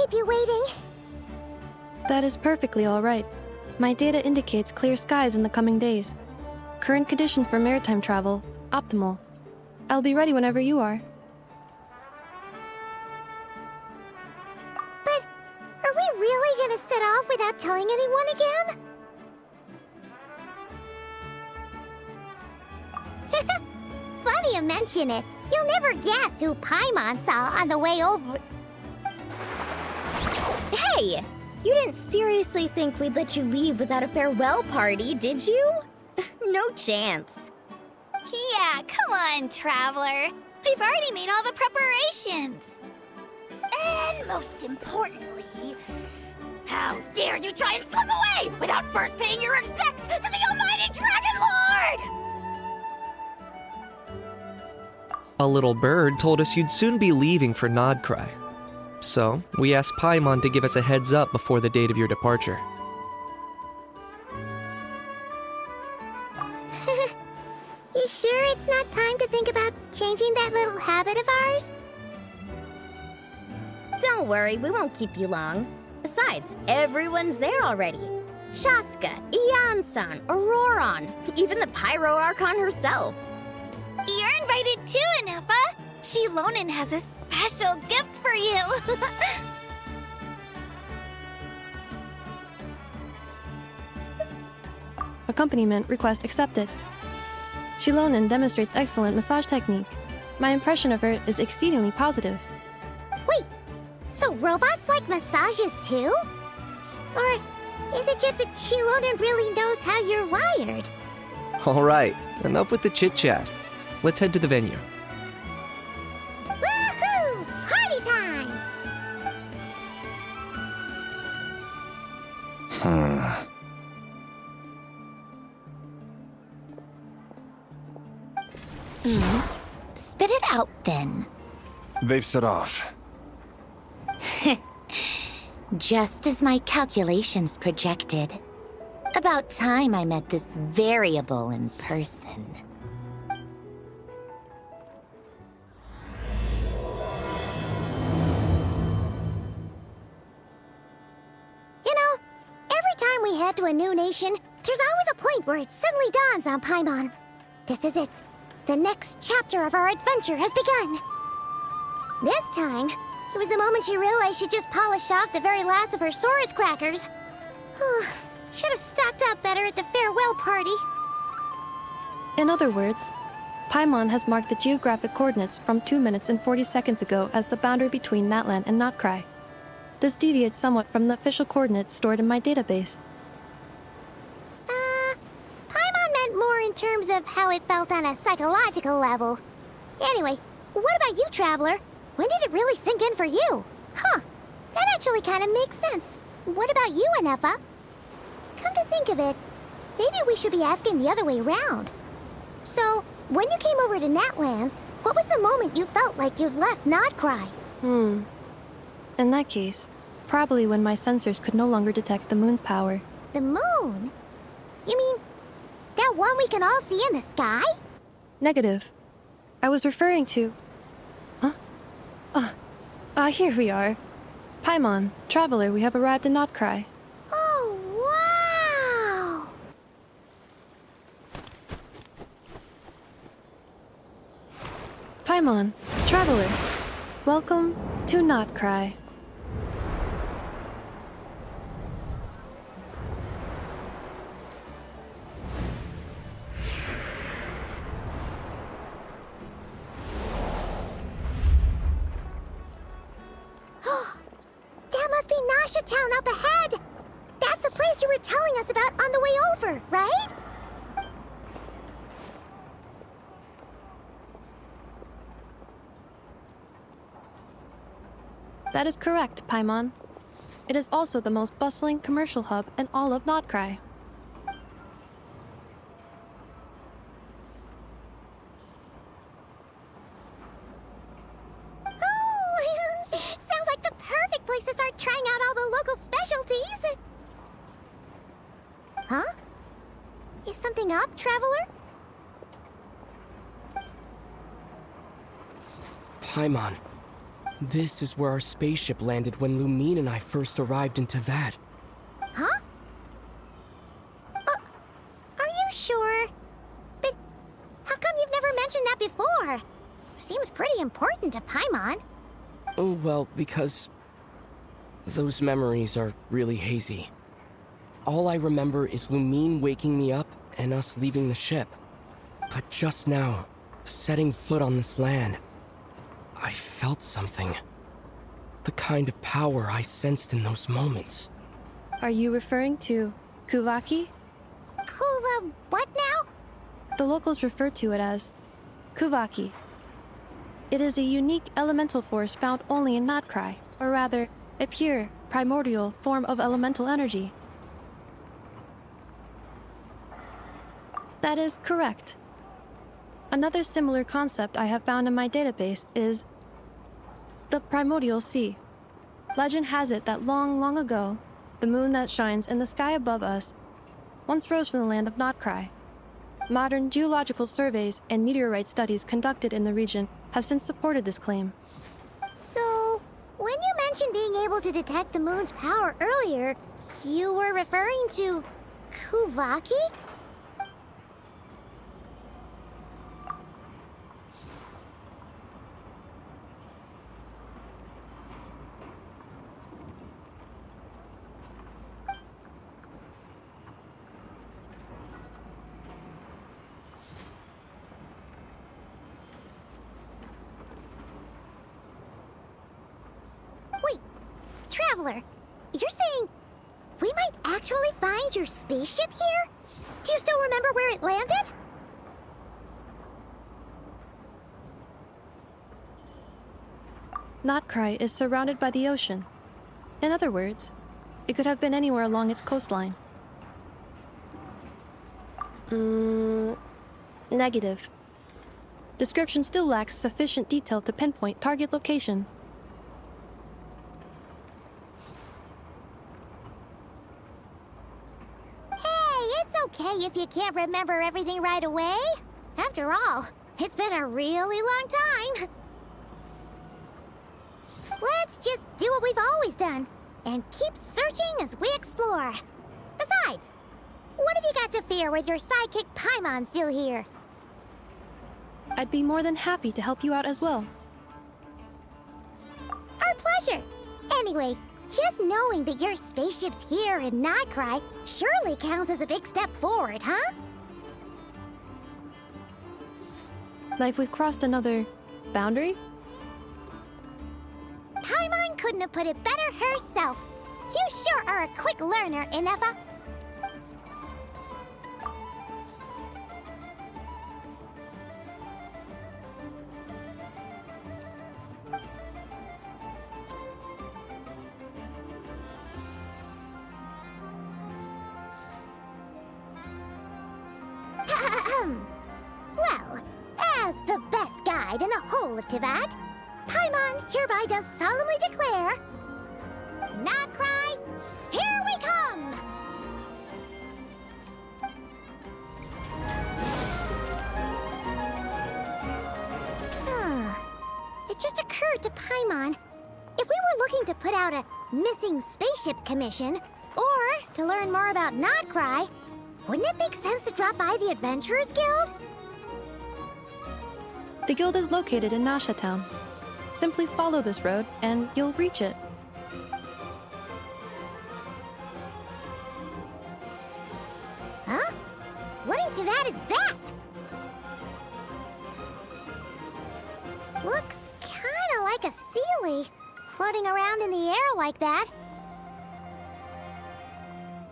keep you waiting. That is perfectly all right. My data indicates clear skies in the coming days. Current conditions for maritime travel, optimal. I'll be ready whenever you are. But are we really gonna set off without telling anyone again? Funny you mention it. You'll never guess who Paimon saw on the way over. Hey! You didn't seriously think we'd let you leave without a farewell party, did you? No chance. Yeah, come on, Traveler. We've already made all the preparations. And most importantly, how dare you try and slip away without first paying your respects to the almighty Dragon Lord! A little bird told us you'd soon be leaving for Nod Krai. So, we asked Paimon to give us a heads up before the date of your departure. You sure it's not time to think about changing that little habit of ours? Don't worry, we won't keep you long. Besides, everyone's there already. Shaska, Ian-san, Auroron, even the Pyro Archon herself. You're invited too, Ineffa. Lonin has a special gift for you. Accompaniment request accepted. Shilonin demonstrates excellent massage technique. My impression of her is exceedingly positive. Wait, so robots like massages too? Or is it just that Shilonin really knows how you're wired? Alright, enough with the chit-chat. Let's head to the venue. Woohoo! Party time! Spit it out, then. They've set off. Just as my calculations projected. About time I met this variable in person. You know, every time we head to a new nation, there's always a point where it suddenly dawns on Paimon. This is it. The next chapter of our adventure has begun. This time, it was the moment she realized she just polished off the very last of her Saurus crackers. Should have stocked up better at the farewell party. In other words, Paimon has marked the geographic coordinates from 2 minutes and 40 seconds ago as the boundary between Natlan and Nod Krai. This deviates somewhat from the official coordinates stored in my database. Paimon meant more in terms of how it felt on a psychological level. Anyway, what about you, Traveler? When did it really sink in for you? That actually kind of makes sense. What about you, Ineffa? Come to think of it, maybe we should be asking the other way around. So, when you came over to Natlan, what was the moment you felt like you'd left Nod Krai? In that case, probably when my sensors could no longer detect the moon's power. The moon? You mean, that one we can all see in the sky? Negative. I was referring to... Here we are. Paimon, Traveler, we have arrived in Nod Krai. Oh, wow! Paimon, Traveler, welcome to Nod Krai. That must be Nasha Town up ahead! That's the place you were telling us about on the way over, right? That is correct, Paimon. It is also the most bustling commercial hub in all of Nod Krai. Oh, sounds like the perfect place to start trying out all the local specialties. Huh? Is something up, Traveler? Paimon. This is where our spaceship landed when Lumine and I first arrived in Teyvat. Huh? Are you sure? But how come you've never mentioned that before? Seems pretty important to Paimon. Oh, well, because those memories are really hazy. All I remember is Lumine waking me up and us leaving the ship. But just now, setting foot on this land, I felt something. The kind of power I sensed in those moments. Are you referring to Kuuhenki? Kuva, what now? The locals refer to it as Kuuhenki. It is a unique elemental force found only in Nod Krai, or rather, a pure, primordial form of elemental energy. That is correct. Another similar concept I have found in my database is the primordial sea. Legend has it that long, long ago, the moon that shines in the sky above us once rose from the land of Nod Krai. Modern geological surveys and meteorite studies conducted in the region have since supported this claim. So, when you mentioned being able to detect the moon's power earlier, you were referring to Kuuhenki? Traveler, you're saying we might actually find your spaceship here? Do you still remember where it landed? Nod Krai is surrounded by the ocean. In other words, it could have been anywhere along its coastline. Negative. Description still lacks sufficient detail to pinpoint target location. Okay if you can't remember everything right away. After all, it's been a really long time. Let's just do what we've always done, and keep searching as we explore. Besides, what have you got to fear with your sidekick Paimon still here? I'd be more than happy to help you out as well. Our pleasure. Anyway, just knowing that your spaceship's here in Nod Krai surely counts as a big step forward, huh? Like we've crossed another boundary? Paimon couldn't have put it better herself. You sure are a quick learner, Ineffa. Well, as the best guide in the whole of Teyvat, Paimon hereby does solemnly declare, Nod Krai, here we come! It just occurred to Paimon, if we were looking to put out a missing spaceship commission, or to learn more about Nod Krai, wouldn't it make sense to drop by the Adventurers Guild? The guild is located in Nasha town. Simply follow this road and you'll reach it. Huh? What in Teyvat is that? Looks kinda like a Sealy, floating around in the air like that.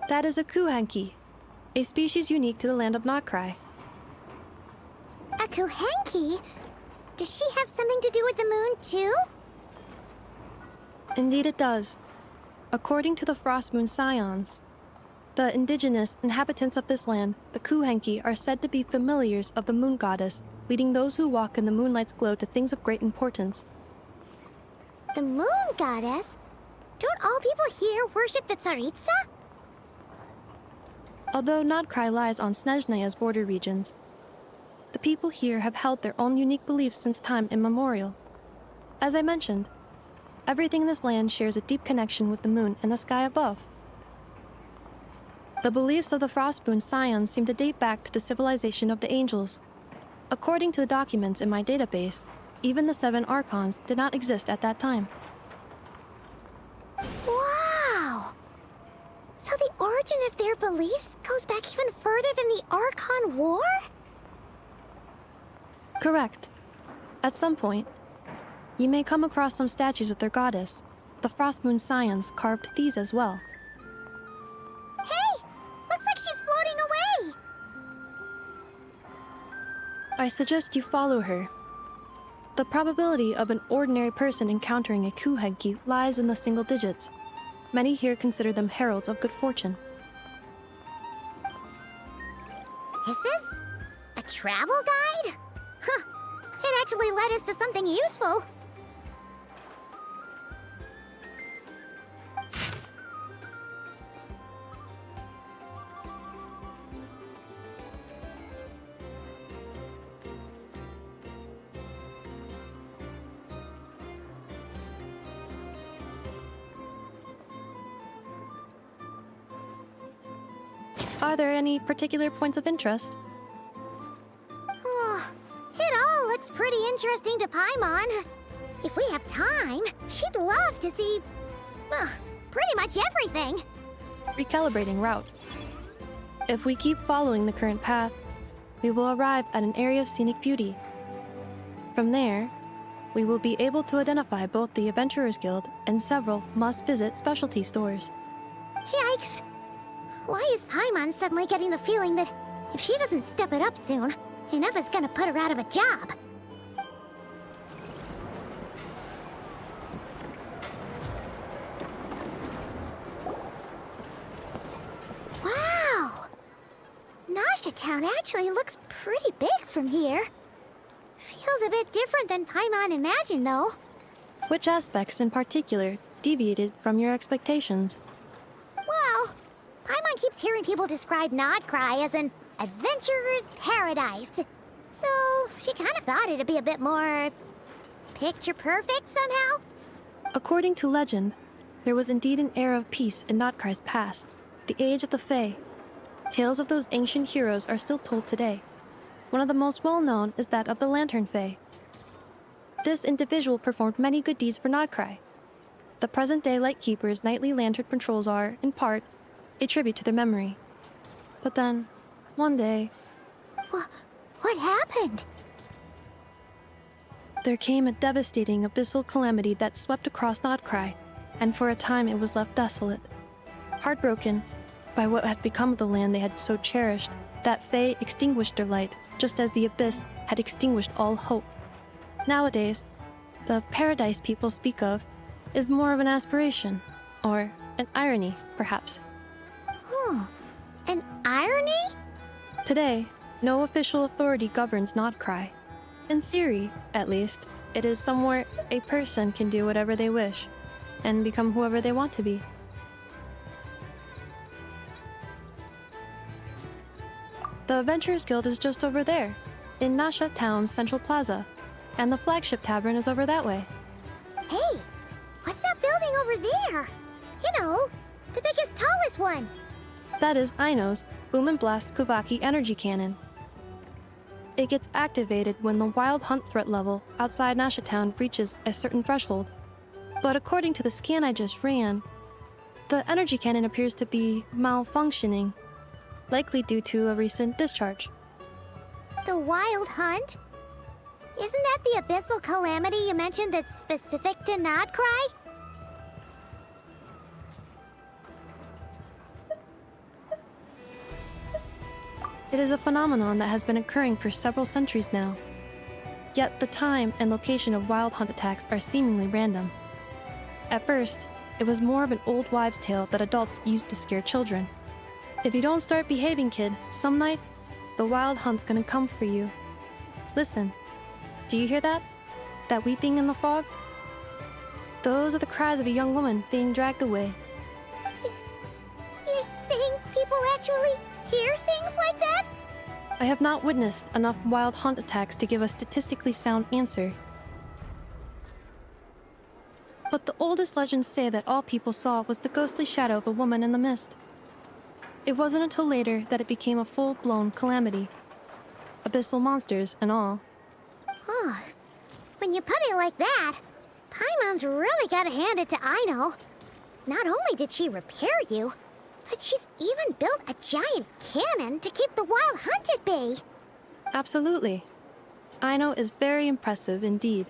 That is a Kuuhenki, a species unique to the land of Nod Krai. A Kuuhenki? Does she have something to do with the moon, too? Indeed it does. According to the Frostmoon Scions, the indigenous inhabitants of this land, the Kuuhenki, are said to be familiars of the moon goddess, leading those who walk in the moonlight's glow to things of great importance. The moon goddess? Don't all people here worship the Tsaritsa? Although Nod Krai lies on Snezhnaya's border regions, the people here have held their own unique beliefs since time immemorial. As I mentioned, everything in this land shares a deep connection with the moon and the sky above. The beliefs of the Frostmoon Scions seem to date back to the civilization of the angels. According to the documents in my database, even the 7 Archons did not exist at that time. Wow! So the origin of their beliefs goes back even further than the Archon War? Correct. At some point, you may come across some statues of their goddess. The Frostmoon Scions carved these as well. Hey! Looks like she's floating away! I suggest you follow her. The probability of an ordinary person encountering a Kuuhenki lies in the single digits. Many here consider them heralds of good fortune. Is this a travel guide? Huh. It actually led us to something useful. Are there any particular points of interest? It all looks pretty interesting to Paimon. If we have time, she'd love to see, well, pretty much everything. Recalibrating route. If we keep following the current path, we will arrive at an area of scenic beauty. From there, we will be able to identify both the Adventurers Guild and several must-visit specialty stores. Yikes! Why is Paimon suddenly getting the feeling that if she doesn't step it up soon, Ineffa's gonna put her out of a job? Wow! Nasha Town actually looks pretty big from here. Feels a bit different than Paimon imagined, though. Which aspects in particular deviated from your expectations? Well, Paimon keeps hearing people describe Nod Krai as an adventurer's paradise. So, she kind of thought it'd be a bit more picture perfect somehow. According to legend, there was indeed an era of peace in Nod Krai's past, the age of the Fae. Tales of those ancient heroes are still told today. One of the most well-known is that of the Lantern Fae. This individual performed many good deeds for Nod Krai. The present-day Lightkeeper's nightly lantern patrols are, in part, a tribute to their memory. But then, one day, What happened? there came a devastating abyssal calamity that swept across Nod Krai, and for a time it was left desolate. Heartbroken by what had become of the land they had so cherished, that Fae extinguished their light, just as the abyss had extinguished all hope. Nowadays, the paradise people speak of is more of an aspiration, or an irony, perhaps. An irony? Today, no official authority governs Nod Krai. In theory, at least, it is somewhere a person can do whatever they wish, and become whoever they want to be. The Adventurers Guild is just over there, in Nasha Town's Central Plaza, and the Flagship Tavern is over that way. Hey, what's that building over there? You know, the biggest, tallest one. That is Aino's Boom and Blast Kuvaki energy cannon. It gets activated when the wild hunt threat level outside Nasha Town reaches a certain threshold. But according to the scan I just ran, the energy cannon appears to be malfunctioning, likely due to a recent discharge. The Wild Hunt? Isn't that the abyssal calamity you mentioned that's specific to Nod Krai? It is a phenomenon that has been occurring for several centuries now. Yet the time and location of wild hunt attacks are seemingly random. At first, it was more of an old wives' tale that adults used to scare children. If you don't start behaving, kid, some night, the wild hunt's gonna come for you. Listen, do you hear that? That weeping in the fog? Those are the cries of a young woman being dragged away. You're saying people actually hear things like that? I have not witnessed enough wild hunt attacks to give a statistically sound answer. But the oldest legends say that all people saw was the ghostly shadow of a woman in the mist. It wasn't until later that it became a full-blown calamity. Abyssal monsters and all. Oh, when you put it like that, Paimon's really gotta hand it to Aino. Not only did she repair you, but she's even built a giant cannon to keep the wild hunt at bay. Absolutely. Aino is very impressive indeed.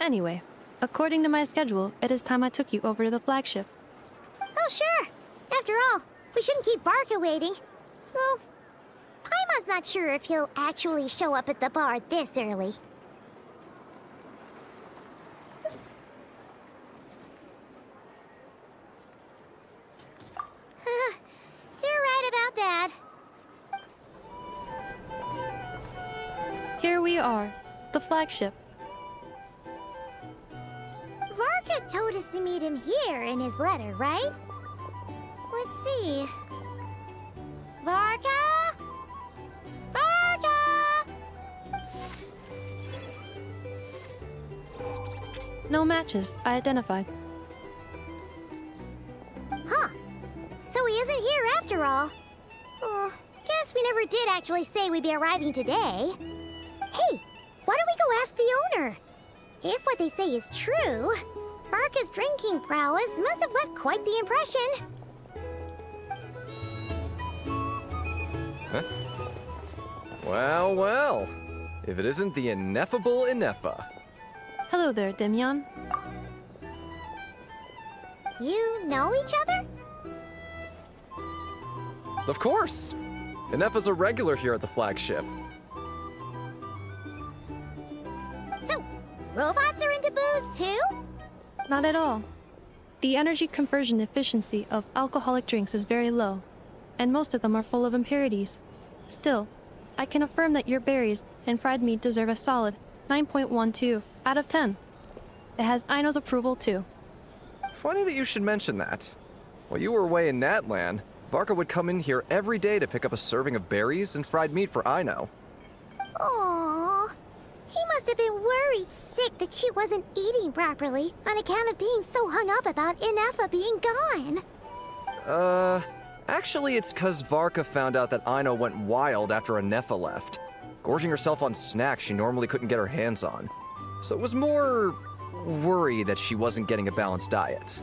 Anyway, according to my schedule, it is time I took you over to the flagship. Oh, sure. After all, we shouldn't keep Varka waiting. Well, Paimon's not sure if he'll actually show up at the bar this early. You're right about that. Here we are, the flagship. Varka told us to meet him here in his letter, right? Let's see. Varka? Varka! No matches, I identified. Huh. So he isn't here after all. Oh, guess we never did actually say we'd be arriving today. Hey, why don't we go ask the owner? If what they say is true, Varka's drinking prowess must have left quite the impression. Huh? Well, well. If it isn't the ineffable Ineffa. Hello there, Demyon. You know each other? Of course! Ineffa's a regular here at the flagship. So, robots are into booze too? Not at all. The energy conversion efficiency of alcoholic drinks is very low, and most of them are full of impurities. Still, I can affirm that your berries and fried meat deserve a solid 9.12 out of 10. It has Aino's approval too. Funny that you should mention that. While you were away in Natlan, Varka would come in here every day to pick up a serving of berries and fried meat for Aino. Aww. He must have been worried sick that she wasn't eating properly on account of being so hung up about Ineffa being gone. Actually it's 'cause Varka found out that Aino went wild after Ineffa left, gorging herself on snacks she normally couldn't get her hands on. So it was more worry that she wasn't getting a balanced diet.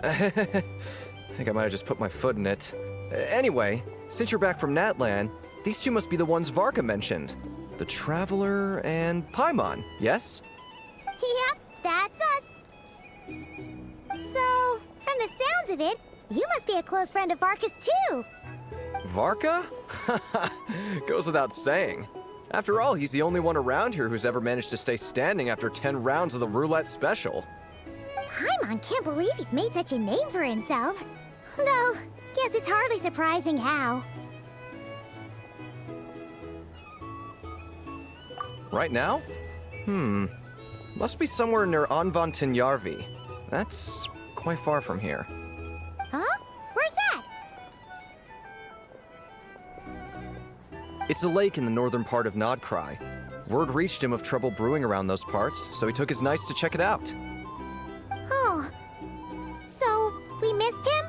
I think I might have just put my foot in it. Anyway, since you're back from Natlan, these two must be the ones Varka mentioned. The Traveler and Paimon, yes? Yep, that's us. So, from the sounds of it, you must be a close friend of Varka's too. Varka? Goes without saying. After all, he's the only one around here who's ever managed to stay standing after 10 rounds of the roulette special. Paimon can't believe he's made such a name for himself. Though, guess it's hardly surprising how. Right now? Must be somewhere near Anvantinyarvi. That's quite far from here. Huh? Where's that? It's a lake in the northern part of Nod Krai. Word reached him of trouble brewing around those parts, so he took his knights to check it out. Oh. So, we missed him?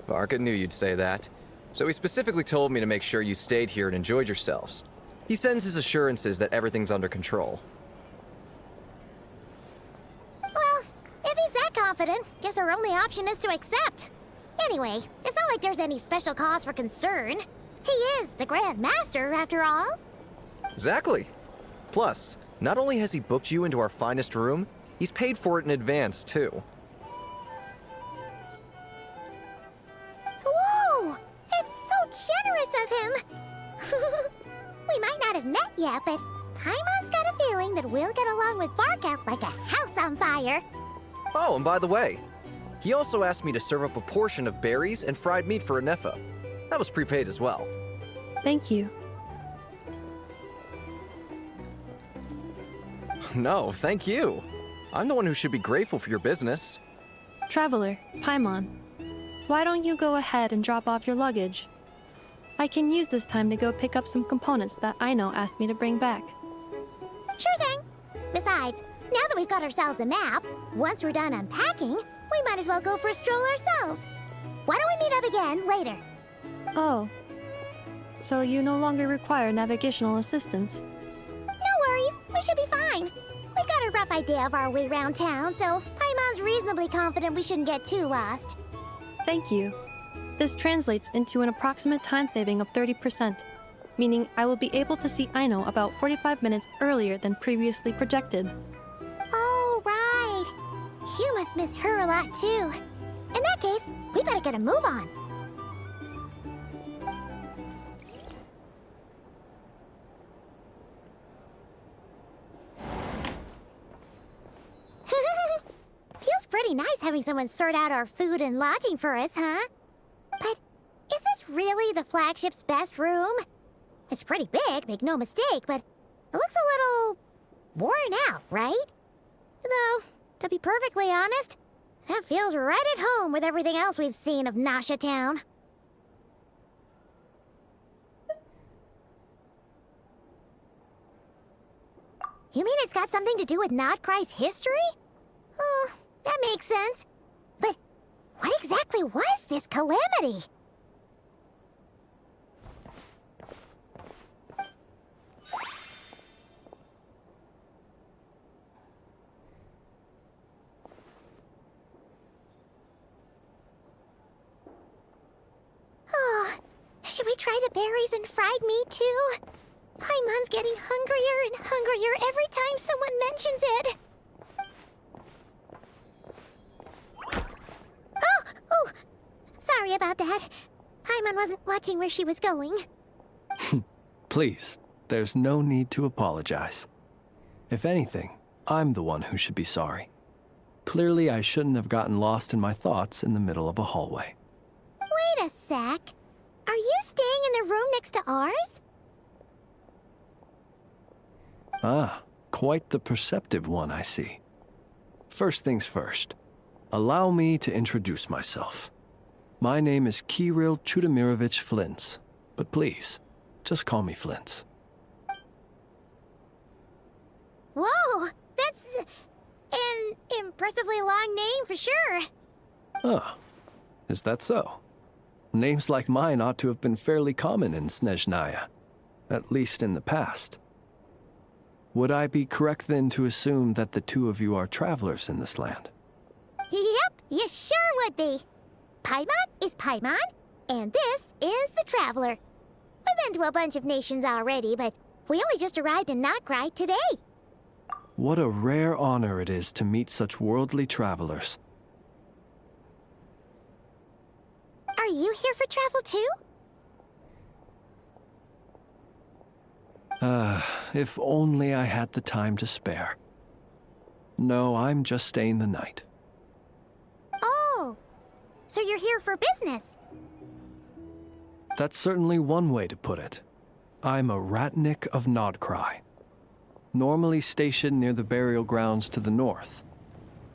Varka knew you'd say that. So he specifically told me to make sure you stayed here and enjoyed yourselves. He sends his assurances that everything's under control. Well, if he's that confident, guess our only option is to accept. Anyway, it's not like there's any special cause for concern. He is the Grand Master, after all. Exactly. Plus, not only has he booked you into our finest room, he's paid for it in advance, too. Whoa! It's so generous of him! We might not have met yet, but Paimon's got a feeling that we'll get along with Varka like a house on fire. Oh, and by the way, he also asked me to serve up a portion of berries and fried meat for Ineffa. That was prepaid as well. Thank you. No, thank you. I'm the one who should be grateful for your business. Traveler, Paimon, why don't you go ahead and drop off your luggage? I can use this time to go pick up some components that Aino asked me to bring back. Sure thing. Besides, now that we've got ourselves a map, once we're done unpacking, we might as well go for a stroll ourselves. Why don't we meet up again later? Oh. So you no longer require navigational assistance? No worries, we should be fine. We've got a rough idea of our way around town, so Paimon's reasonably confident we shouldn't get too lost. Thank you. This translates into an approximate time saving of 30%, meaning I will be able to see Aino about 45 minutes earlier than previously projected. Oh, right. You must miss her a lot, too. In that case, we better get a move on. Feels pretty nice having someone sort out our food and lodging for us, huh? But is this really the flagship's best room? It's pretty big, make no mistake, but it looks a little worn out, right? Though, to be perfectly honest, that feels right at home with everything else we've seen of Nasha Town. You mean it's got something to do with Nod Krai's history? Oh, that makes sense. But what exactly was this calamity? Oh, should we try the berries and fried meat too? Paimon's getting hungrier and hungrier every time someone mentions it. Oh, sorry about that. Paimon wasn't watching where she was going. Please, there's no need to apologize. If anything, I'm the one who should be sorry. Clearly, I shouldn't have gotten lost in my thoughts in the middle of a hallway. Wait a sec. Are you staying in the room next to ours? Ah, quite the perceptive one, I see. First things first, allow me to introduce myself. My name is Kirill Chudamirovich Flintz, but please, just call me Flintz. Whoa, that's an impressively long name for sure. Ah, is that so? Names like mine ought to have been fairly common in Snezhnaya, at least in the past. Would I be correct then to assume that the two of you are travelers in this land? Yep, you sure would be. Paimon is Paimon, and this is the Traveler. We've been to a bunch of nations already, but we only just arrived in Nod Krai today. What a rare honor it is to meet such worldly travelers. Are you here for travel too? If only I had the time to spare. No, I'm just staying the night. Oh, so you're here for business? That's certainly one way to put it. I'm a ratnik of Nod Krai, normally stationed near the burial grounds to the north.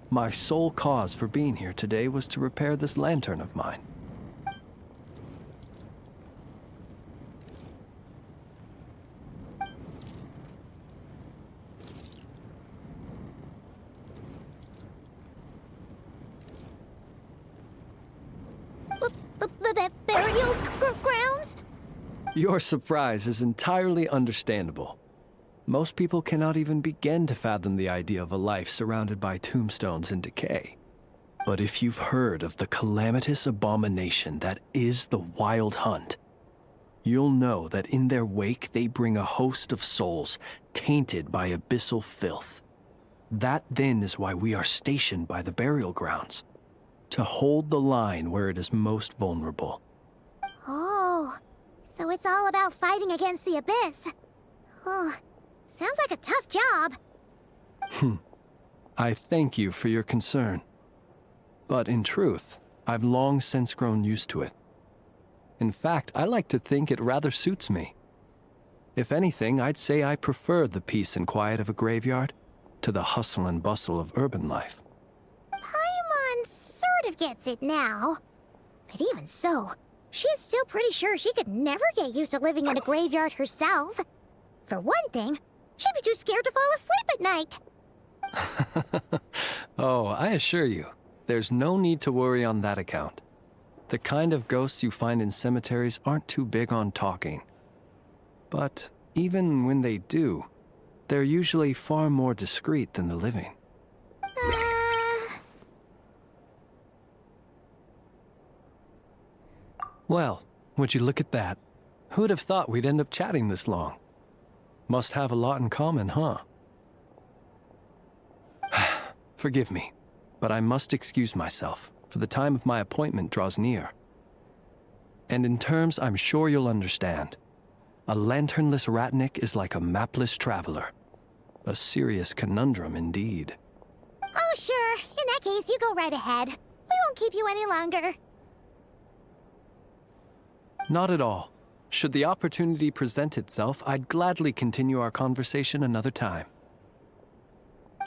My sole cause for being here today was to repair this lantern of mine. Burial grounds? Your surprise is entirely understandable. Most people cannot even begin to fathom the idea of a life surrounded by tombstones and decay. But if you've heard of the calamitous abomination that is the Wild Hunt, you'll know that in their wake they bring a host of souls tainted by abyssal filth. That then is why we are stationed by the burial grounds, to hold the line where it is most vulnerable. Oh, so it's all about fighting against the abyss. Oh, sounds like a tough job. I thank you for your concern. But in truth, I've long since grown used to it. In fact, I like to think it rather suits me. If anything, I'd say I prefer the peace and quiet of a graveyard to the hustle and bustle of urban life. Paimon sort gets it now. But even so, she is still pretty sure she could never get used to living in a graveyard herself. For one thing, she'd be too scared to fall asleep at night. Oh, I assure you, there's no need to worry on that account. The kind of ghosts you find in cemeteries aren't too big on talking. But even when they do, they're usually far more discreet than the living. Well, would you look at that? Who'd have thought we'd end up chatting this long? Must have a lot in common, huh? Forgive me, but I must excuse myself, for the time of my appointment draws near. And in terms I'm sure you'll understand, a lanternless ratnik is like a mapless traveler. A serious conundrum indeed. Oh, sure. In that case, you go right ahead. We won't keep you any longer. Not at all. Should the opportunity present itself, I'd gladly continue our conversation another time.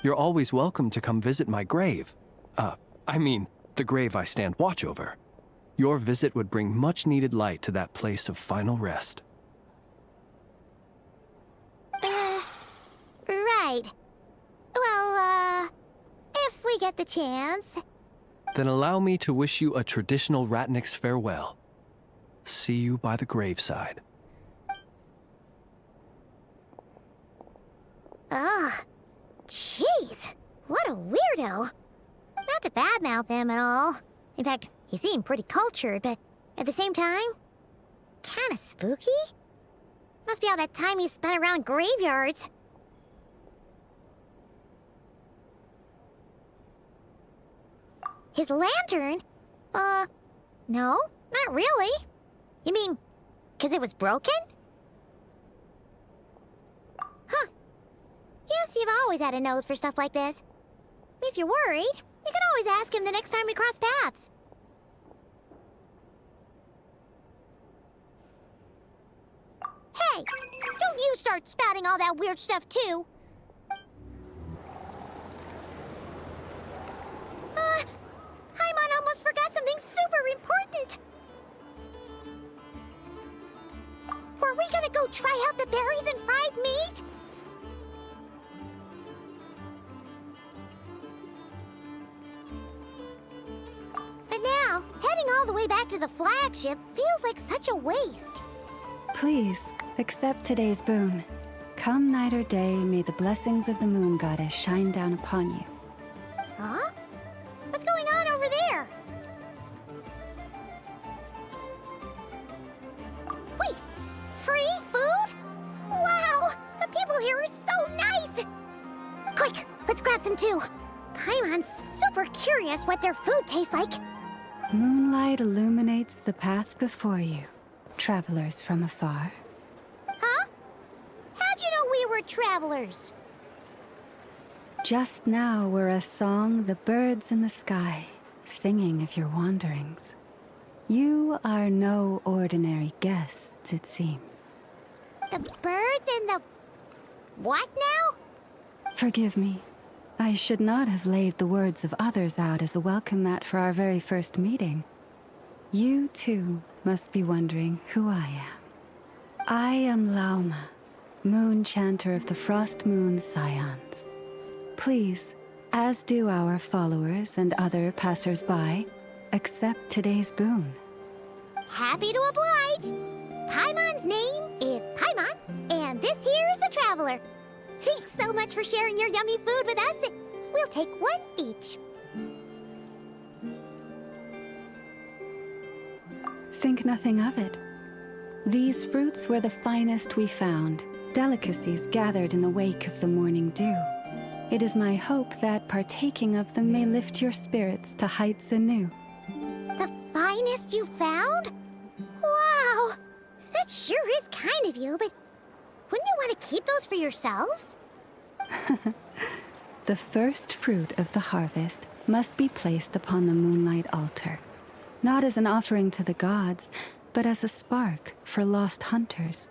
You're always welcome to come visit my grave. I mean, the grave I stand watch over. Your visit would bring much-needed light to that place of final rest. Right. Well, if we get the chance. Then allow me to wish you a traditional ratnik's farewell. See you by the graveside. Ugh. Jeez. What a weirdo. Not to badmouth him at all. In fact, he seemed pretty cultured, but at the same time, kinda spooky? Must be all that time he spent around graveyards. His lantern? No, not really. You mean, 'cause it was broken? Huh. Guess you've always had a nose for stuff like this. If you're worried, you can always ask him the next time we cross paths. Hey, don't you start spouting all that weird stuff too. Paimon almost forgot something super important. Were we gonna go try out the berries and fried meat? But now, heading all the way back to the flagship feels like such a waste. Please, accept today's boon. Come night or day, may the blessings of the moon goddess shine down upon you. Huh? What's going on over there? Wait, free food? Wow, the people here are so nice! Quick, let's grab some too. Paimon's super curious what their food tastes like. Moonlight illuminates the path before you, travelers from afar. Huh? How'd you know we were travelers? Just now were a song the birds in the sky, singing of your wanderings. You are no ordinary guests, it seems. The birds and the... what now? Forgive me. I should not have laid the words of others out as a welcome mat for our very first meeting. You, too, must be wondering who I am. I am Lauma, Moonchanter of the Frostmoon Scions. Please, as do our followers and other passers-by, accept today's boon. Happy to oblige. Paimon's name is Paimon, and this here is the Traveler. Thanks so much for sharing your yummy food with us. We'll take one each. Think nothing of it. These fruits were the finest we found, delicacies gathered in the wake of the morning dew. It is my hope that partaking of them may lift your spirits to heights anew. The finest you found? Wow! That sure is kind of you, but wouldn't you want to keep those for yourselves? The first fruit of the harvest must be placed upon the moonlight altar, not as an offering to the gods, but as a spark for lost hunters.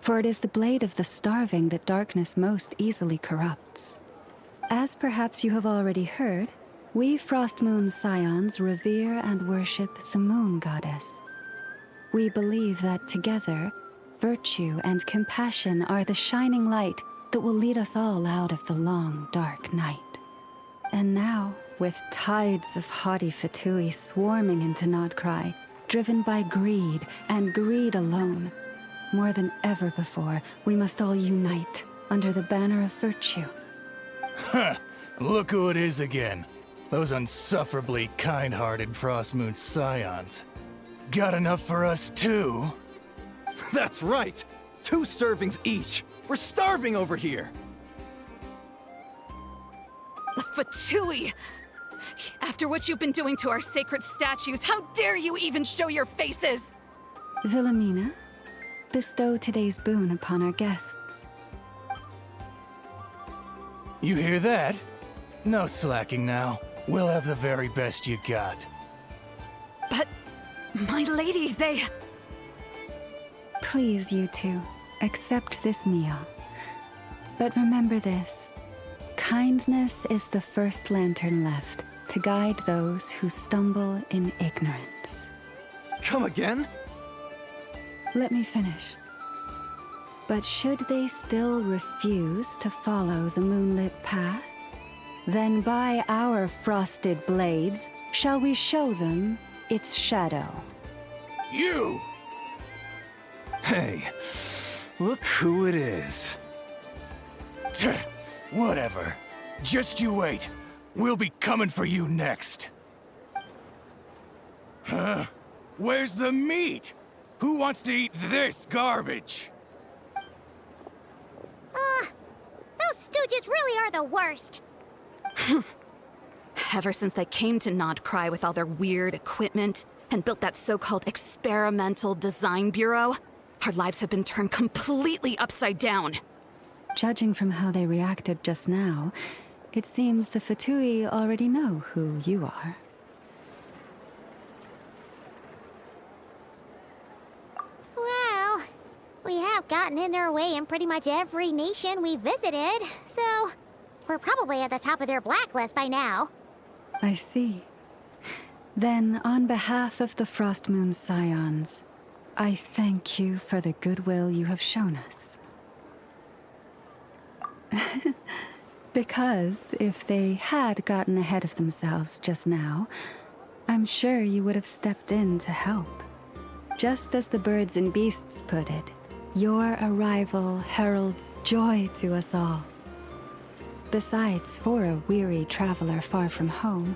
For it is the blade of the starving that darkness most easily corrupts. As perhaps you have already heard, We Frostmoon Scions revere and worship the Moon Goddess. We believe that together, virtue and compassion are the shining light that will lead us all out of the long, dark night. And now, with tides of haughty Fatui swarming into Nod Krai, driven by greed and greed alone, more than ever before, we must all unite under the banner of virtue. Huh! Look who it is again. Those unsufferably kind-hearted Frostmoon Scions. Got enough for us too? That's right! 2 servings each! We're starving over here! The Fatui! After what you've been doing to our sacred statues, how dare you even show your faces? Vilemina, bestow today's boon upon our guests. You hear that? No slacking now. We'll have the very best you got. But, my lady, they... Please, you two, accept this meal. But remember this. Kindness is the first lantern left to guide those who stumble in ignorance. Come again? Let me finish. But should they still refuse to follow the moonlit path, then by our frosted blades shall we show them its shadow. You! Hey, look who it is. Tch, whatever. Just you wait. We'll be coming for you next. Huh? Where's the meat? Who wants to eat this garbage? Those stooges really are the worst. Ever since they came to Nod Krai with all their weird equipment and built that so-called experimental design bureau, our lives have been turned completely upside down. Judging from how they reacted just now, it seems the Fatui already know who you are. Well, we have gotten in their way in pretty much every nation we visited, so we're probably at the top of their blacklist by now. I see. Then, on behalf of the Frostmoon Scions, I thank you for the goodwill you have shown us. Because if they had gotten ahead of themselves just now, I'm sure you would have stepped in to help. Just as the birds and beasts put it, your arrival heralds joy to us all. Besides, for a weary traveler far from home,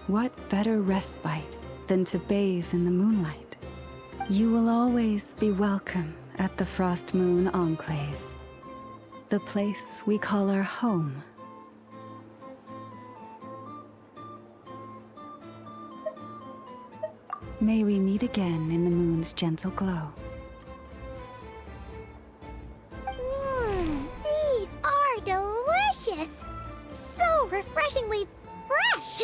what better respite than to bathe in the moonlight? You will always be welcome at the Frostmoon Enclave, the place we call our home. May we meet again in the moon's gentle glow. These are delicious! So refreshingly fresh!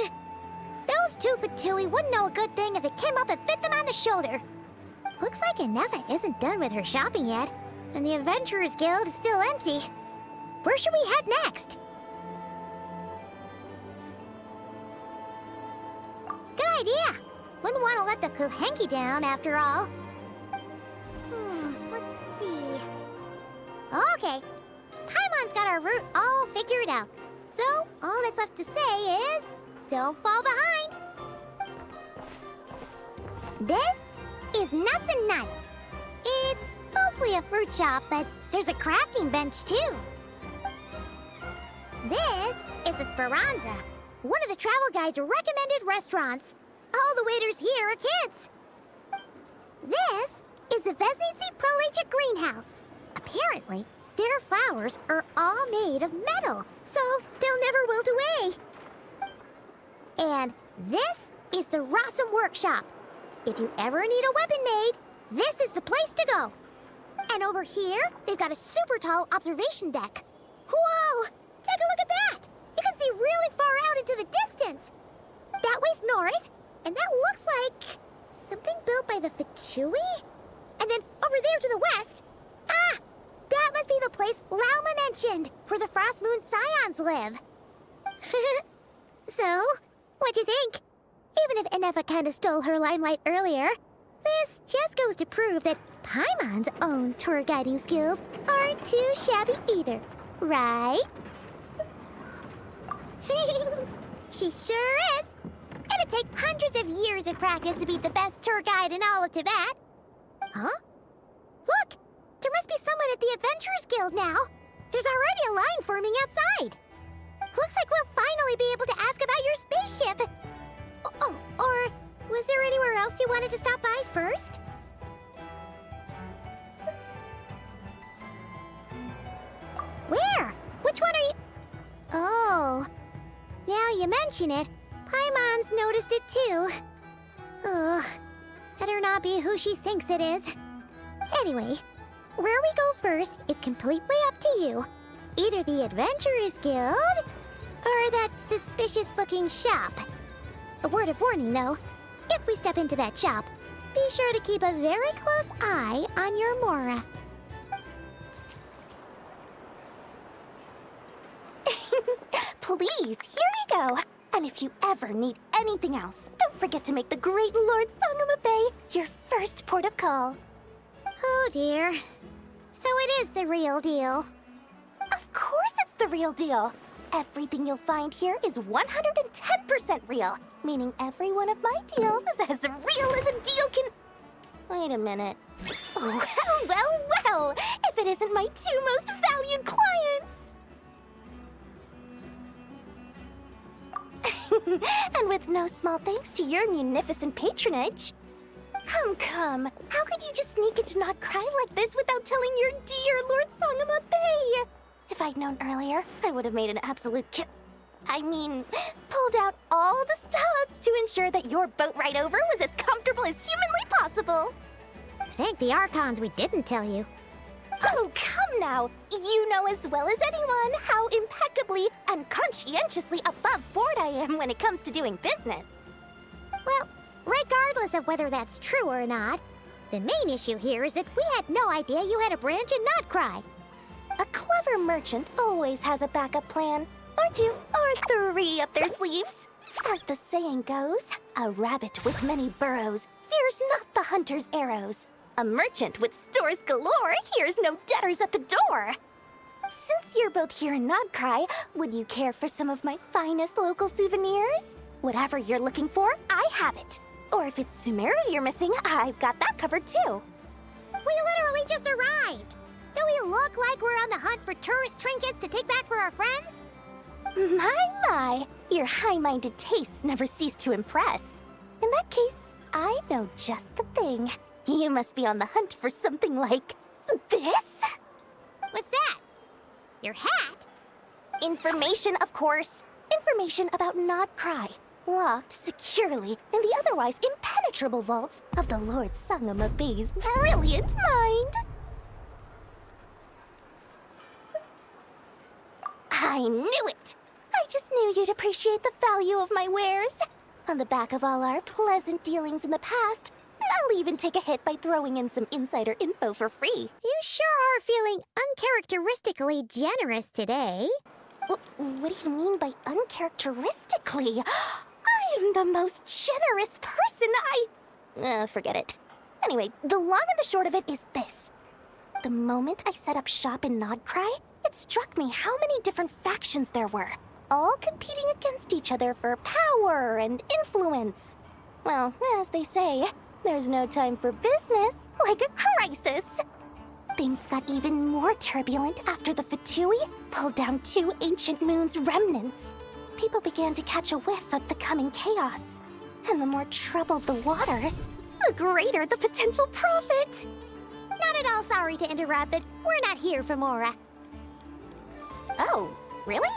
Those 2 Fatui wouldn't know a good thing if it came up and bit them on the shoulder. Looks like Ineffa isn't done with her shopping yet, and the Adventurers Guild is still empty. Where should we head next? Good idea! Wouldn't want to let the Kuuhenki down, after all. Let's see... Okay. Paimon's got our route all figured out. So, all that's left to say is... don't fall behind! This is Nuts and Nuts. It's mostly a fruit shop, but there's a crafting bench, too. This is the Speranza, one of the travel guide's recommended restaurants. All the waiters here are kids. This is the Vesnici Prolicha greenhouse. Apparently, their flowers are all made of metal, so they'll never wilt away. And this is the Rossum Workshop. If you ever need a weapon made, this is the place to go. And over here, they've got a super tall observation deck. Whoa! Take a look at that! You can see really far out into the distance. That way's north, and that looks like something built by the Fatui? And then over there to the west, that must be the place Lauma mentioned, where the Frostmoon Scions live. So, What'd you think? Even if Ineffa kinda stole her limelight earlier, this just goes to prove that Paimon's own tour guiding skills aren't too shabby either, right? She sure is! It'd take hundreds of years of practice to be the best tour guide in all of Tibet. Huh? Look! There must be someone at the Adventurers Guild now. There's already a line forming outside. Looks like we'll finally be able to ask about your spaceship. Oh, or was there anywhere else you wanted to stop by first? Where? Which one are you... Oh, now you mention it, Paimon's noticed it too. Ugh, better not be who she thinks it is. Anyway, where we go first is completely up to you. Either the Adventurers Guild, or that suspicious-looking shop. A word of warning, though. If we step into that shop, be sure to keep a very close eye on your Mora. Please, here you go. And if you ever need anything else, don't forget to make the great Lord Sangama Bay your first port of call. Oh dear. So it is the real deal. Of course it's the real deal. Everything you'll find here is 110% real, meaning every one of my deals is as real as a deal can... Wait a minute. Well, if it isn't my two most valued clients! And with no small thanks to your munificent patronage. Come. How could you just sneak into Nod Krai like this without telling your dear Lord Sangama Bay? If I'd known earlier, I would have made an absolute pulled out all the stops to ensure that your boat ride over was as comfortable as humanly possible. Thank the Archons we didn't tell you. Oh, come now! You know as well as anyone how impeccably and conscientiously above board I am when it comes to doing business. Well, regardless of whether that's true or not, the main issue here is that we had no idea you had a branch in Nod Krai. A clever merchant always has a backup plan, or two, or three up their sleeves. As the saying goes, a rabbit with many burrows fears not the hunter's arrows. A merchant with stores galore hears no debtors at the door. Since you're both here in Nod Krai, would you care for some of my finest local souvenirs? Whatever you're looking for, I have it. Or if it's Sumeru you're missing, I've got that covered too. We literally just arrived. Do we look like we're on the hunt for tourist trinkets to take back for our friends? My, your high-minded tastes never cease to impress. In that case, I know just the thing. You must be on the hunt for something like this? What's that? Your hat? Information, of course. Information about Nod Krai, locked securely in the otherwise impenetrable vaults of the Lord Sangama Bay's brilliant mind. I knew it! I just knew you'd appreciate the value of my wares. On the back of all our pleasant dealings in the past, I'll even take a hit by throwing in some insider info for free. You sure are feeling uncharacteristically generous today. What do you mean by uncharacteristically? I am the most generous person forget it. Anyway, the long and the short of it is this. The moment I set up shop in Nod Krai, it struck me how many different factions there were, all competing against each other for power and influence. Well, as they say, there's no time for business like a crisis. Things got even more turbulent after the Fatui pulled down 2 ancient moon's remnants. People began to catch a whiff of the coming chaos. And the more troubled the waters, the greater the potential profit. Not at all sorry to interrupt, but we're not here for Mora. Oh, really?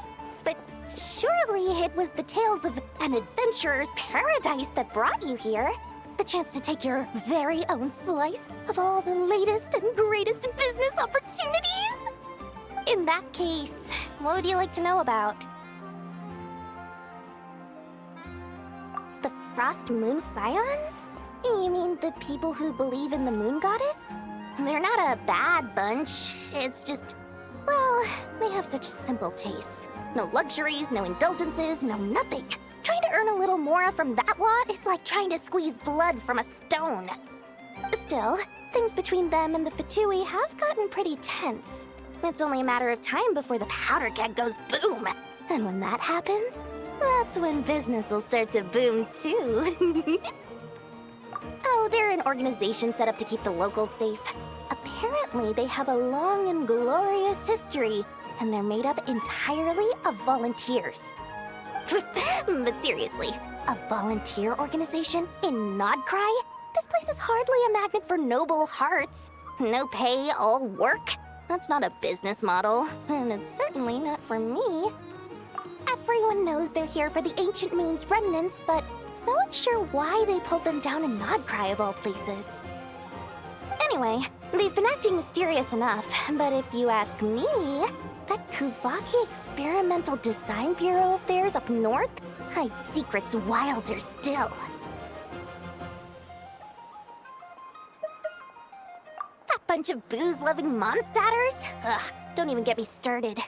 But surely it was the tales of an adventurer's paradise that brought you here. The chance to take your very own slice of all the latest and greatest business opportunities? In that case, what would you like to know about? The Frostmoon Scions? You mean the people who believe in the moon goddess? They're not a bad bunch. It's just, well, they have such simple tastes. No luxuries, no indulgences, no nothing. Trying to earn a little more from that lot is like trying to squeeze blood from a stone. Still, things between them and the Fatui have gotten pretty tense. It's only a matter of time before the powder keg goes boom. And when that happens, that's when business will start to boom too. Oh, they're an organization set up to keep the locals safe. Apparently, they have a long and glorious history, and they're made up entirely of volunteers. But seriously, a volunteer organization in Nod Krai? This place is hardly a magnet for noble hearts. No pay, all work. That's not a business model, and it's certainly not for me. Everyone knows they're here for the Ancient Moon's remnants, but no one's sure why they pulled them down in Nod Krai of all places. Anyway, they've been acting mysterious enough, but if you ask me, that Kuuhenki Experimental Design Bureau of theirs up north hides secrets wilder still. That bunch of booze-loving monstators? Ugh, don't even get me started.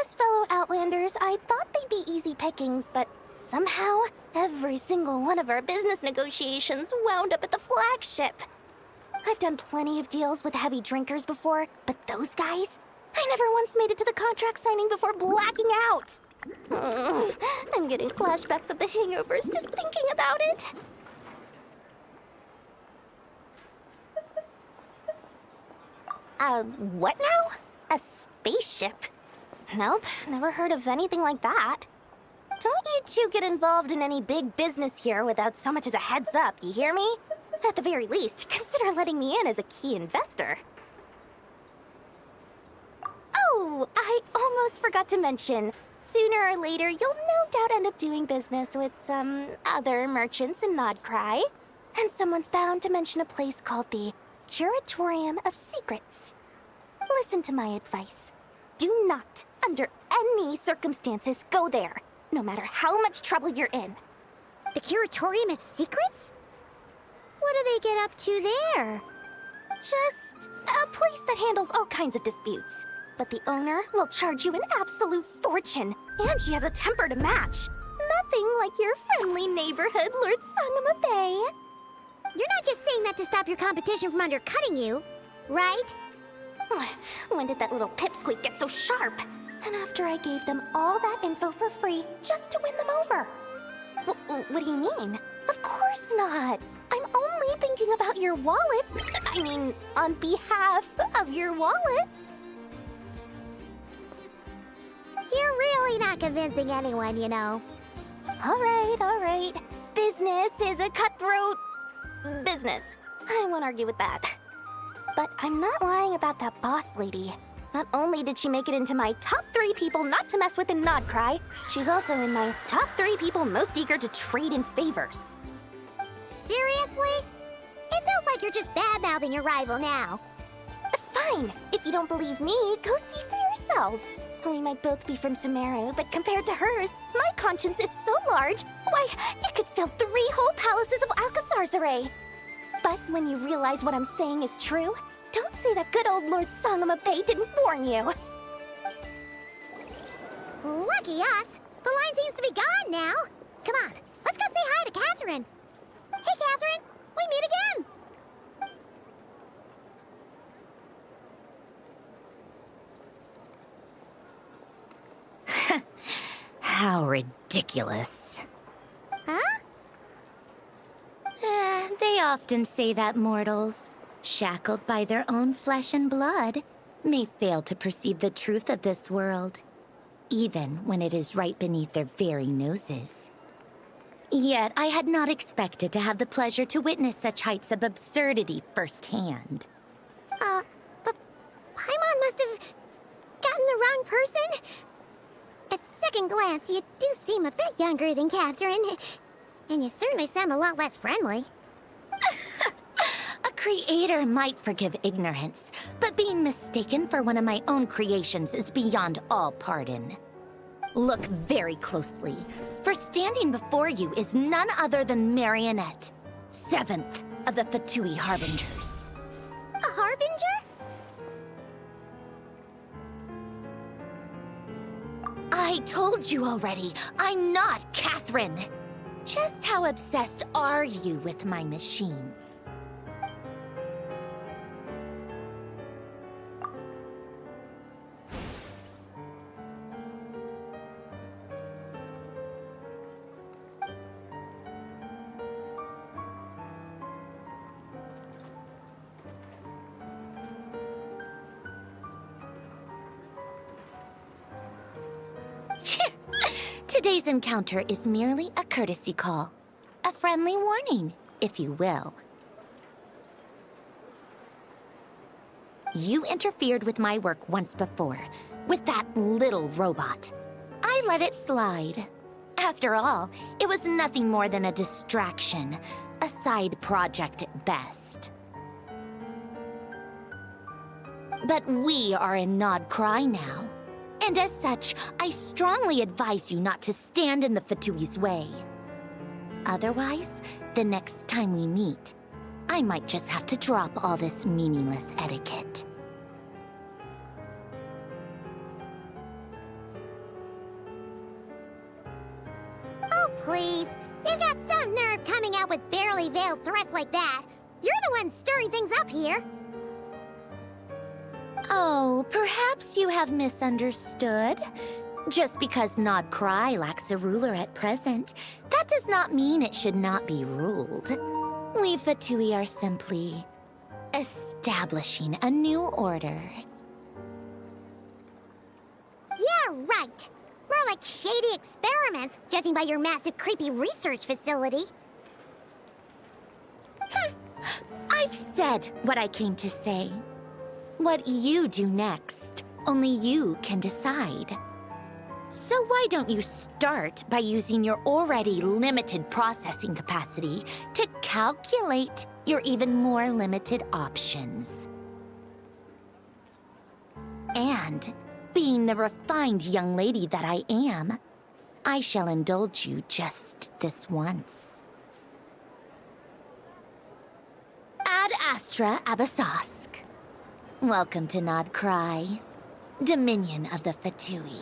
As fellow Outlanders, I thought they'd be easy pickings, but somehow, every single one of our business negotiations wound up at the Flagship. I've done plenty of deals with heavy drinkers before, but those guys? I never once made it to the contract signing before blacking out. I'm getting flashbacks of the hangovers just thinking about it. What now? A spaceship? Nope, never heard of anything like that. Don't you two get involved in any big business here without so much as a heads up, you hear me? At the very least, consider letting me in as a key investor. Oh, I almost forgot to mention. Sooner or later, you'll no doubt end up doing business with some other merchants in Nod Krai. And someone's bound to mention a place called the Curatorium of Secrets. Listen to my advice. Do not, under any circumstances, go there, no matter how much trouble you're in. The Curatorium of Secrets? What do they get up to there? Just a place that handles all kinds of disputes. But the owner will charge you an absolute fortune, and she has a temper to match. Nothing like your friendly neighborhood, Lord Sangama Bay. You're not just saying that to stop your competition from undercutting you, right? When did that little pipsqueak get so sharp? And after I gave them all that info for free just to win them over. What do you mean? Of course not. I'm only thinking about your wallets. I mean, on behalf of your wallets. You're really not convincing anyone, you know. All right. Business is a cutthroat business. I won't argue with that. But I'm not lying about that boss lady. Not only did she make it into my top 3 people not to mess with in Nod Krai, she's also in my top 3 people most eager to trade in favors. Seriously? It feels like you're just bad-mouthing your rival now. Fine. If you don't believe me, go see for yourselves. We might both be from Sumeru, but compared to hers, my conscience is so large, why, it could fill 3 whole palaces of Alcazar's array. But when you realize what I'm saying is true, don't say that good old Lord Sangama Bay didn't warn you. Lucky us! The line seems to be gone now. Come on, let's go say hi to Katheryne. Hey, Katheryne, we meet again. How ridiculous. Huh? They often say that mortals, shackled by their own flesh and blood, may fail to perceive the truth of this world, even when it is right beneath their very noses. Yet I had not expected to have the pleasure to witness such heights of absurdity firsthand. But Paimon must have gotten the wrong person? At second glance, you do seem a bit younger than Katheryne, and you certainly sound a lot less friendly. A creator might forgive ignorance, but being mistaken for one of my own creations is beyond all pardon. Look very closely, for standing before you is none other than Marionette, 7th of the Fatui Harbingers. A Harbinger? I told you already, I'm not Katheryne. Just how obsessed are you with my machines? Today's encounter is merely a courtesy call. A friendly warning, if you will. You interfered with my work once before, with that little robot. I let it slide. After all, it was nothing more than a distraction, a side project at best. But we are in Nod Krai now. And as such, I strongly advise you not to stand in the Fatui's way. Otherwise, the next time we meet, I might just have to drop all this meaningless etiquette. Oh, please. You've got some nerve coming out with barely veiled threats like that. You're the one stirring things up here. Oh, perhaps you have misunderstood. Just because Nod Krai lacks a ruler at present, that does not mean it should not be ruled. We Fatui are simply establishing a new order. Yeah, right. More like shady experiments, judging by your massive creepy research facility. I've said what I came to say. What you do next, only you can decide. So why don't you start by using your already limited processing capacity to calculate your even more limited options? And, being the refined young lady that I am, I shall indulge you just this once. Ad Astra Abyssosk. Welcome to Nod Krai, Dominion of the Fatui.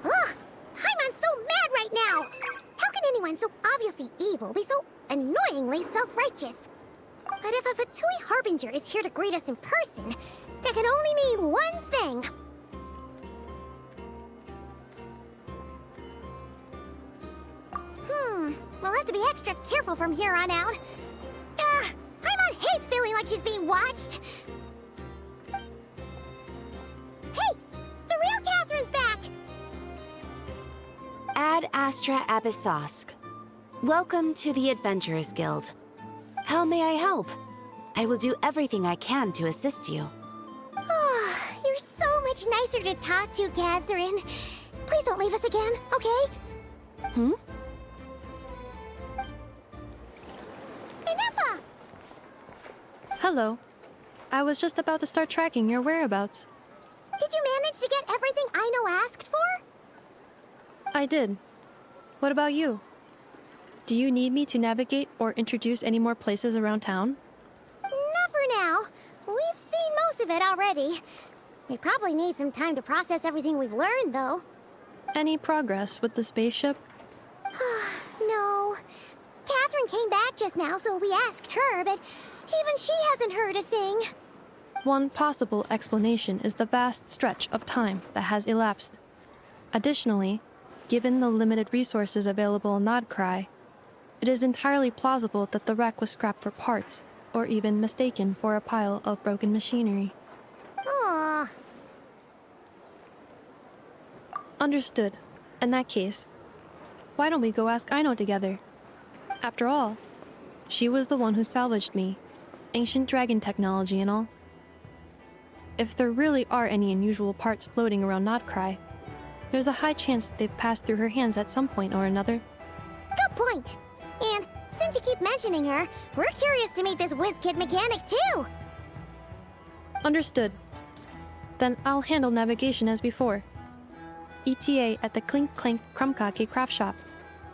Ugh! Paimon's so mad right now! How can anyone so obviously evil be so annoyingly self-righteous? But if a Fatui Harbinger is here to greet us in person, that can only mean one thing. We'll have to be extra careful from here on out. Paimon hates feeling like she's being watched. Hey! The real Katheryne's back! Ad Astra Abyssosk. Welcome to the Adventurers Guild. How may I help? I will do everything I can to assist you. Oh, you're so much nicer to talk to, Katheryne. Please don't leave us again, okay? Hmm? Ineffa! Hello. I was just about to start tracking your whereabouts. Did you manage to get everything Aino asked for? I did. What about you? Do you need me to navigate or introduce any more places around town? Not for now. We've seen most of it already. We probably need some time to process everything we've learned, though. Any progress with the spaceship? No. Katheryne came back just now, so we asked her, but even she hasn't heard a thing. One possible explanation is the vast stretch of time that has elapsed. Additionally, given the limited resources available in Nod Krai, it is entirely plausible that the wreck was scrapped for parts, or even mistaken for a pile of broken machinery. Aww. Understood. In that case, why don't we go ask Aino together? After all, she was the one who salvaged me, ancient dragon technology and all. If there really are any unusual parts floating around Nod Krai, there's a high chance they've passed through her hands at some point or another. Good point. And since you keep mentioning her, we're curious to meet this whiz-kid mechanic too. Understood. Then I'll handle navigation as before. ETA at the Clink Clank Krumkake craft shop.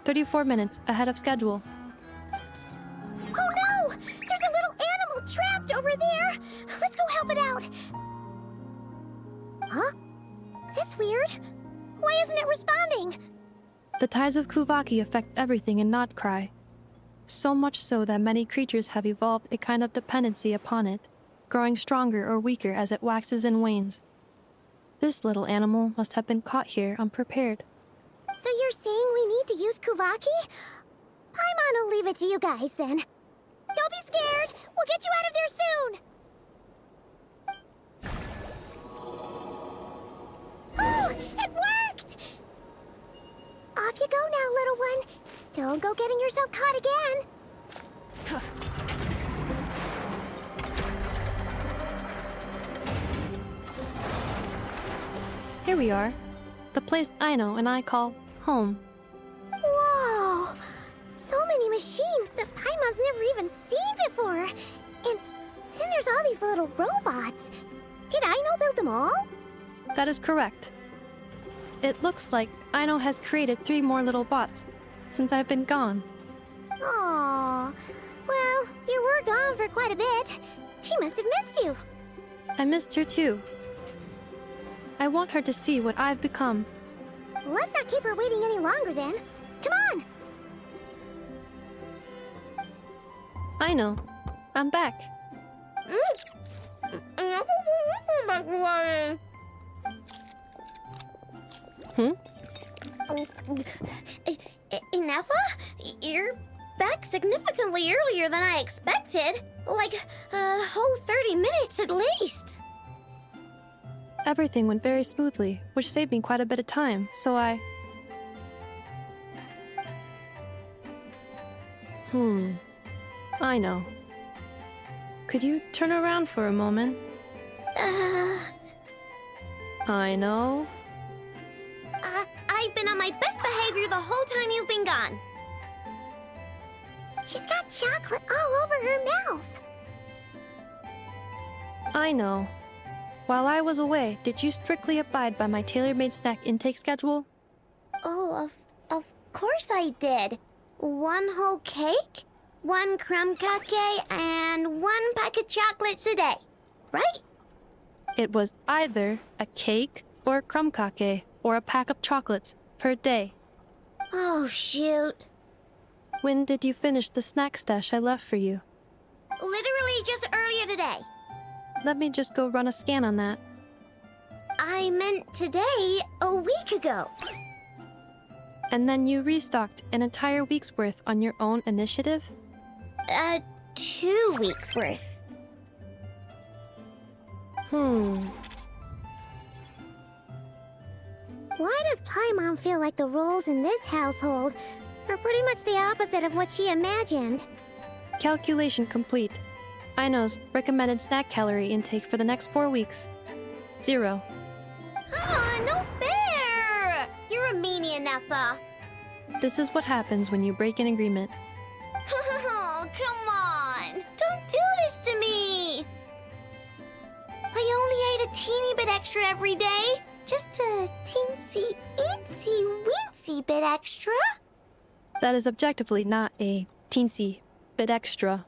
34 minutes ahead of schedule. Oh no! There's a little animal trapped over there! Let's go help it out! Huh? That's weird. Why isn't it responding? The tides of Kuuhenki affect everything in Nod Krai. So much so that many creatures have evolved a kind of dependency upon it, growing stronger or weaker as it waxes and wanes. This little animal must have been caught here unprepared. So you're saying we need to use Kuuhenki? Paimon will leave it to you guys then. Don't be scared! We'll get you out of there soon! Oh, it worked! Off you go now, little one. Don't go getting yourself caught again. Here we are. The place Aino and I call home. Whoa! So many machines that Paimon's never even seen before. And then there's all these little robots. Did Aino build them all? That is correct. It looks like Aino has created 3 more little bots since I've been gone. Aww. Well, you were gone for quite a bit. She must have missed you. I missed her too. I want her to see what I've become. Let's not keep her waiting any longer then. Come on! Aino, I'm back. Ineffa? You're back significantly earlier than I expected. Like a whole 30 minutes at least. Everything went very smoothly, which saved me quite a bit of time, so I... Aino. Could you turn around for a moment? Aino? I've been on my best behavior the whole time you've been gone. She's got chocolate all over her mouth. Aino. While I was away, did you strictly abide by my tailor-made snack intake schedule? Oh, of course I did. 1 whole cake, 1 crumb cake, and 1 pack of chocolates a day, right? It was either a cake or a crumb cake or a pack of chocolates per day. Oh, shoot. When did you finish the snack stash I left for you? Literally just earlier today. Let me just go run a scan on that. I meant today, a week ago. And then you restocked an entire week's worth on your own initiative? 2 weeks worth. Why does Paimon feel like the roles in this household are pretty much the opposite of what she imagined? Calculation complete. Aino's recommended snack calorie intake for the next 4 weeks. 0. No fair! You're a meanie, Ineffa. This is what happens when you break an agreement. Oh, come on! Don't do this to me! I only ate a teeny bit extra every day. Just a teensy, eensy, weensy bit extra. That is objectively not a teensy bit extra.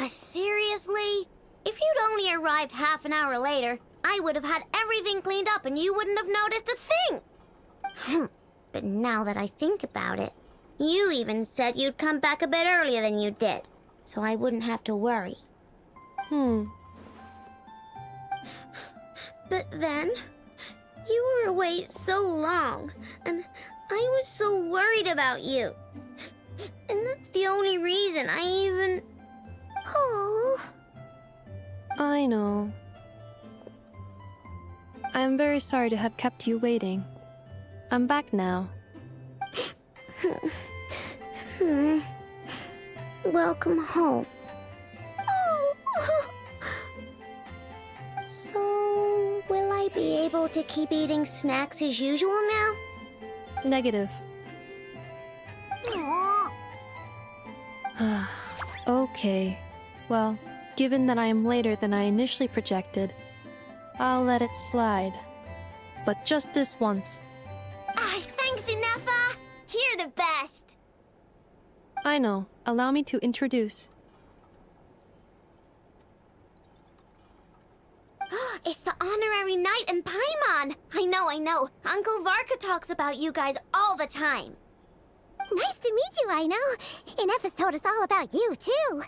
Seriously? If you'd only arrived half an hour later, I would have had everything cleaned up and you wouldn't have noticed a thing. But now that I think about it, you even said you'd come back a bit earlier than you did, so I wouldn't have to worry. But then, you were away so long, and I was so worried about you. And that's the only reason I even... Oh. I know. I am very sorry to have kept you waiting. I'm back now. Welcome home. Oh. So, will I be able to keep eating snacks as usual now? Negative. Okay. Well, given that I am later than I initially projected, I'll let it slide. But just this once. Thanks, Ineffa! You're the best! Aino, allow me to introduce. It's the honorary knight and Paimon! I know. Uncle Varka talks about you guys all the time. Nice to meet you, Aino. Ineffa's told us all about you, too.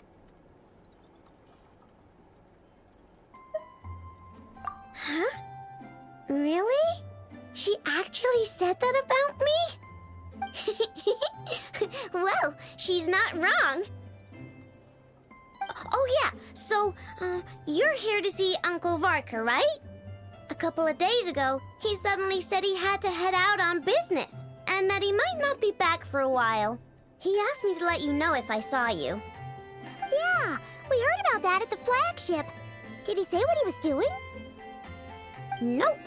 Huh? Really? She actually said that about me? Well, she's not wrong. Oh yeah, so, you're here to see Uncle Varka, right? A couple of days ago, he suddenly said he had to head out on business, and that he might not be back for a while. He asked me to let you know if I saw you. Yeah, we heard about that at the Flagship. Did he say what he was doing? Nope.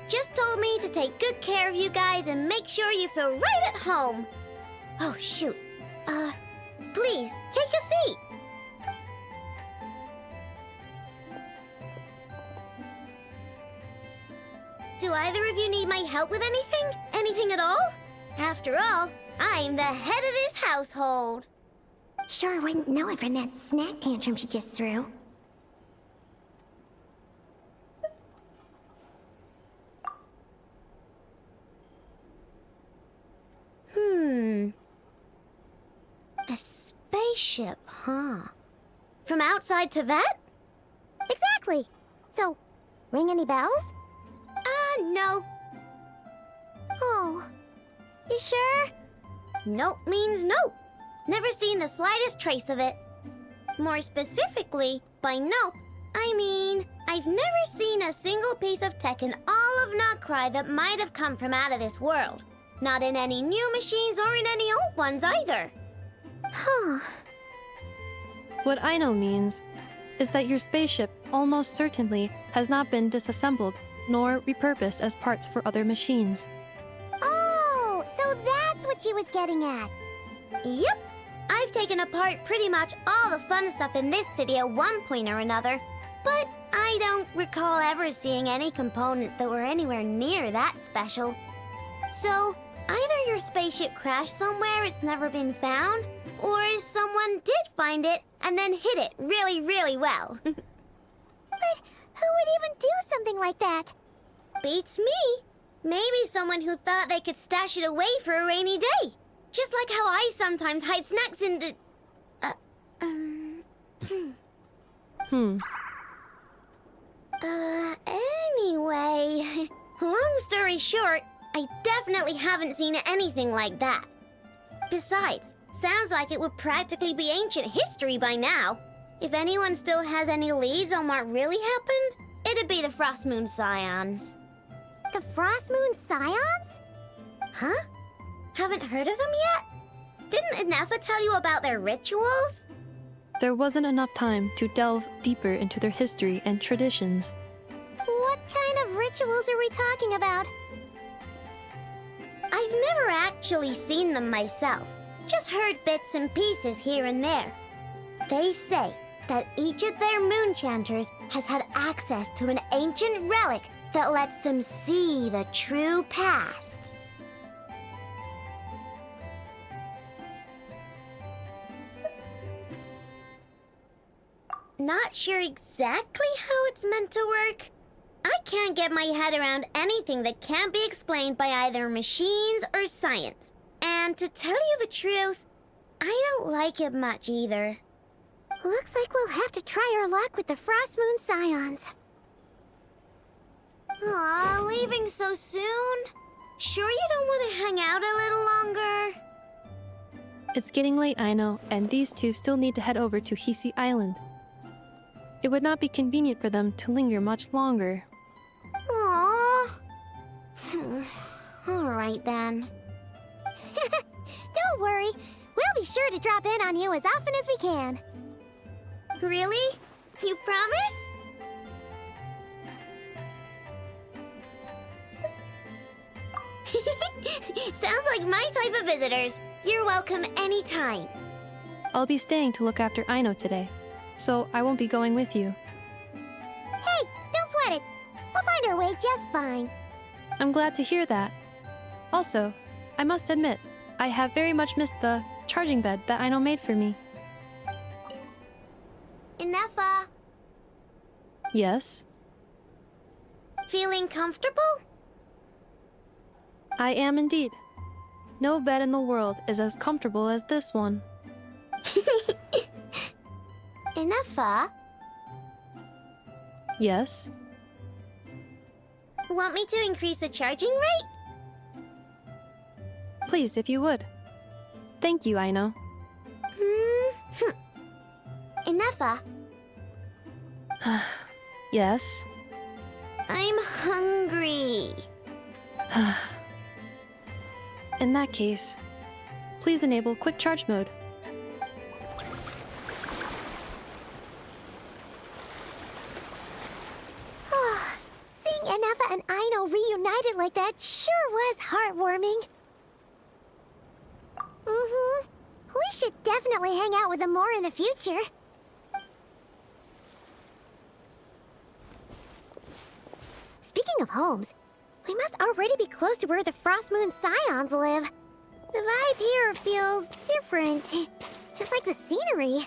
Just told me to take good care of you guys and make sure you feel right at home. Oh, shoot. Please, take a seat. Do either of you need my help with anything? Anything at all? After all, I'm the head of this household. Sure wouldn't know it from that snack tantrum she just threw. A spaceship, huh? From outside to that? Exactly. So, ring any bells? No. Oh. You sure? Nope means nope. Never seen the slightest trace of it. More specifically, by nope, I mean, I've never seen a single piece of tech in all of Nod Krai that might have come from out of this world. Not in any new machines or in any old ones either. Huh. What Aino means is that your spaceship almost certainly has not been disassembled nor repurposed as parts for other machines. Oh, so that's what she was getting at. Yep. I've taken apart pretty much all the fun stuff in this city at one point or another, but I don't recall ever seeing any components that were anywhere near that special. So, either your spaceship crashed somewhere it's never been found, or someone did find it and then hid it really, really well. But who would even do something like that? Beats me. Maybe someone who thought they could stash it away for a rainy day. Just like how I sometimes hide snacks in the... Anyway... Long story short, I definitely haven't seen anything like that. Besides, sounds like it would practically be ancient history by now. If anyone still has any leads on what really happened, it'd be the Frostmoon Scions. The Frostmoon Scions? Huh? Haven't heard of them yet? Didn't Ineffa tell you about their rituals? There wasn't enough time to delve deeper into their history and traditions. What kind of rituals are we talking about? I've never actually seen them myself. Just heard bits and pieces here and there. They say that each of their Moonchanters has had access to an ancient relic that lets them see the true past. Not sure exactly how it's meant to work. I can't get my head around anything that can't be explained by either machines or science. And to tell you the truth, I don't like it much either. Looks like we'll have to try our luck with the Frostmoon Scions. Aw, leaving so soon? Sure you don't want to hang out a little longer? It's getting late, Aino, and these two still need to head over to Hiisi Island. It would not be convenient for them to linger much longer. Aww. Alright then. Don't worry. We'll be sure to drop in on you as often as we can. Really? You promise? Sounds like my type of visitors. You're welcome anytime. I'll be staying to look after Aino today, so I won't be going with you. Hey, don't sweat it. We'll find our way just fine. I'm glad to hear that. Also, I must admit, I have very much missed the charging bed that Aino made for me. Ineffa, Yes? feeling comfortable? I am indeed. No bed in the world is as comfortable as this one. Ineffa, Yes? want me to increase the charging rate? Please, if you would. Thank you, Aino. Ineffa, Yes? I'm hungry. In that case, please enable quick charge mode. Seeing Ineffa and Aino reunited like that sure was heartwarming. We should definitely hang out with them more in the future. Speaking of homes, we must already be close to where the Frostmoon Scions live. The vibe here feels different, just like the scenery.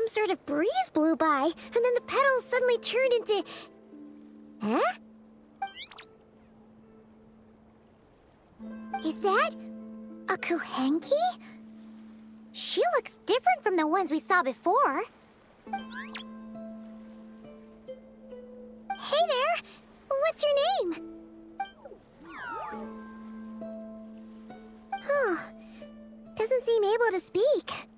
Sort of breeze blew by, and then the petals suddenly turned into... Huh? Is that a Kuuhenki? She looks different from the ones we saw before. Hey there! What's your name? Huh. Doesn't seem able to speak.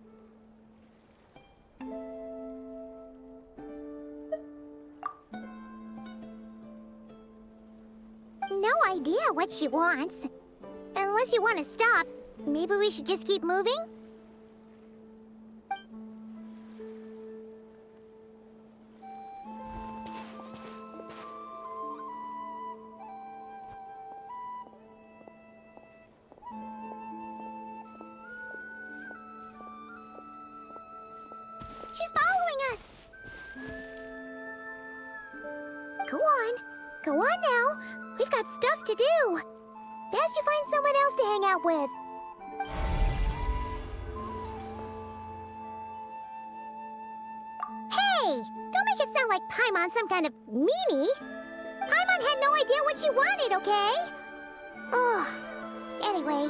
No idea what she wants. Unless you want to stop, maybe we should just keep moving? She's following us! Go on. Go on now. We've got stuff to do. Best you find someone else to hang out with. Hey! Don't make it sound like Paimon's some kind of meanie. Paimon had no idea what she wanted, okay? Ugh. Anyway,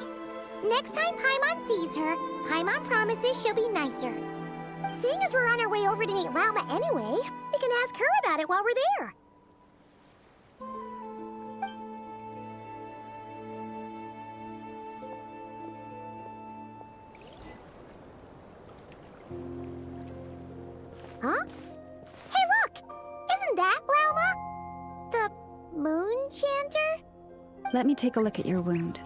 next time Paimon sees her, Paimon promises she'll be nicer. Seeing as we're on our way over to meet Lauma anyway, we can ask her about it while we're there. Huh? Hey, look! Isn't that Lauma? The Moonchanter? Let me take a look at your wound.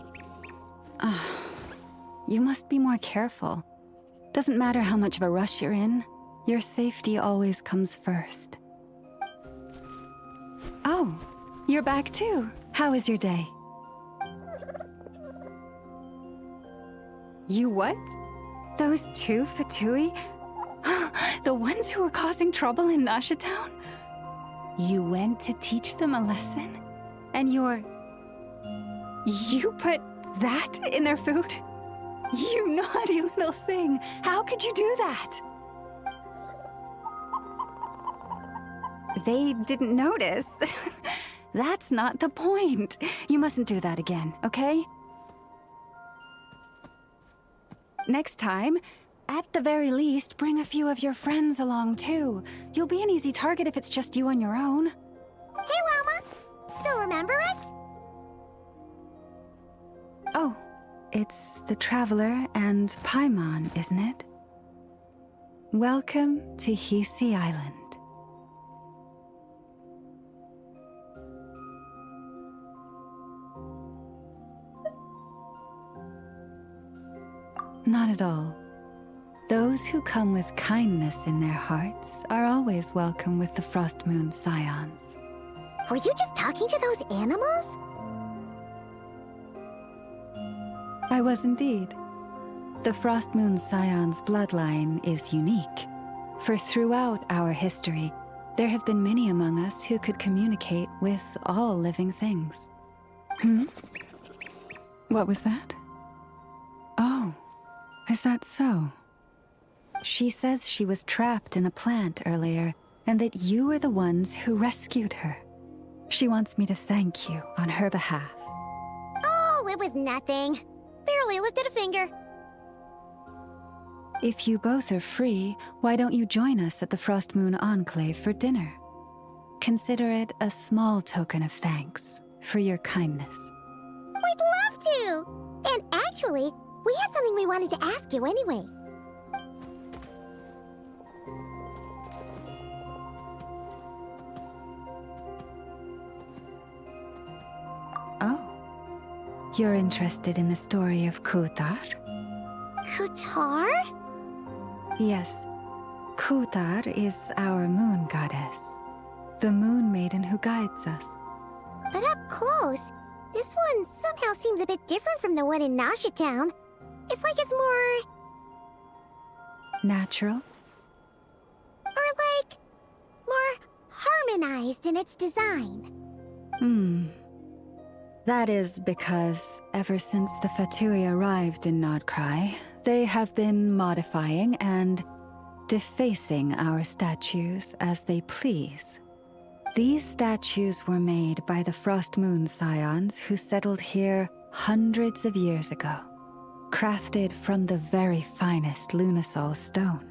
You must be more careful. Doesn't matter how much of a rush you're in, your safety always comes first. Oh, you're back too. How was your day? You what? Those two Fatui? The ones who were causing trouble in Nasha Town? You went to teach them a lesson? And you put that in their food? You naughty little thing! How could you do that? They didn't notice. That's not the point. You mustn't do that again, okay? Next time, at the very least, bring a few of your friends along too. You'll be an easy target if it's just you on your own. Hey, Lauma! Still remember us? Oh, it's the Traveler and Paimon, isn't it? Welcome to Hiisi Island. Not at all. Those who come with kindness in their hearts are always welcome with the Frostmoon Scions. Were you just talking to those animals? I was indeed. The Frostmoon Scions bloodline is unique, for throughout our history, there have been many among us who could communicate with all living things. What was that? Oh, is that so? She says she was trapped in a plant earlier, and that you were the ones who rescued her. She wants me to thank you on her behalf. Oh, it was nothing. Barely lifted a finger. If you both are free, why don't you join us at the Frostmoon Enclave for dinner? Consider it a small token of thanks for your kindness. We'd love to! And actually, we had something we wanted to ask you anyway. Oh. You're interested in the story of Kuutar? Kuutar? Yes. Kuutar is our moon goddess. The moon maiden who guides us. But up close, this one somehow seems a bit different from the one in Nasha Town. It's like it's more... natural? Or like... more harmonized in its design. That is because, ever since the Fatui arrived in Nod Krai, they have been modifying and defacing our statues as they please. These statues were made by the Frostmoon Scions who settled here hundreds of years ago, crafted from the very finest Lunasol stone.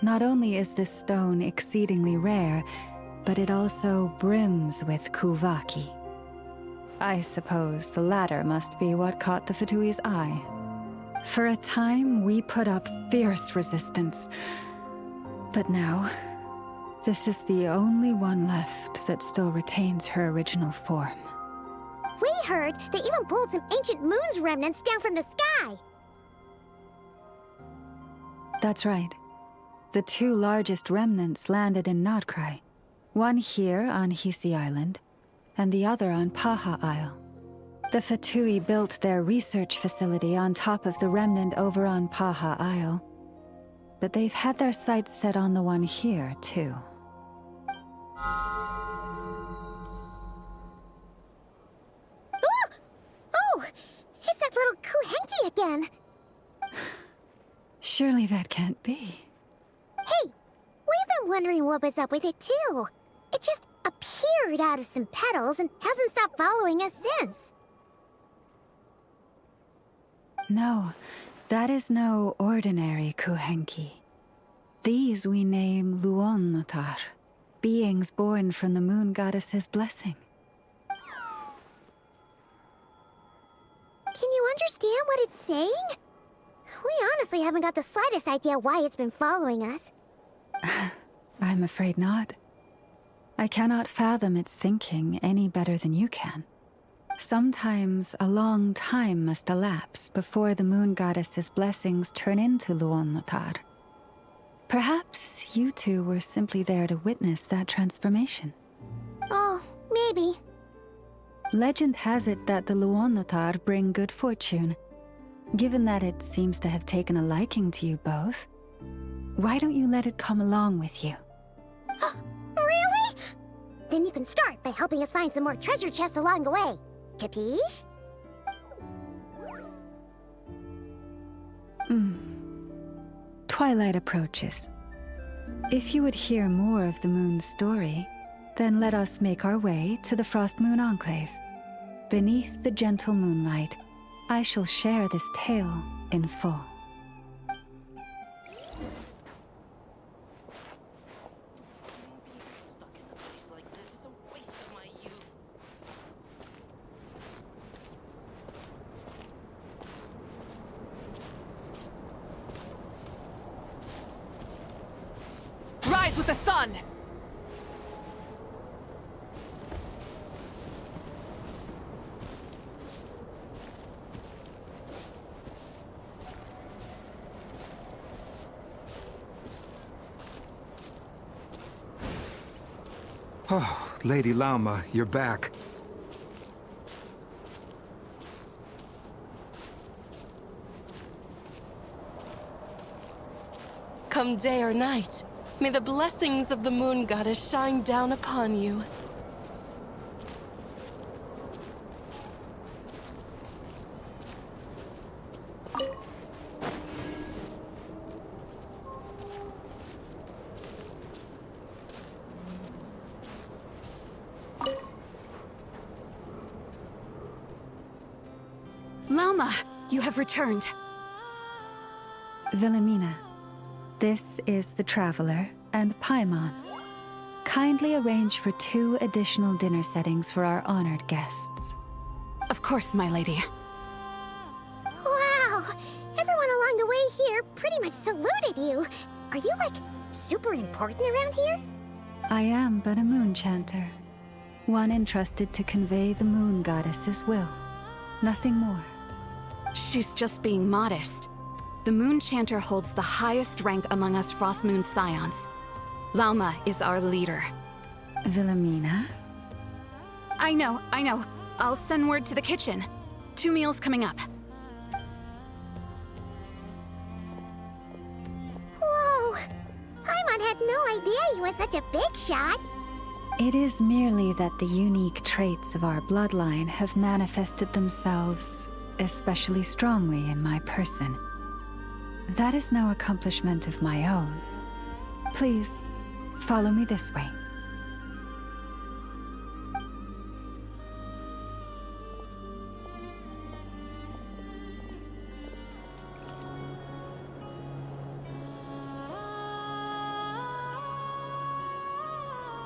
Not only is this stone exceedingly rare, but it also brims with Kuuhenki. I suppose the latter must be what caught the Fatui's eye. For a time, we put up fierce resistance. But now, this is the only one left that still retains her original form. We heard they even pulled some ancient moon's remnants down from the sky. That's right. The two largest remnants landed in Nod Krai. One here on Hiisi Island, and the other on Paha Isle. The Fatui built their research facility on top of the remnant over on Paha Isle, but they've had their sights set on the one here, too. Oh! It's that little Kuuhenki again! Surely that can't be. Hey! We've been wondering what was up with it, too. It just appeared out of some petals and hasn't stopped following us since. No, that is no ordinary Kuuhenki. These we name Luonnotar, beings born from the moon goddess's blessing. Can you understand what it's saying? We honestly haven't got the slightest idea why it's been following us. I'm afraid not. I cannot fathom its thinking any better than you can. Sometimes a long time must elapse before the moon goddess's blessings turn into Luonnotar. Perhaps you two were simply there to witness that transformation. Oh, maybe. Legend has it that the Luonnotar bring good fortune. Given that it seems to have taken a liking to you both, why don't you let it come along with you? Really? Then you can start by helping us find some more treasure chests along the way. Capiche? Twilight approaches. If you would hear more of the moon's story, then let us make our way to the Frostmoon Enclave. Beneath the gentle moonlight, I shall share this tale in full. Rise with the sun! Oh, Lady Lauma, you're back. Come day or night, may the blessings of the Moon Goddess shine down upon you. Lauma, you have returned. Vilemina, this is the Traveler and Paimon. Kindly arrange for 2 additional dinner settings for our honored guests. Of course, my lady. Wow! Everyone along the way here pretty much saluted you. Are you, like, super important around here? I am but a Moonchanter, one entrusted to convey the Moon Goddess's will. Nothing more. She's just being modest. The Moonchanter holds the highest rank among us Frostmoon Scions. Lauma is our leader. Vilemina? I know. I'll send word to the kitchen. 2 meals coming up. Whoa! Paimon had no idea you were such a big shot. It is merely that the unique traits of our bloodline have manifested themselves especially strongly in my person. That is no accomplishment of my own. Please, follow me this way.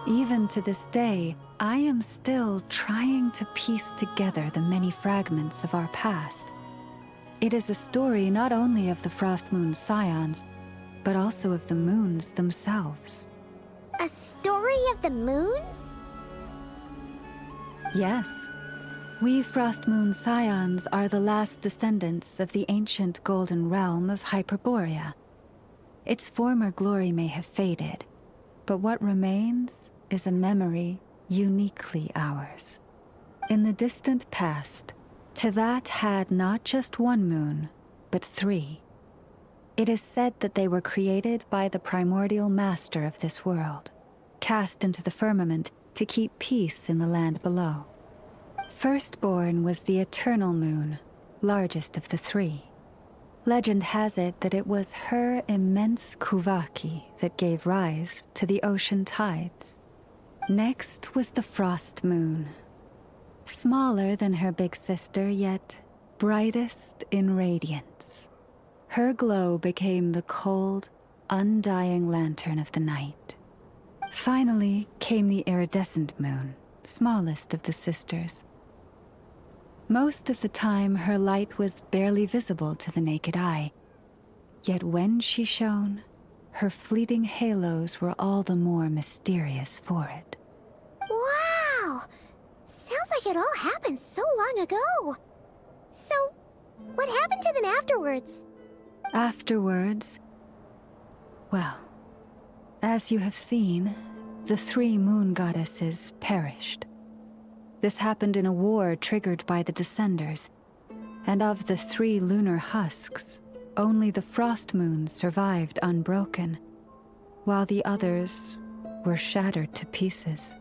Even to this day, I am still trying to piece together the many fragments of our past. It is a story not only of the Frostmoon Scions, but also of the moons themselves. A story of the moons? Yes. We Frostmoon Scions are the last descendants of the ancient golden realm of Hyperborea. Its former glory may have faded, but what remains is a memory uniquely ours. In the distant past, Teyvat had not just one moon, but 3. It is said that they were created by the primordial master of this world, cast into the firmament to keep peace in the land below. Firstborn was the eternal moon, largest of the 3. Legend has it that it was her immense Kuuhenki that gave rise to the ocean tides. Next was the frost moon. Smaller than her big sister, yet brightest in radiance. Her glow became the cold, undying lantern of the night. Finally came the iridescent moon, smallest of the sisters. Most of the time, her light was barely visible to the naked eye. Yet when she shone, her fleeting halos were all the more mysterious for it. Wow! Sounds like it all happened so long ago. So, what happened to them afterwards? Afterwards, well, as you have seen, the 3 moon goddesses perished. This happened in a war triggered by the Descenders, and of the 3 lunar husks, only the frost moons survived unbroken, while the others were shattered to pieces.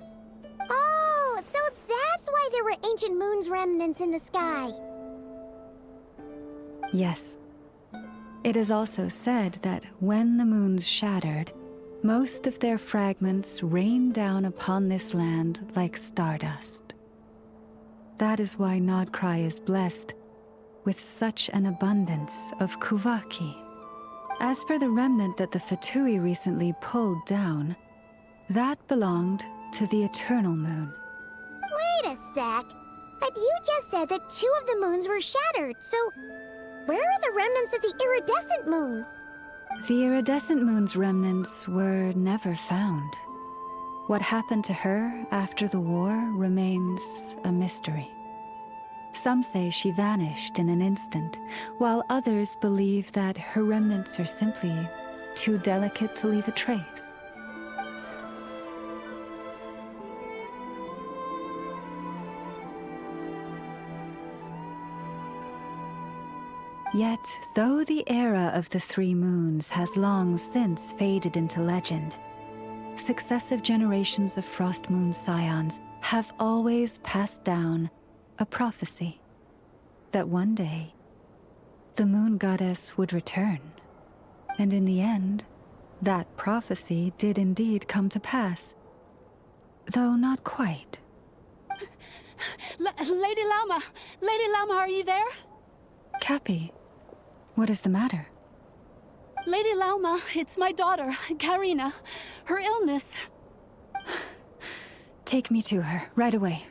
Oh, so that's why there were ancient moon's remnants in the sky. Yes. It is also said that when the moons shattered, most of their fragments rained down upon this land like stardust. That is why Nod Krai is blessed with such an abundance of Kuuhenki. As for the remnant that the Fatui recently pulled down, that belonged to the eternal moon. Wait a sec. But you just said that 2 of the moons were shattered, so where are the remnants of the iridescent moon? The iridescent moon's remnants were never found. What happened to her after the war remains a mystery. Some say she vanished in an instant, while others believe that her remnants are simply too delicate to leave a trace. Yet, though the era of the Three Moons has long since faded into legend, successive generations of Frostmoon Scions have always passed down a prophecy that one day the moon goddess would return. And in the end, that prophecy did indeed come to pass. Though not quite. Lady Lauma! Lady Lauma, are you there? Cappy, what is the matter? Lady Lauma, it's my daughter, Karina. Her illness. Take me to her, right away.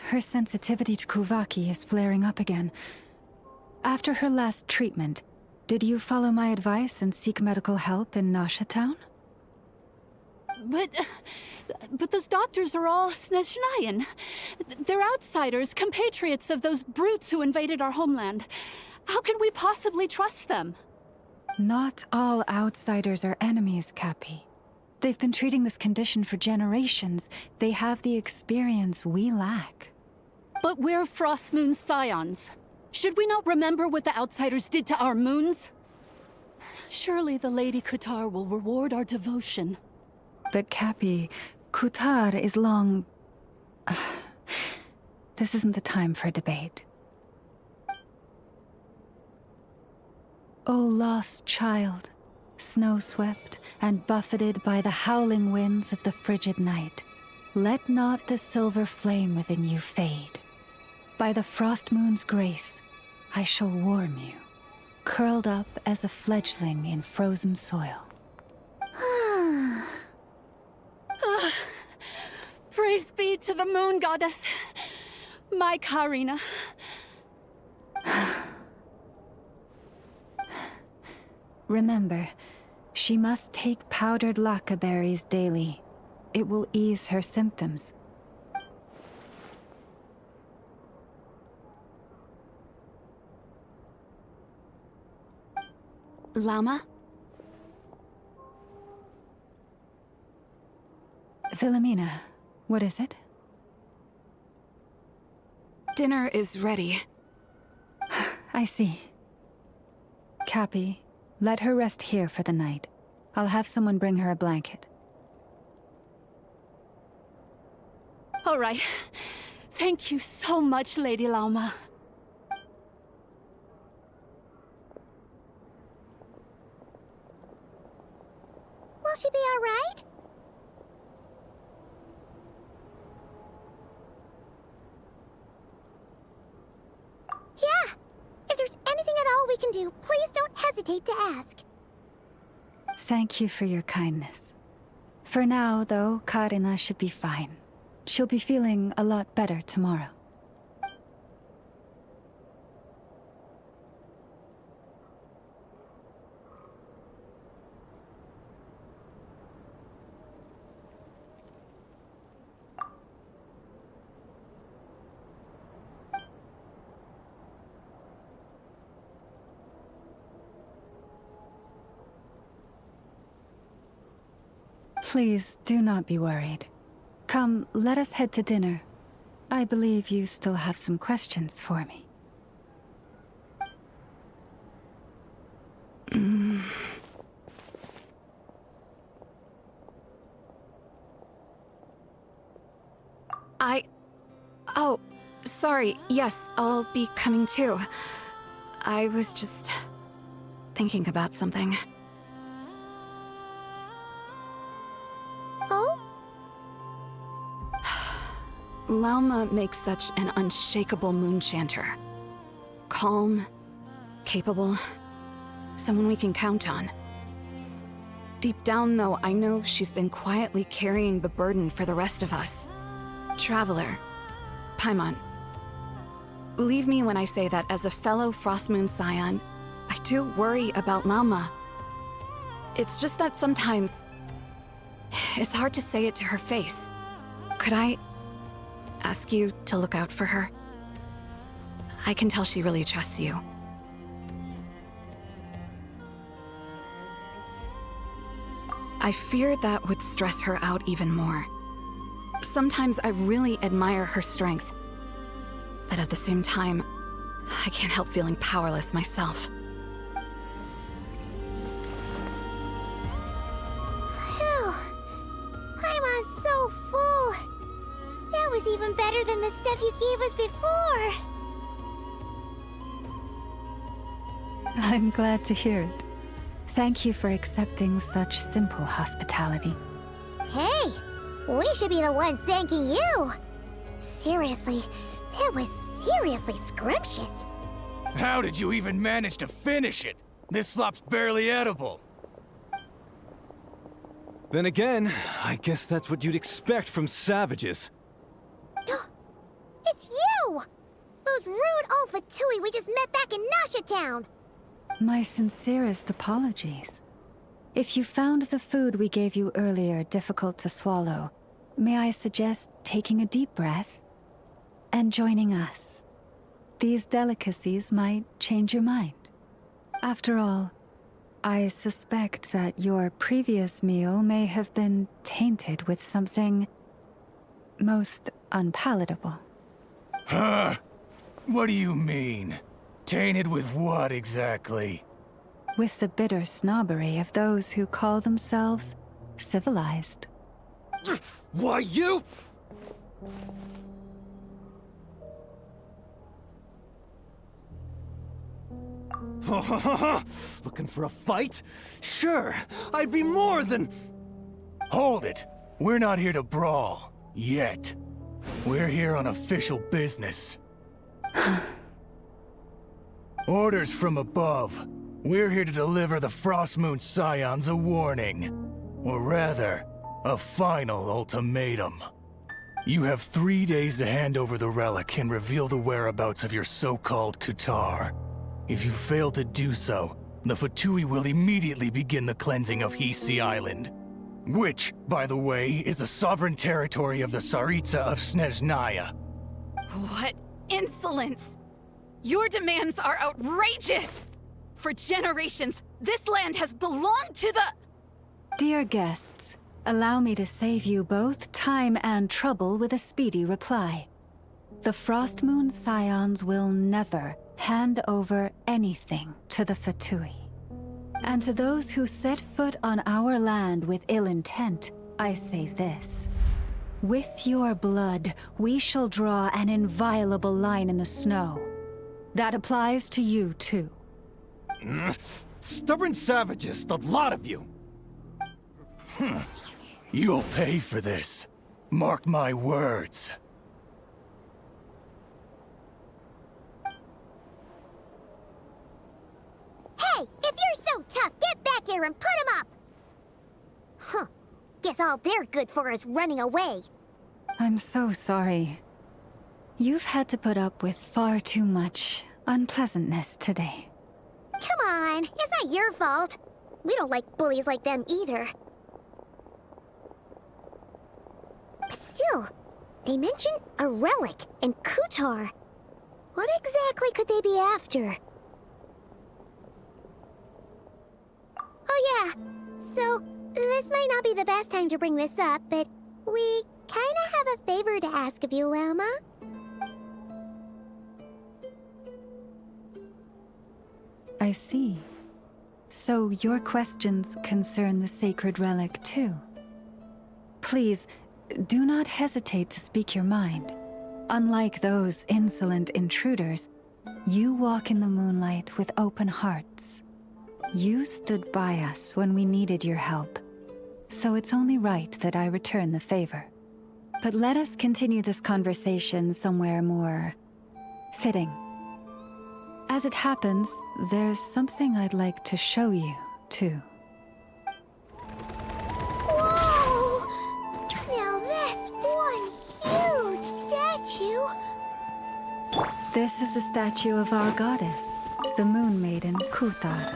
Her sensitivity to Kuuhenki is flaring up again. After her last treatment, did you follow my advice and seek medical help in Nasha town? But those doctors are all Snezhnayan. They're outsiders, compatriots of those brutes who invaded our homeland. How can we possibly trust them? Not all outsiders are enemies, Cappy. They've been treating this condition for generations. They have the experience we lack. But we're Frostmoon Scions. Should we not remember what the outsiders did to our moons? Surely the Lady Kuutar will reward our devotion. But Cappy, Kuutar is long... This isn't the time for a debate. O lost child, snow-swept and buffeted by the howling winds of the frigid night, let not the silver flame within you fade. By the frost moon's grace, I shall warm you, curled up as a fledgling in frozen soil. Praise be to the moon goddess, my Karina. Remember, she must take powdered laka berries daily. It will ease her symptoms. Lauma? Vilemina, what is it? Dinner is ready. I see. Cappy, let her rest here for the night. I'll have someone bring her a blanket. All right. Thank you so much, Lady Lauma. Will she be all right? Yeah. If there's anything at all we can do, please don't hesitate to ask. Thank you for your kindness. For now, though, Karina should be fine. She'll be feeling a lot better tomorrow. Please, do not be worried. Come, let us head to dinner. I believe you still have some questions for me. Oh, sorry. Yes, I'll be coming too. I was just thinking about something. Oh? Lauma makes such an unshakable Moonchanter. Calm, capable, someone we can count on. Deep down, though, I know she's been quietly carrying the burden for the rest of us. Traveler, Paimon, believe me when I say that as a fellow Frostmoon Scion, I do worry about Lauma. It's just that sometimes it's hard to say it to her face. Could I ask you to look out for her? I can tell she really trusts you. I fear that would stress her out even more. Sometimes I really admire her strength, but at the same time, I can't help feeling powerless myself. Phew. Paimon's so full. That was even better than the stuff you gave us before. I'm glad to hear it. Thank you for accepting such simple hospitality. Hey, we should be the ones thanking you. Seriously, that was seriously scrumptious. How did you even manage to finish it? This slop's barely edible. Then again, I guess that's what you'd expect from savages. It's you! Those rude old Fatui we just met back in Nasha Town! My sincerest apologies. If you found the food we gave you earlier difficult to swallow, may I suggest taking a deep breath and joining us? These delicacies might change your mind. After all, I suspect that your previous meal may have been tainted with something most unpalatable. Huh? What do you mean? Tainted with what exactly? With the bitter snobbery of those who call themselves civilized. Why, you... Looking for a fight? Sure, I'd be more than... Hold it! We're not here to brawl. Yet. We're here on official business. Orders from above. We're here to deliver the Frostmoon Scions a warning. Or rather, a final ultimatum. You have 3 days to hand over the relic and reveal the whereabouts of your so-called Kuutar. If you fail to do so, the Fatui will immediately begin the cleansing of Hiisi Island. Which, by the way, is the sovereign territory of the Tsaritsa of Snezhnaya. What insolence! Your demands are outrageous! For generations, this land has belonged to the... Dear guests, allow me to save you both time and trouble with a speedy reply. The Frostmoon Scions will never hand over anything to the Fatui. And to those who set foot on our land with ill intent, I say this. With your blood, we shall draw an inviolable line in the snow. That applies to you, too. Stubborn savages, the lot of you! You'll pay for this. Mark my words. Hey, if you're so tough, get back here and put him up! Huh. Guess all they're good for is running away. I'm so sorry. You've had to put up with far too much unpleasantness today. Come on, it's not your fault. We don't like bullies like them either. But still, they mentioned a relic and Kuutar. What exactly could they be after? Oh yeah, so this might not be the best time to bring this up, but we kinda have a favor to ask of you, Lauma. I see. So your questions concern the sacred relic too. Please, do not hesitate to speak your mind. Unlike those insolent intruders, you walk in the moonlight with open hearts. You stood by us when we needed your help, so it's only right that I return the favor. But let us continue this conversation somewhere more fitting. As it happens, there's something I'd like to show you, too. Whoa! Now that's one huge statue! This is a statue of our goddess, the Moon Maiden Kuutar.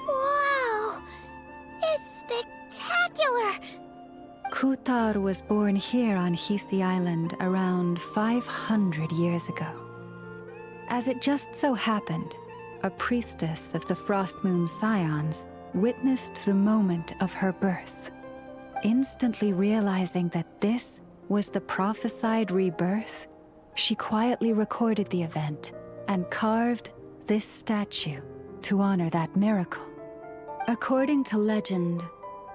Wow! It's spectacular! Kuutar was born here on Hiisi Island around 500 years ago. As it just so happened, a priestess of the Frostmoon Scions, witnessed the moment of her birth. Instantly realizing that this was the prophesied rebirth, she quietly recorded the event and carved this statue to honor that miracle. According to legend,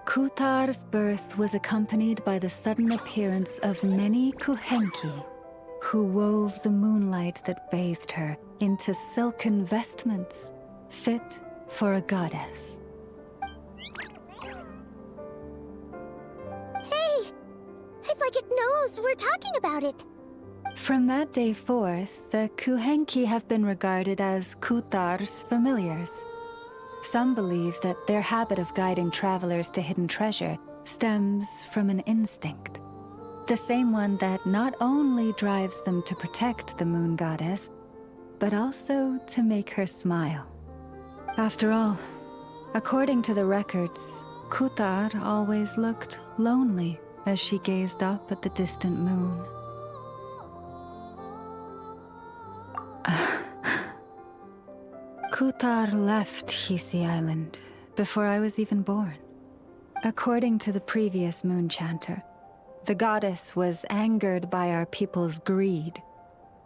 Kuutar's birth was accompanied by the sudden appearance of many Kuuhenki, who wove the moonlight that bathed her into silken vestments fit for a goddess. Hey! It's like it knows we're talking about it. From that day forth, the Kuuhenki have been regarded as Kuutar's familiars. Some believe that their habit of guiding travelers to hidden treasure stems from an instinct. The same one that not only drives them to protect the moon goddess, but also to make her smile. After all, according to the records, Kuutar always looked lonely as she gazed up at the distant moon. Kuutar left Hiisi Island before I was even born. According to the previous Moonchanter, the goddess was angered by our people's greed,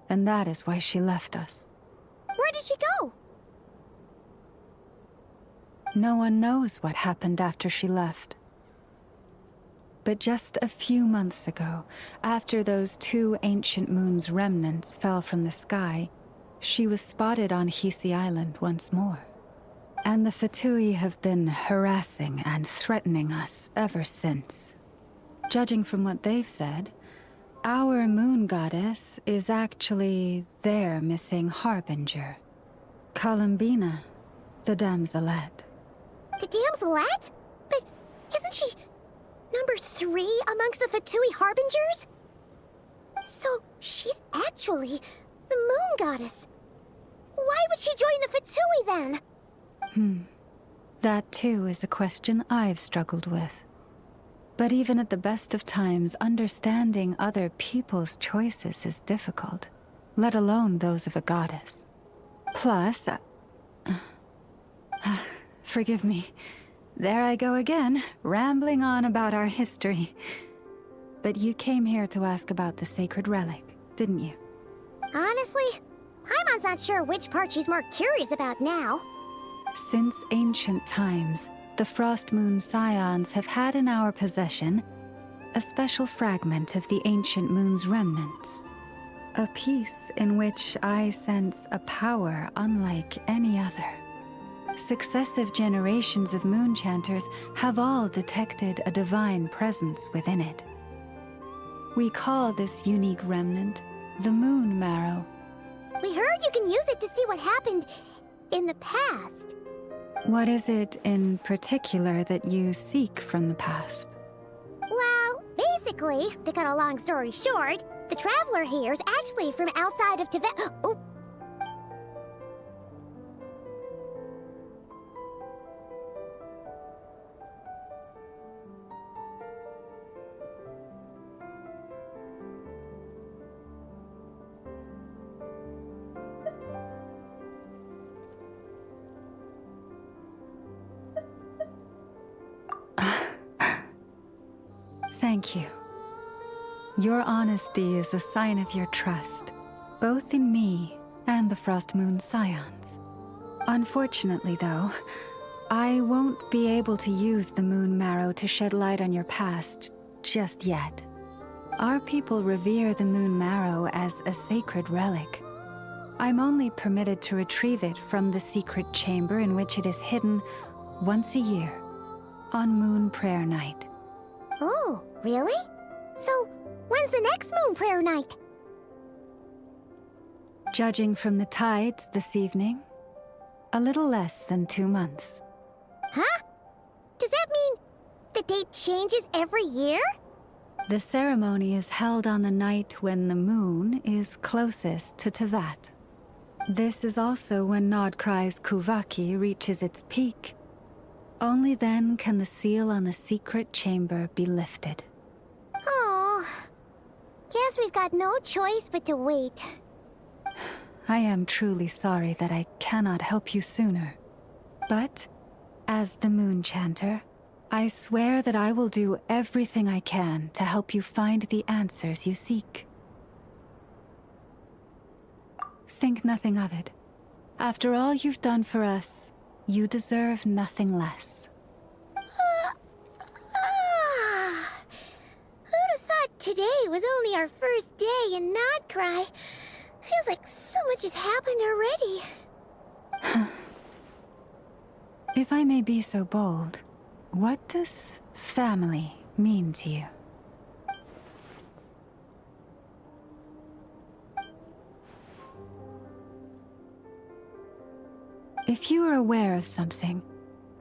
and that is why she left us. Where did she go? No one knows what happened after she left. But just a few months ago, after those 2 ancient moon's remnants fell from the sky, she was spotted on Hiisi Island once more. And the Fatui have been harassing and threatening us ever since. Judging from what they've said, our moon goddess is actually their missing harbinger, Columbina, the damselette. The damselette? But isn't she number 3 amongst the Fatui harbingers? So she's actually the moon goddess. Why would she join the Fatui then? That too is a question I've struggled with. But even at the best of times, understanding other people's choices is difficult, let alone those of a goddess. Plus, forgive me, there I go again, rambling on about our history. But you came here to ask about the sacred relic, didn't you? Honestly, Paimon's not sure which part she's more curious about now. Since ancient times, the Frostmoon Scions have had in our possession a special fragment of the ancient moon's remnants. A piece in which I sense a power unlike any other. Successive generations of Moonchanters have all detected a divine presence within it. We call this unique remnant the Moon Marrow. We heard you can use it to see what happened in the past. What is it in particular that you seek from the past? Well, basically, to cut a long story short, the Traveler here is actually from outside of Tibet. Oh. Thank you. Your honesty is a sign of your trust, both in me and the Frostmoon Scions. Unfortunately, though, I won't be able to use the Moon Marrow to shed light on your past just yet. Our people revere the Moon Marrow as a sacred relic. I'm only permitted to retrieve it from the secret chamber in which it is hidden once a year, on Moon Prayer Night. Oh, really? So, when's the next Moon Prayer Night? Judging from the tides this evening, a little less than 2 months. Huh? Does that mean the date changes every year? The ceremony is held on the night when the moon is closest to Tevat. This is also when Nod Krai's Kuuhenki reaches its peak. Only then can the seal on the secret chamber be lifted. Oh, guess we've got no choice but to wait. I am truly sorry that I cannot help you sooner. But, as the Moonchanter, I swear that I will do everything I can to help you find the answers you seek. Think nothing of it. After all you've done for us, you deserve nothing less. Who'd have thought today was only our first day in Nod Krai? Feels like so much has happened already. If I may be so bold, what does family mean to you? If you are aware of something,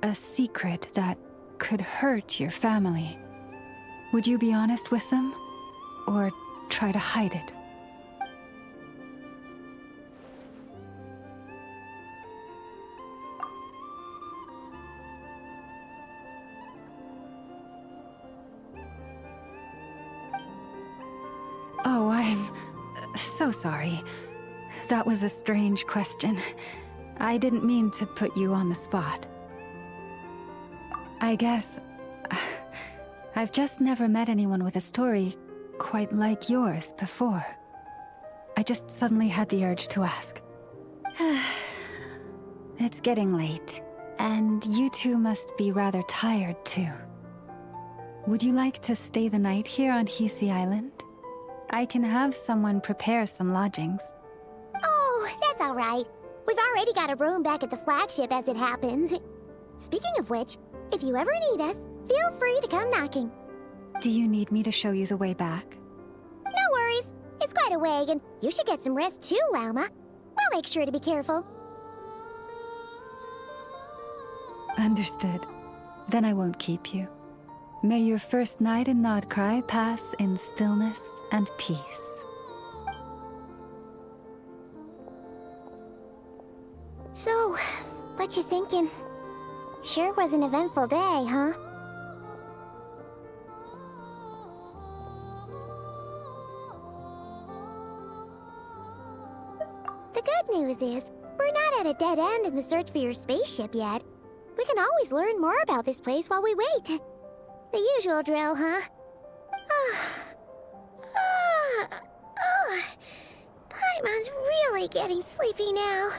a secret that could hurt your family, would you be honest with them? Or try to hide it? Oh, I'm so sorry. That was a strange question. I didn't mean to put you on the spot. I guess I've just never met anyone with a story quite like yours before. I just suddenly had the urge to ask. It's getting late, and you two must be rather tired too. Would you like to stay the night here on Hiisi Island? I can have someone prepare some lodgings. Oh, that's all right. We've already got a room back at the Flagship as it happens. Speaking of which, if you ever need us, feel free to come knocking. Do you need me to show you the way back? No worries. It's quite a way, and you should get some rest too, Lauma. We'll make sure to be careful. Understood. Then I won't keep you. May your first night in Nod Krai pass in stillness and peace. So, what you thinking? Sure was an eventful day, huh? The good news is, we're not at a dead end in the search for your spaceship yet. We can always learn more about this place while we wait. The usual drill, huh? Paimon's really getting sleepy now.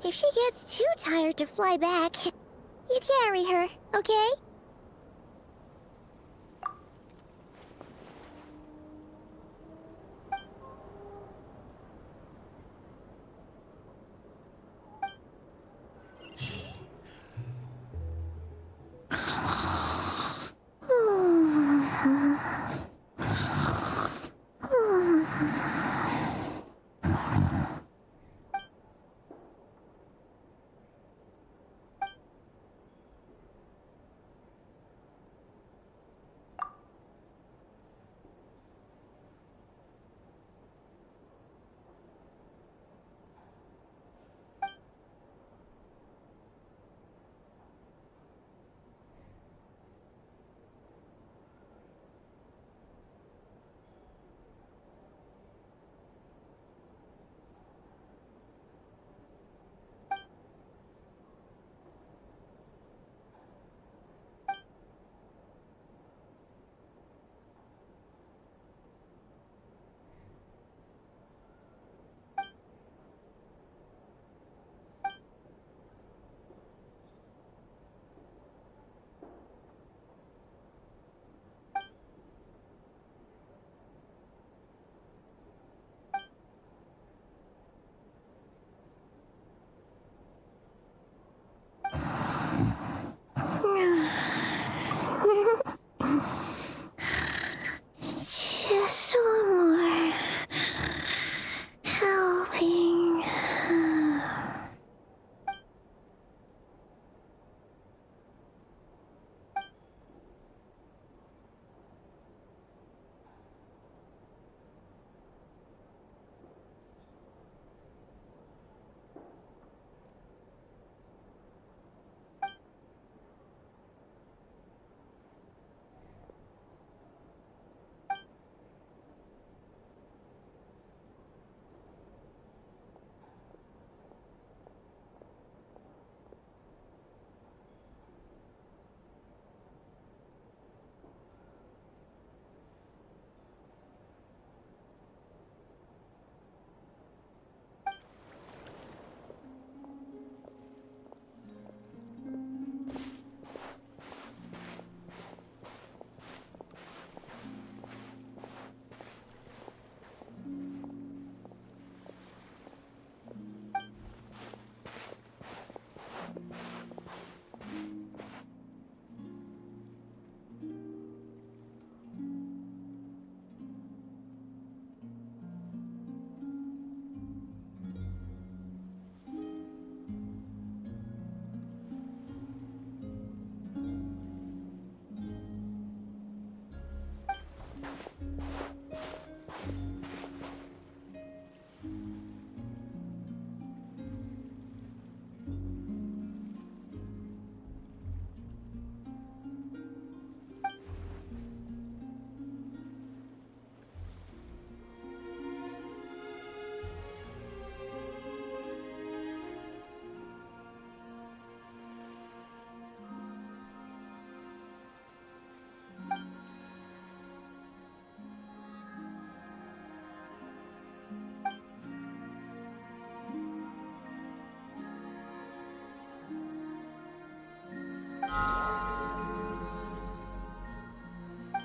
If she gets too tired to fly back, you carry her, okay?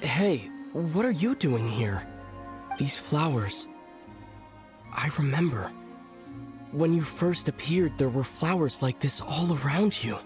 Hey, what are you doing here? These flowers... I remember. When you first appeared, there were flowers like this all around you.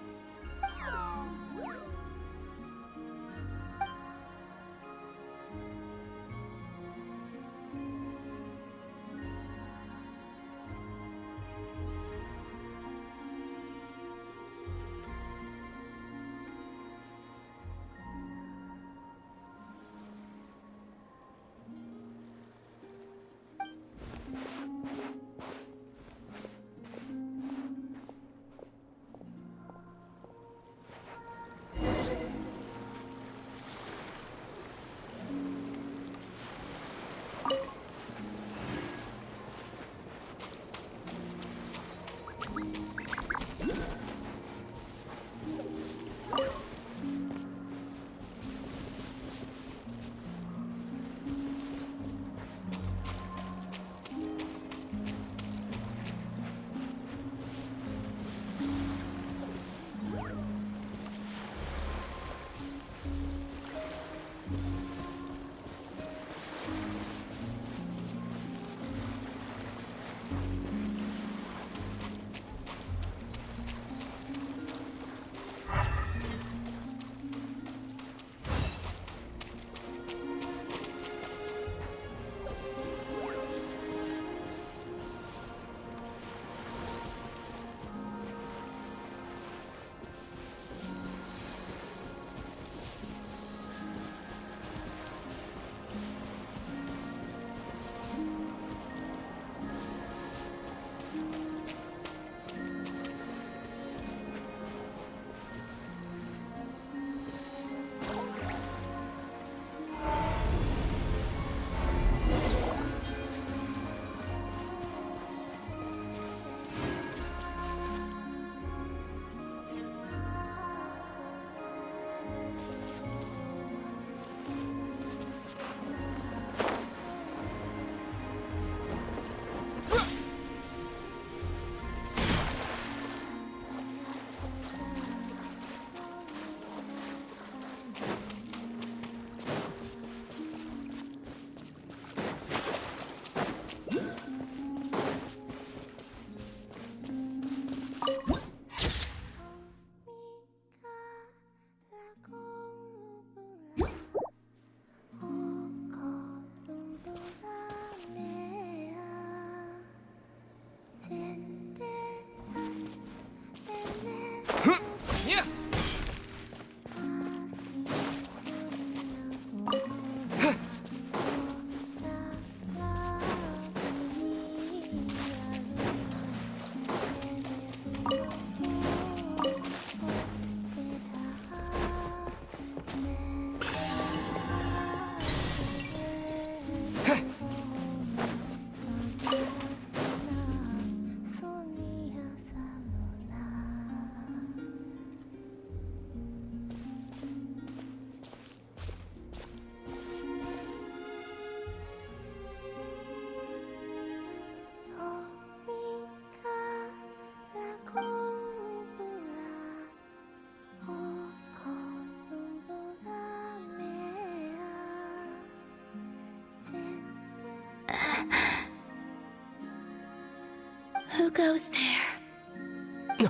Who goes there?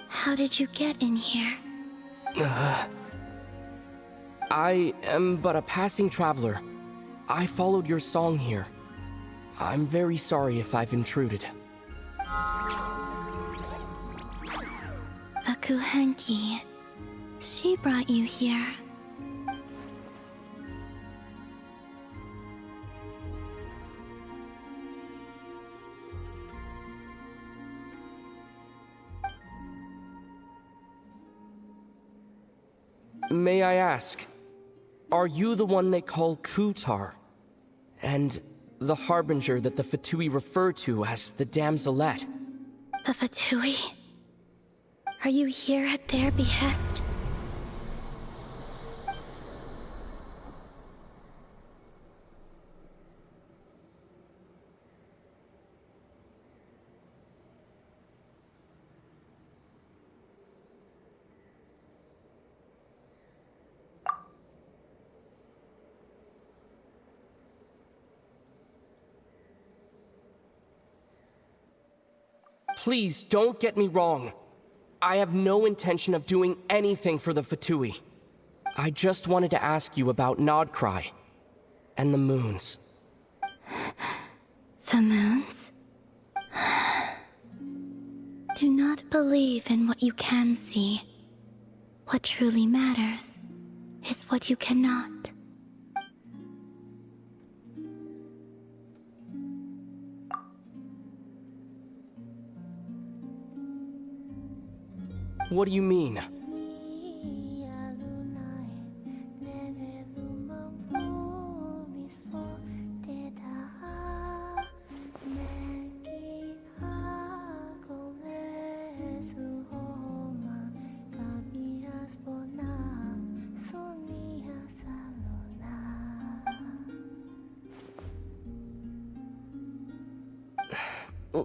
How did you get in here? I am but a passing traveler. I followed your song here. I'm very sorry if I've intruded. The Kuuhenki. She brought you here. May I ask, are you the one they call Kuutar? And the harbinger that the Fatui refer to as the Damselette? The Fatui? Are you here at their behest? Please don't get me wrong. I have no intention of doing anything for the Fatui. I just wanted to ask you about Nod Krai and the moons. The moons? Do not believe in what you can see. What truly matters is what you cannot. What do you mean?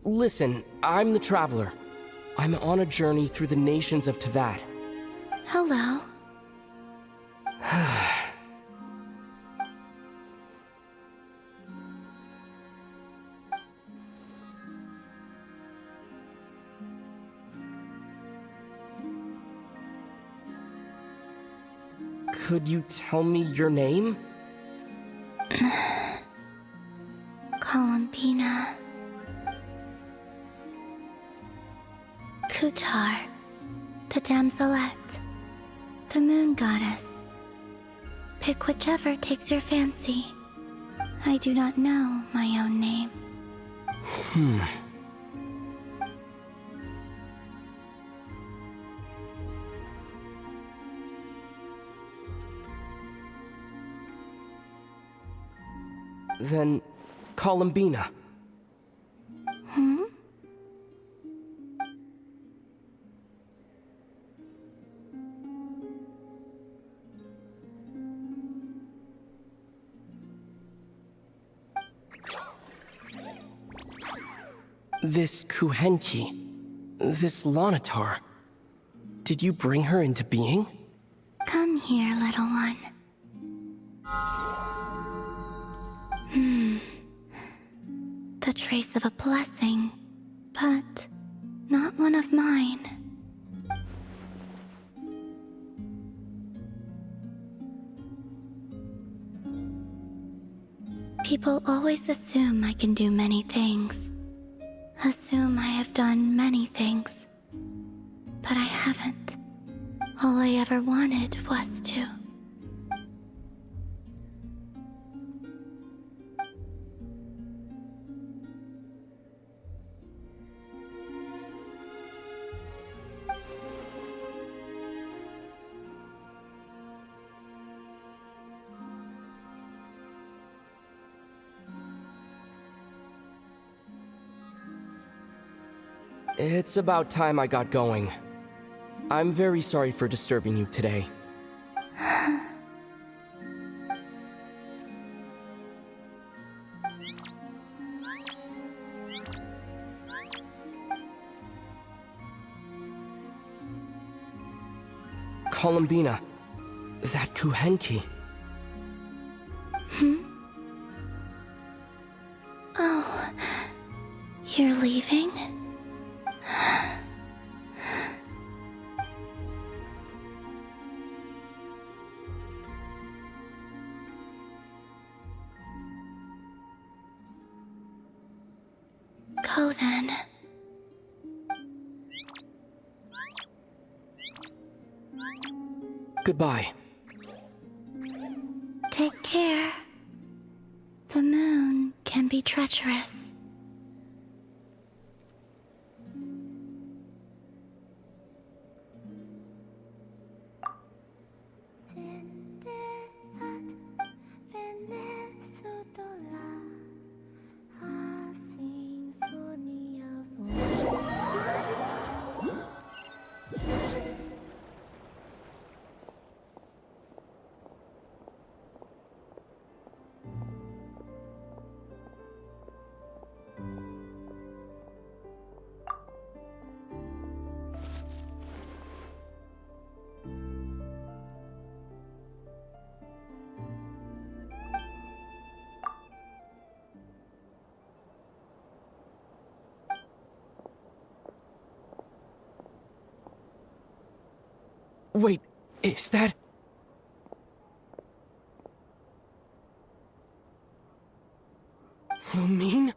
Listen, I'm the Traveler. I'm on a journey through the nations of Teyvat. Hello. Could you tell me your name? Columbina. Kuutar, the damselette, the moon goddess. Pick whichever takes your fancy. I do not know my own name. Then, Columbina. This Kuuhenki, this Lanatar, did you bring her into being? Come here, little one. The trace of a blessing, but not one of mine. People always assume I can do many things. Assume I have done many things. But I haven't. All I ever wanted was to. It's about time I got going. I'm very sorry for disturbing you today. Columbina, that Kuuhenki. Oh, you're leaving? Go then. Goodbye. Take care. The moon can be treacherous. Wait, is that... Lumine?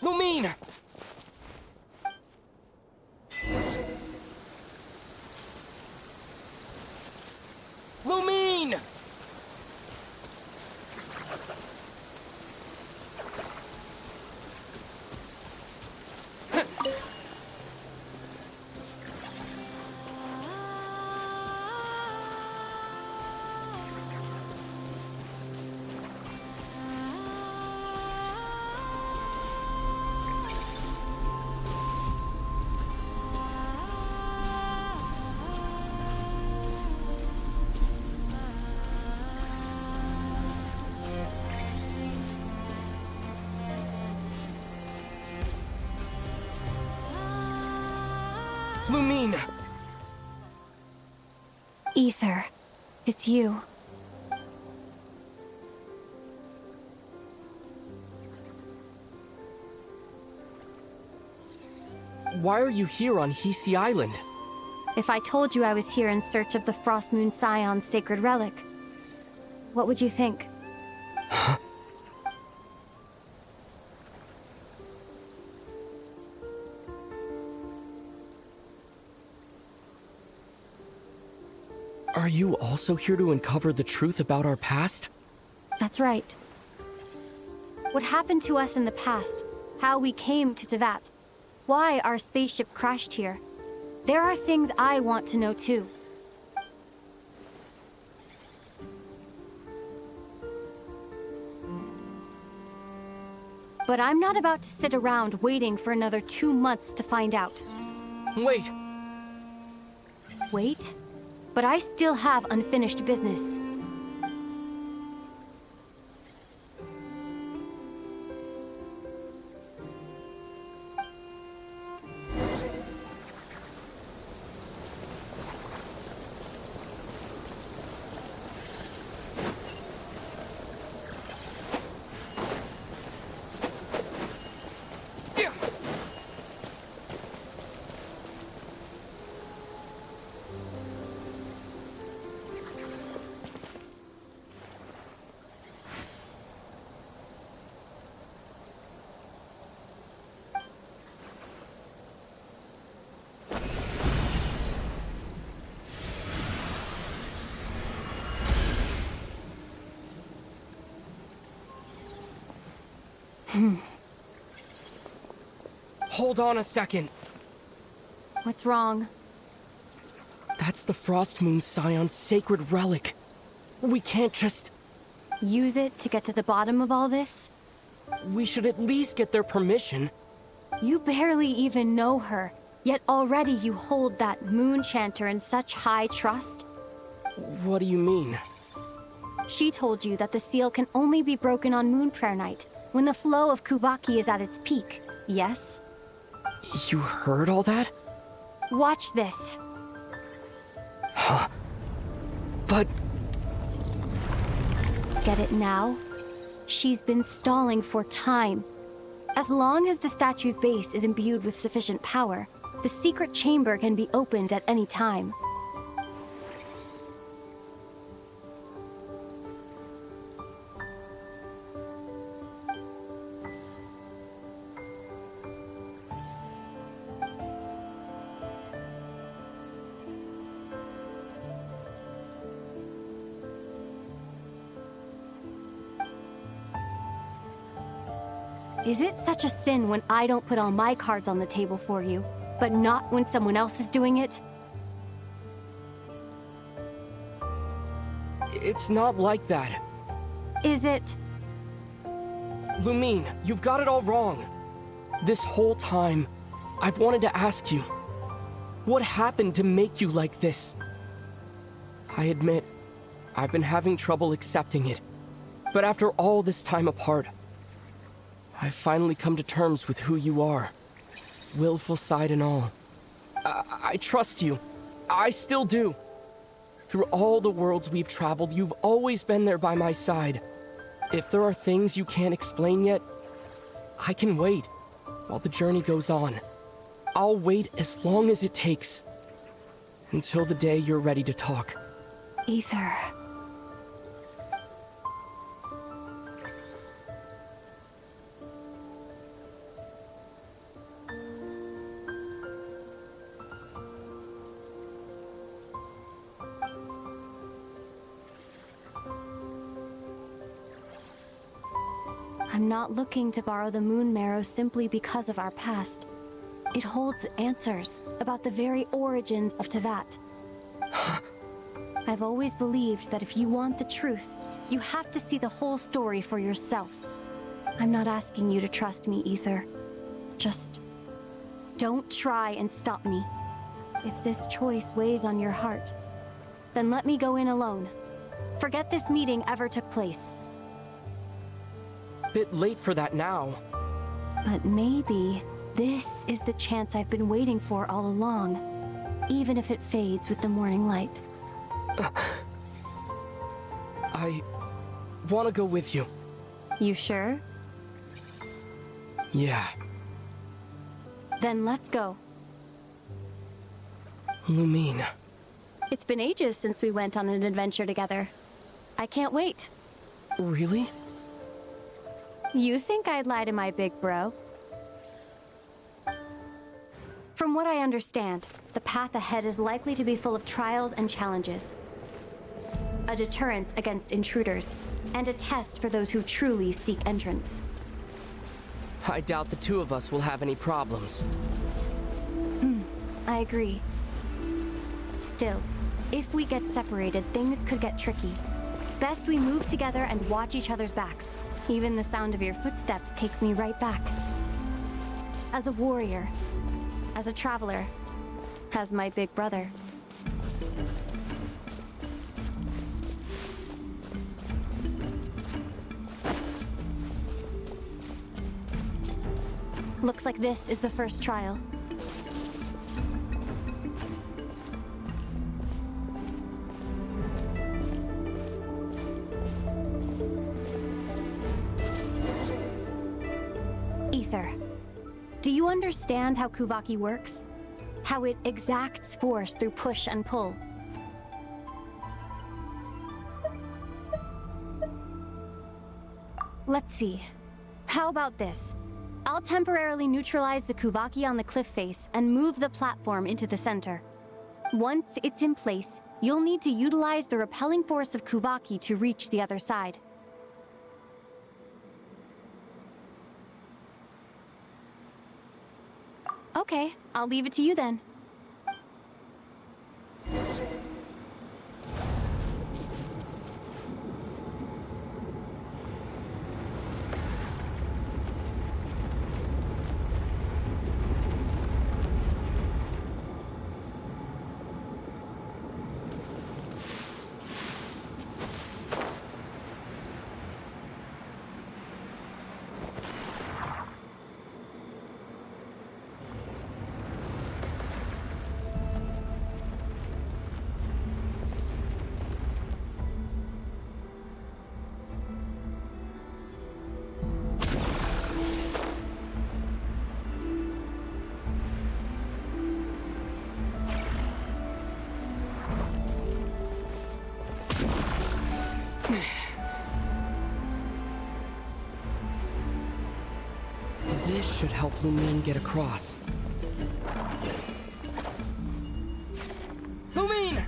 Lumine! Lumine! Lumine! Ether, it's you. Why are you here on Hiisi Island? If I told you I was here in search of the Frostmoon Scions' sacred relic, what would you think? Are you also here to uncover the truth about our past? That's right. What happened to us in the past, how we came to Teyvat, why our spaceship crashed here. There are things I want to know too. But I'm not about to sit around waiting for another 2 months to find out. Wait! Wait? But I still have unfinished business. Hold on a second. What's wrong? That's the Frostmoon Scions' sacred relic. We can't just... Use it to get to the bottom of all this? We should at least get their permission. You barely even know her, yet already you hold that Moonchanter in such high trust? What do you mean? She told you that the seal can only be broken on Moon Prayer Night, when the flow of Kuuhenki is at its peak, yes? You heard all that? Watch this. Huh? But... Get it now? She's been stalling for time. As long as the statue's base is imbued with sufficient power, the secret chamber can be opened at any time. Is it such a sin when I don't put all my cards on the table for you, but not when someone else is doing it? It's not like that. Is it? Lumine, you've got it all wrong. This whole time, I've wanted to ask you, what happened to make you like this? I admit, I've been having trouble accepting it. But after all this time apart, I've finally come to terms with who you are. Willful side and all. I trust you. I still do. Through all the worlds we've traveled, you've always been there by my side. If there are things you can't explain yet, I can wait while the journey goes on. I'll wait as long as it takes. Until the day you're ready to talk. Ether. I'm not looking to borrow the Moon Marrow simply because of our past. It holds answers about the very origins of Teyvat. I've always believed that if you want the truth, you have to see the whole story for yourself. I'm not asking you to trust me, Ether. Just don't try and stop me. If this choice weighs on your heart, then let me go in alone. Forget this meeting ever took place. Bit late for that now. But maybe this is the chance I've been waiting for all along, even if it fades with the morning light. I want to go with you. You sure? Yeah. Then let's go. Lumine. It's been ages since we went on an adventure together. I can't wait. Really? You think I'd lie to my big bro? From what I understand, the path ahead is likely to be full of trials and challenges. A deterrence against intruders, and a test for those who truly seek entrance. I doubt the two of us will have any problems. I agree. Still, if we get separated, things could get tricky. Best we move together and watch each other's backs. Even the sound of your footsteps takes me right back. As a warrior, as a traveler, as my big brother. Looks like this is the first trial. Ether, do you understand how Kuuhenki works? How it exacts force through push and pull? Let's see. How about this? I'll temporarily neutralize the Kuuhenki on the cliff face and move the platform into the center. Once it's in place, you'll need to utilize the repelling force of Kuuhenki to reach the other side. Okay, I'll leave it to you then. This should help Lumine get across. Lumine!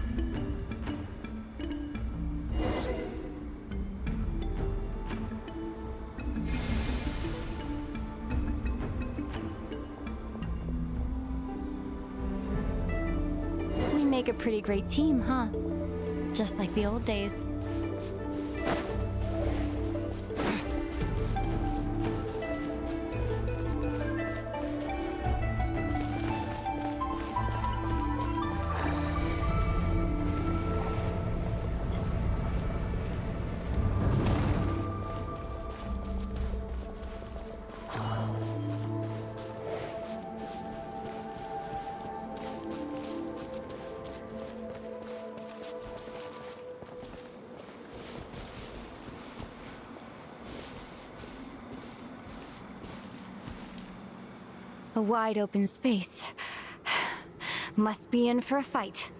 We make a pretty great team, huh? Just like the old days. A wide open space. Must be in for a fight.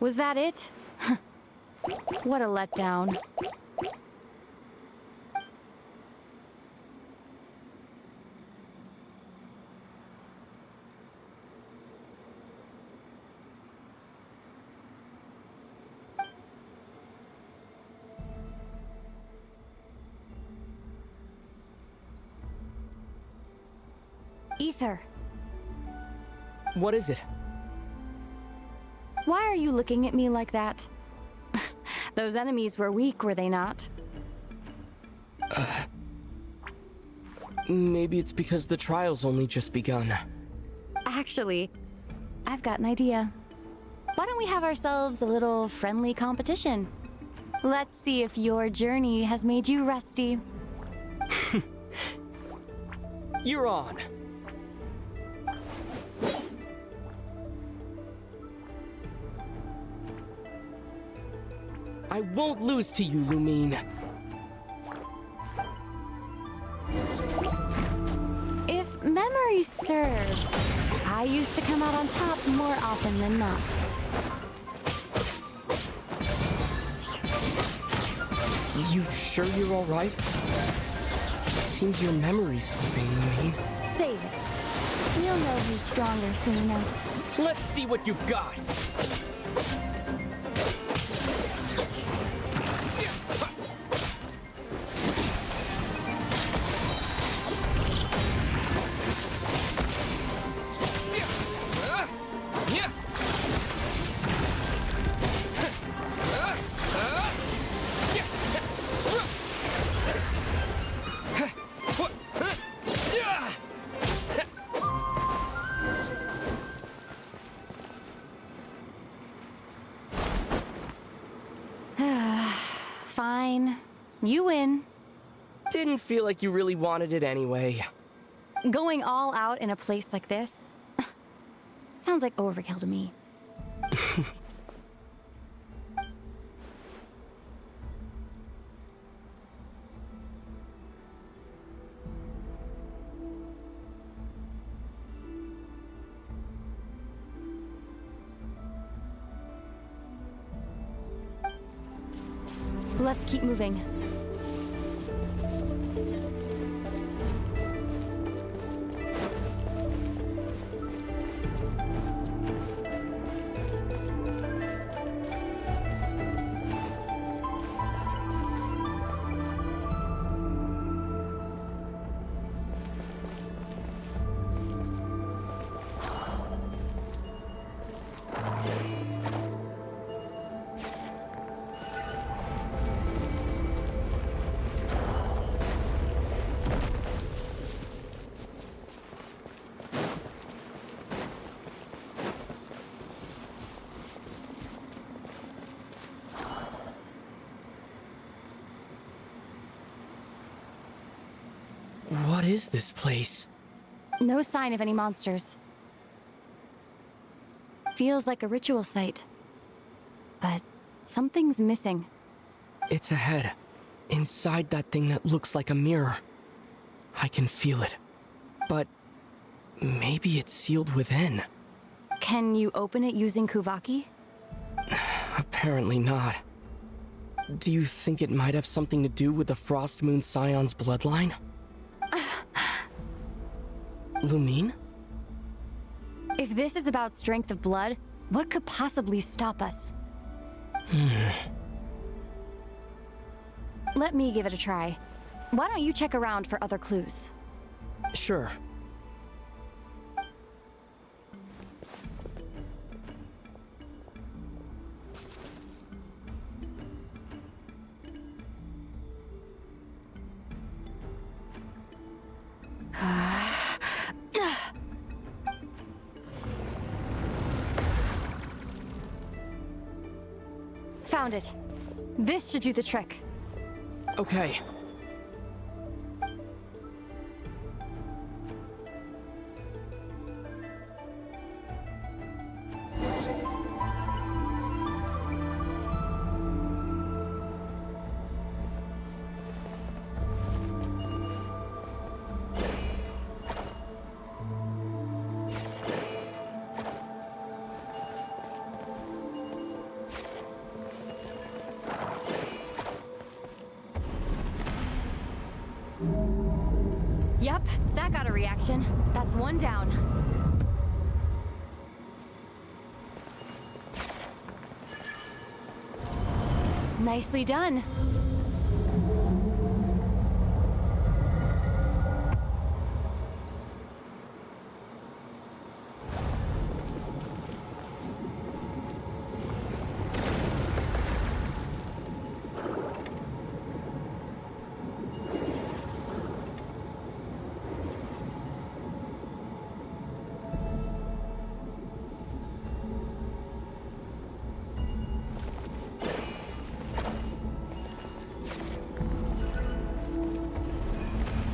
Was that it? What a letdown. Ether. What is it? Why are you looking at me like that? Those enemies were weak, were they not? Maybe it's because the trial's only just begun. Actually, I've got an idea. Why don't we have ourselves a little friendly competition? Let's see if your journey has made you rusty. You're on. I won't lose to you, Lumine. If memory serves, I used to come out on top more often than not. You sure you're alright? Seems your memory's slipping, Lumine. Save it. You'll know who's stronger soon enough. Let's see what you've got. Fine. You win. Didn't feel like you really wanted it anyway. Going all out in a place like this? Sounds like overkill to me. Let's keep moving. What is this place? No sign of any monsters. Feels like a ritual site. But something's missing. It's ahead. Inside that thing that looks like a mirror. I can feel it. But maybe it's sealed within. Can you open it using Kuuhenki? Apparently not. Do you think it might have something to do with the Frostmoon Scions' bloodline? Lumine? If this is about strength of blood, what could possibly stop us? Let me give it a try. Why don't you check around for other clues? Sure. Found it. This should do the trick. Okay. Yep, that got a reaction. That's one down. Nicely done.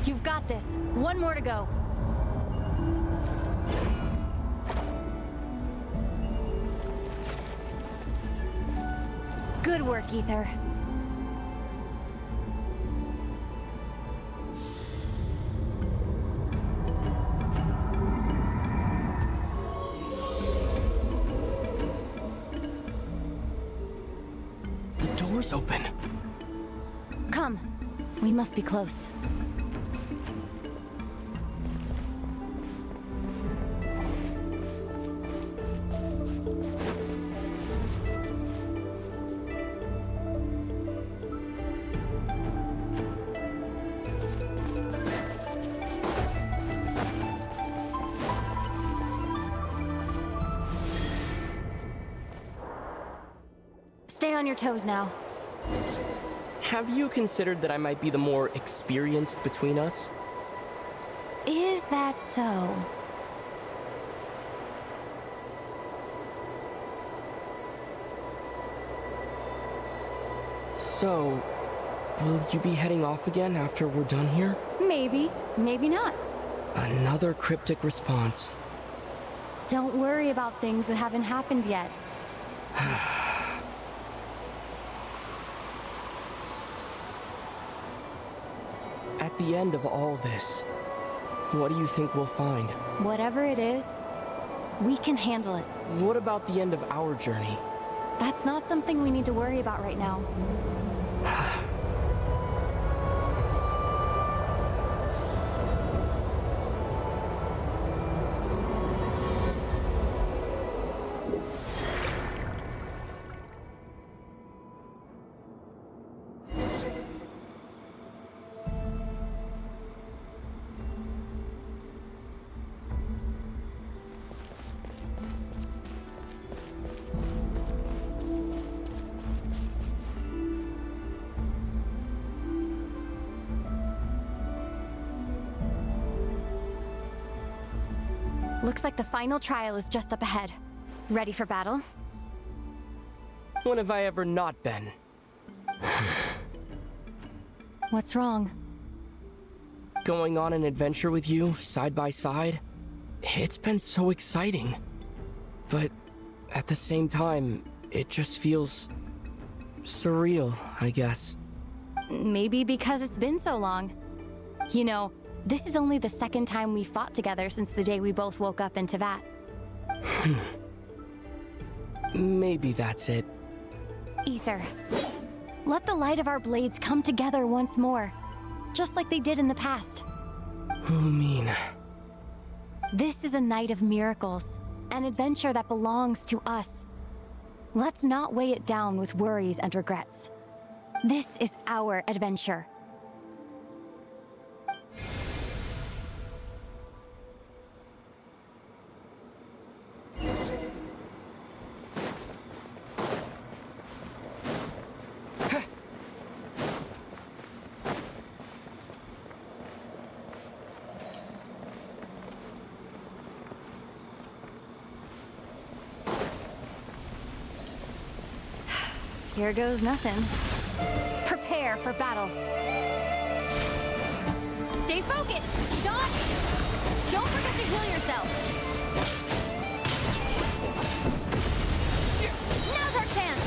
You've got this. One more to go. Good work, Ether. The door's open. Come. We must be close. Stay on your toes now. Have you considered that I might be the more experienced between us? Is that so? So, will you be heading off again after we're done here? Maybe, maybe not. Another cryptic response. Don't worry about things that haven't happened yet. At the end of all this, what do you think we'll find? Whatever it is, we can handle it. What about the end of our journey? That's not something we need to worry about right now. Looks like the final trial is just up ahead. Ready for battle? When have I ever not been? What's wrong? Going on an adventure with you, side by side, it's been so exciting. But at the same time, it just feels surreal, I guess. Maybe because it's been so long. You know, this is only the second time we fought together since the day we both woke up in Teyvat. Maybe that's it. Ether, let the light of our blades come together once more, just like they did in the past. Lumine. This is a night of miracles, an adventure that belongs to us. Let's not weigh it down with worries and regrets. This is our adventure. Here goes nothing. Prepare for battle. Stay focused! Don't forget to heal yourself! Now's our chance!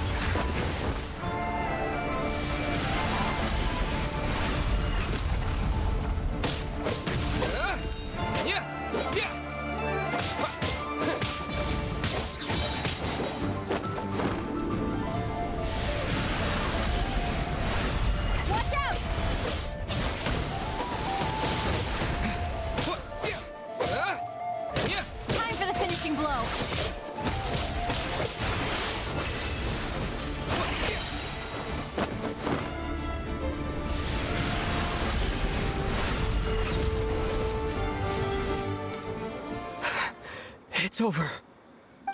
It's over.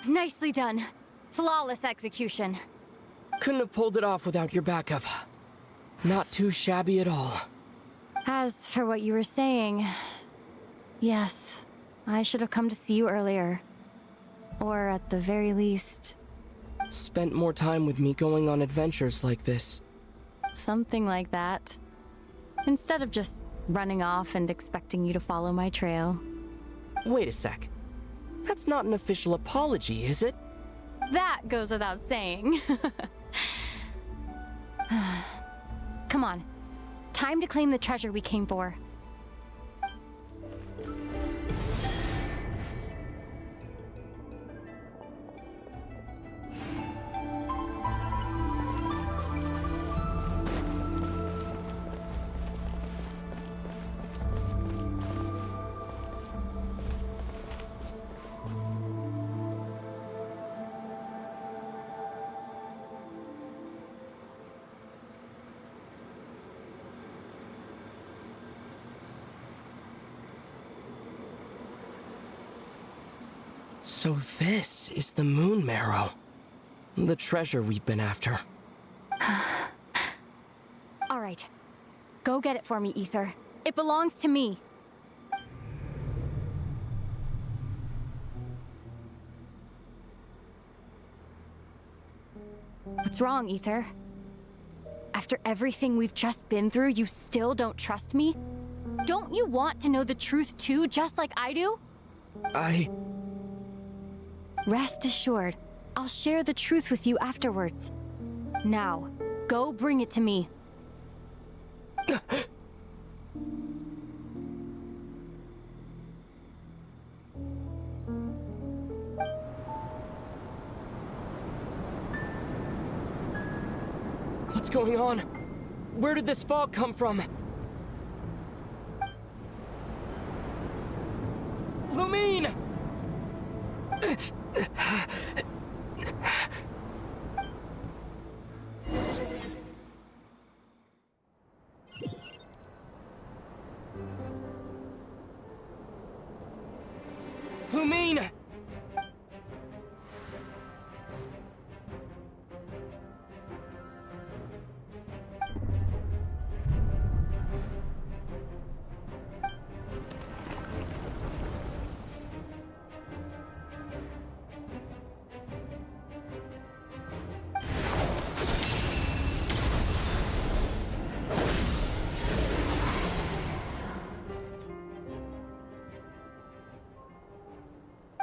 Nicely done. Flawless execution. Couldn't have pulled it off without your backup. Not too shabby at all. As for what you were saying, yes, I should have come to see you earlier. Or at the very least... Spent more time with me going on adventures like this. Something like that. Instead of just running off and expecting you to follow my trail. Wait a sec. That's not an official apology, is it? That goes without saying. Come on. Time to claim the treasure we came for. So this is the Moon Marrow. The treasure we've been after. All right. Go get it for me, Ether. It belongs to me. What's wrong, Ether? After everything we've just been through, you still don't trust me? Don't you want to know the truth too, just like I do? Rest assured, I'll share the truth with you afterwards. Now, go bring it to me. What's going on? Where did this fog come from? Lumine! Lumine!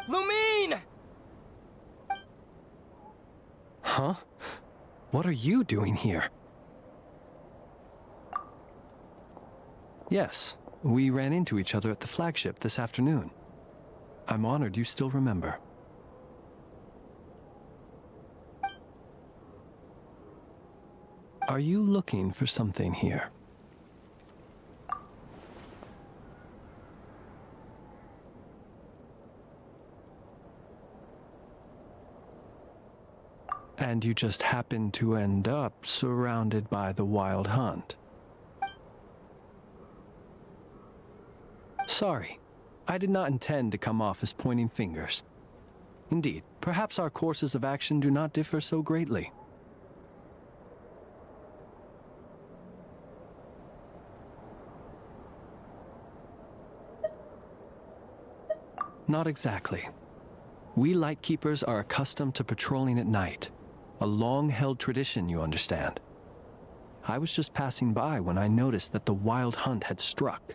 Lumine! Huh? What are you doing here? Yes, we ran into each other at the Flagship this afternoon. I'm honored you still remember. Are you looking for something here? And you just happen to end up surrounded by the Wild Hunt. Sorry, I did not intend to come off as pointing fingers. Indeed, perhaps our courses of action do not differ so greatly. Not exactly. We Lightkeepers are accustomed to patrolling at night. A long-held tradition, you understand. I was just passing by when I noticed that the Wild Hunt had struck.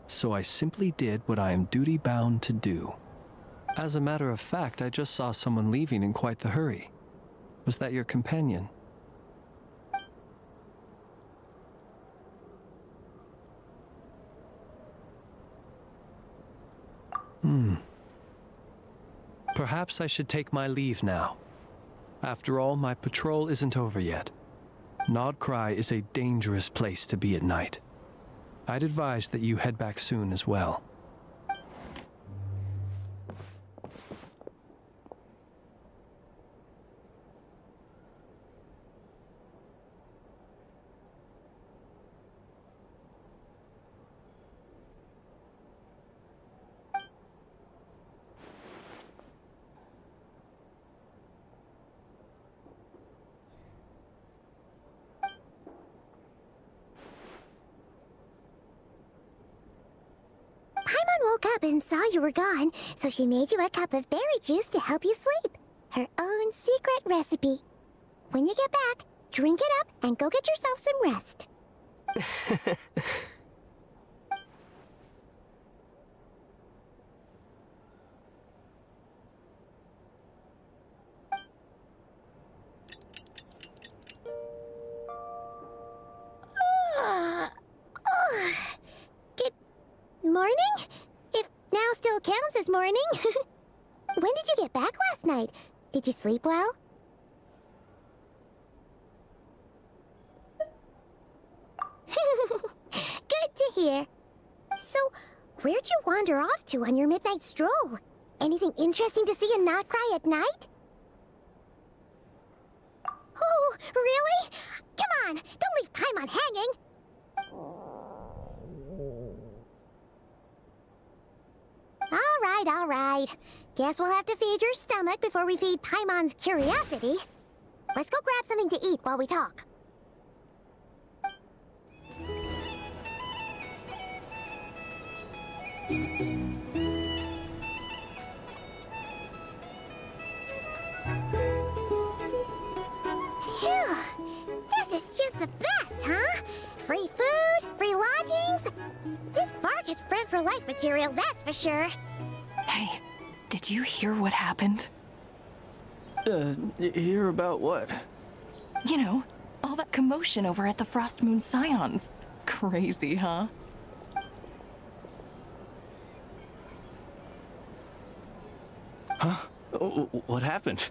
So I simply did what I am duty-bound to do. As a matter of fact, I just saw someone leaving in quite the hurry. Was that your companion? Perhaps I should take my leave now. After all, my patrol isn't over yet. Nod Krai is a dangerous place to be at night. I'd advise that you head back soon as well. woke up and saw you were gone, so she made you a cup of berry juice to help you sleep. Her own secret recipe. When you get back, drink it up and go get yourself some rest. Good morning? If now still counts as morning. When did you get back last night? Did you sleep well? Good to hear. So, where'd you wander off to on your midnight stroll? Anything interesting to see in Nod Krai at night? Oh, really? Come on, don't leave Paimon hanging. All right. Guess we'll have to feed your stomach before we feed Paimon's curiosity. Let's go grab something to eat while we talk. Phew, this is just the best, huh? Free food, free lodgings. This Varka's friend for life material, that's for sure. Hey, did you hear what happened? Hear about what? You know, all that commotion over at the Frostmoon Scions. Crazy, huh? Huh? What happened?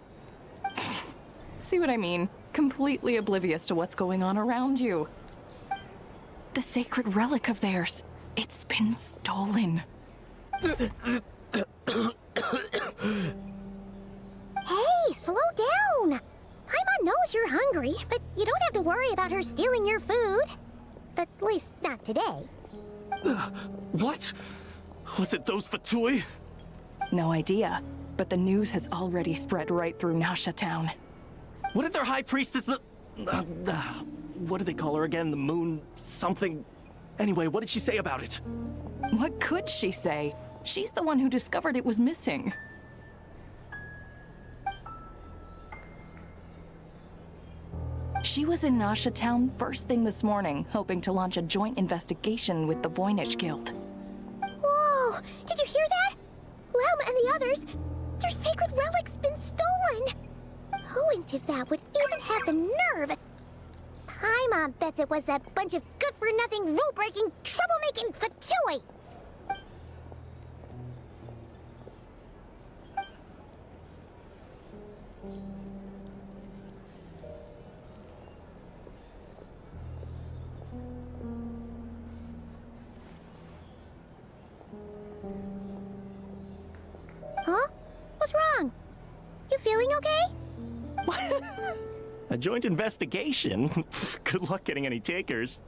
See what I mean? Completely oblivious to what's going on around you. The sacred relic of theirs. It's been stolen. Hey, slow down! Paimon knows you're hungry, but you don't have to worry about her stealing your food. At least, not today. What? Was it those Fatui? No idea, but the news has already spread right through Nasha town. What did their high priestess... what do they call her again? The moon... something... Anyway, what did she say about it? What could she say? She's the one who discovered it was missing. She was in Nasha town first thing this morning, hoping to launch a joint investigation with the Voynich Guild. Whoa! Did you hear that? Lauma and the others, their sacred relic's been stolen! Who in Tifat would even have the nerve? Paimon bets it was that bunch of good-for-nothing, rule-breaking, troublemaking Fatui! Huh? What's wrong? You feeling okay? A joint investigation? Good luck getting any takers.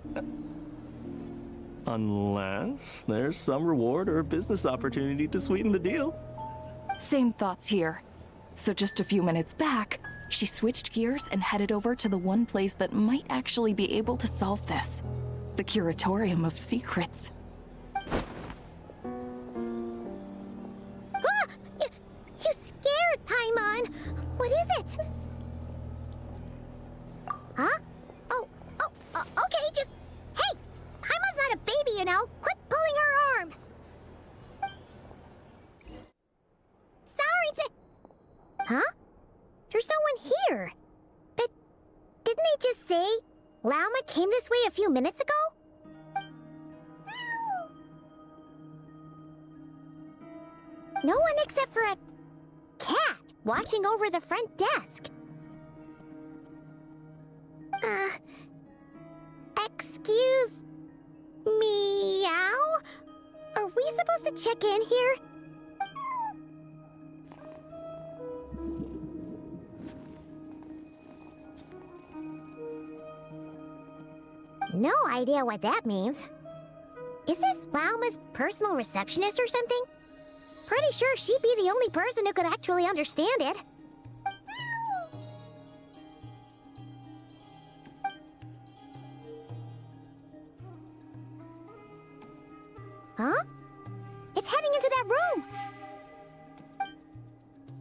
Unless there's some reward or business opportunity to sweeten the deal. Same thoughts here. So just a few minutes back, she switched gears and headed over to the one place that might actually be able to solve this. The Curatorium of Secrets. Ah! You scared, Paimon! What is it? Huh? Okay, just... Hey! Paimon's not a baby, you know! Quit pulling her arm! Sorry to... Huh? There's no one here. But didn't they just say Lauma came this way a few minutes ago? No one except for a cat watching over the front desk. Excuse... meow? Are we supposed to check in here? No idea what that means. Is this Lauma's personal receptionist or something? Pretty sure she'd be the only person who could actually understand it. Huh? It's just heading into that room.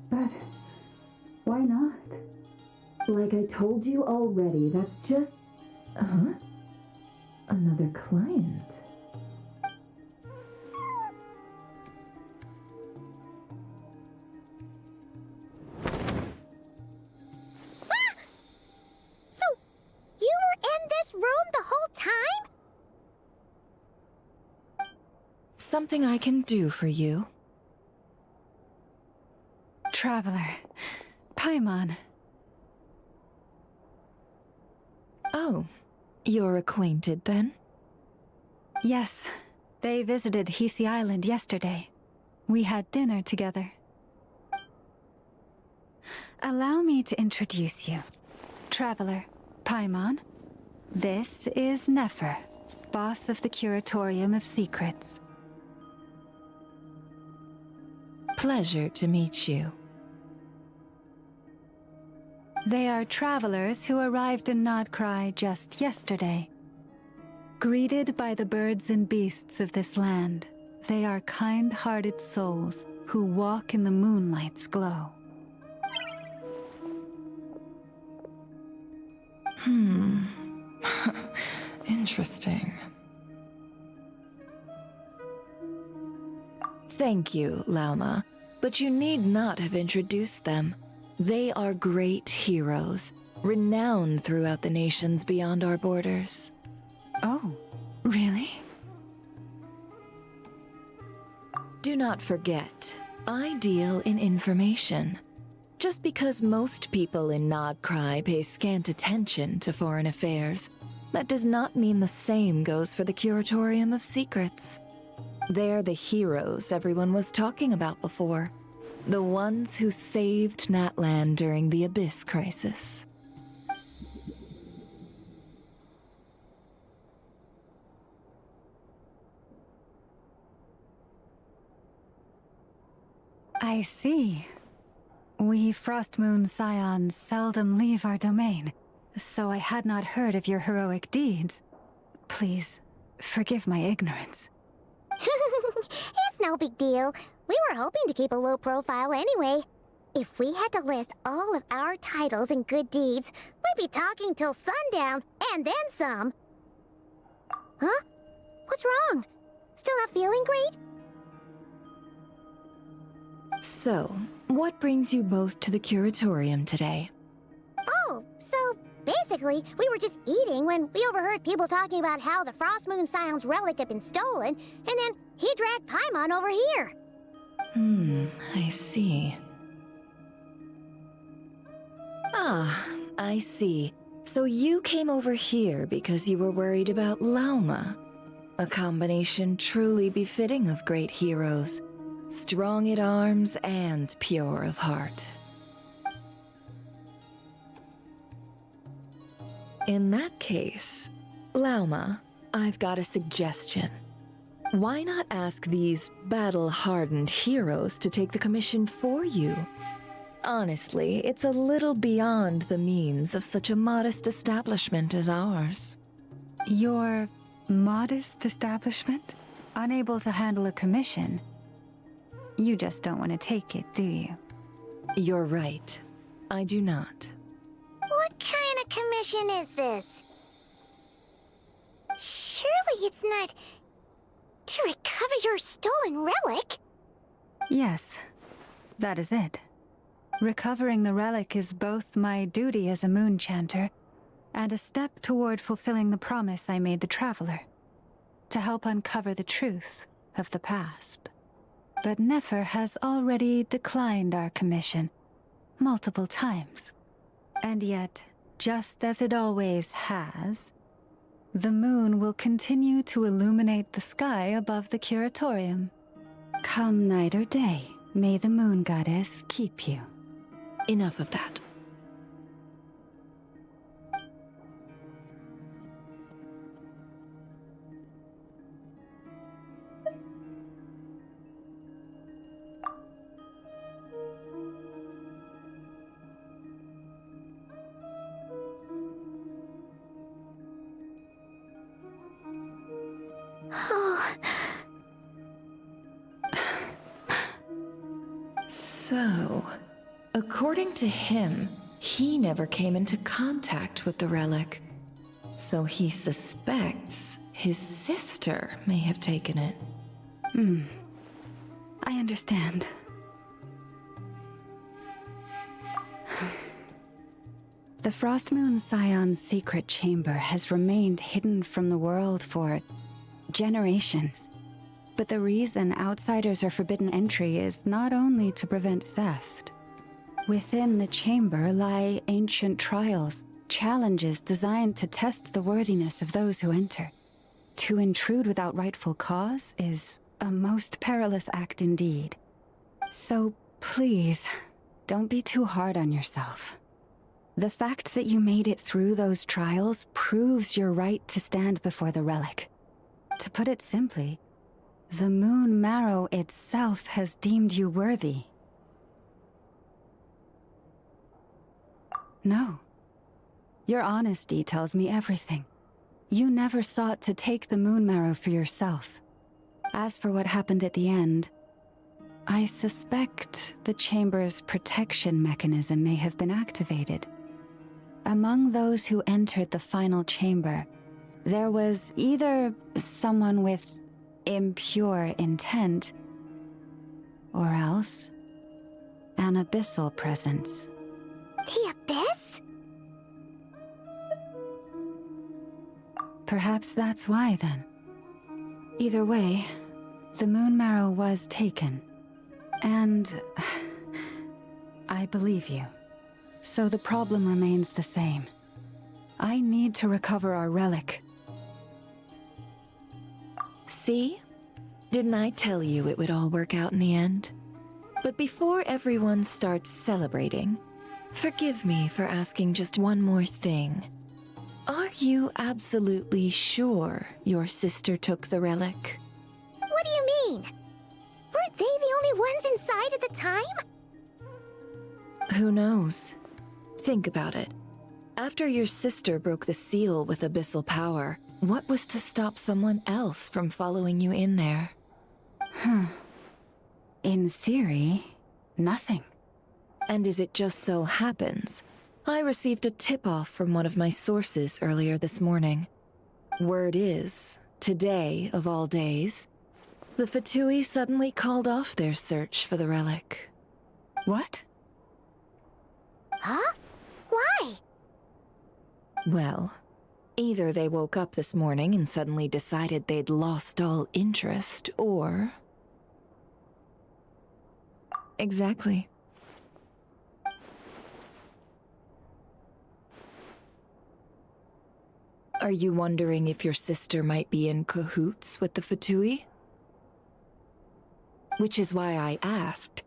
But why not? Like I told you already, that's just... Huh? Another client. Ah! So, you were in this room the whole time? Something I can do for you? Traveler. Paimon. Oh, you're acquainted then? Yes, they visited Hiisi Island yesterday. We had dinner together. Allow me to introduce you. Traveler, Paimon. This is Nefer, boss of the Curatorium of Secrets. Pleasure to meet you. They are travelers who arrived in Nod Krai just yesterday. Greeted by the birds and beasts of this land, they are kind-hearted souls who walk in the moonlight's glow. Interesting. Thank you, Lauma, but you need not have introduced them. They are great heroes, renowned throughout the nations beyond our borders. Oh, really? Do not forget, I deal in information. Just because most people in Nod Krai pay scant attention to foreign affairs, that does not mean the same goes for the Curatorium of Secrets. They're the heroes everyone was talking about before. The ones who saved Natlan during the Abyss crisis. I see. We Frostmoon Scions seldom leave our domain, so I had not heard of your heroic deeds. Please, forgive my ignorance. It's no big deal. We were hoping to keep a low profile anyway. If we had to list all of our titles and good deeds, we'd be talking till sundown, and then some. Huh? What's wrong? Still not feeling great? So, what brings you both to the Curatorium today? Oh, so basically, we were just eating when we overheard people talking about how the Frostmoon Scions relic had been stolen, and then he dragged Paimon over here. I see. Ah, I see. So you came over here because you were worried about Lauma. A combination truly befitting of great heroes. Strong at arms and pure of heart. In that case, Lauma, I've got a suggestion. Why not ask these battle-hardened heroes to take the commission for you? Honestly, it's a little beyond the means of such a modest establishment as ours. Your modest establishment? Unable to handle a commission? You just don't want to take it, do you? You're right. I do not. What kind of commission is this? Surely it's not to recover your stolen relic? Yes, that is it. Recovering the relic is both my duty as a Moonchanter and a step toward fulfilling the promise I made the Traveler, to help uncover the truth of the past. But Nefer has already declined our commission multiple times. And yet, just as it always has, the moon will continue to illuminate the sky above the Curatorium. Come night or day, may the moon goddess keep you. Enough of that. According to him, he never came into contact with the relic. So he suspects his sister may have taken it. I understand. The Frostmoon Scions' secret chamber has remained hidden from the world for generations. But the reason outsiders are forbidden entry is not only to prevent theft. Within the chamber lie ancient trials, challenges designed to test the worthiness of those who enter. To intrude without rightful cause is a most perilous act indeed. So please, don't be too hard on yourself. The fact that you made it through those trials proves your right to stand before the relic. To put it simply, the Moon Marrow itself has deemed you worthy. No. Your honesty tells me everything. You never sought to take the Moon Marrow for yourself. As for what happened at the end, I suspect the chamber's protection mechanism may have been activated. Among those who entered the final chamber, there was either someone with impure intent, or else an abyssal presence. The Abyss? Perhaps that's why, then. Either way, the Moon Marrow was taken. And I believe you. So the problem remains the same. I need to recover our relic. See? Didn't I tell you it would all work out in the end? But before everyone starts celebrating, forgive me for asking just one more thing. Are you absolutely sure your sister took the relic? What do you mean? Weren't they the only ones inside at the time? Who knows? Think about it. After your sister broke the seal with abyssal power, what was to stop someone else from following you in there? In theory, nothing. And as it just so happens, I received a tip-off from one of my sources earlier this morning. Word is, today of all days, the Fatui suddenly called off their search for the relic. What? Huh? Why? Well, either they woke up this morning and suddenly decided they'd lost all interest, or... Exactly. Are you wondering if your sister might be in cahoots with the Fatui? Which is why I asked,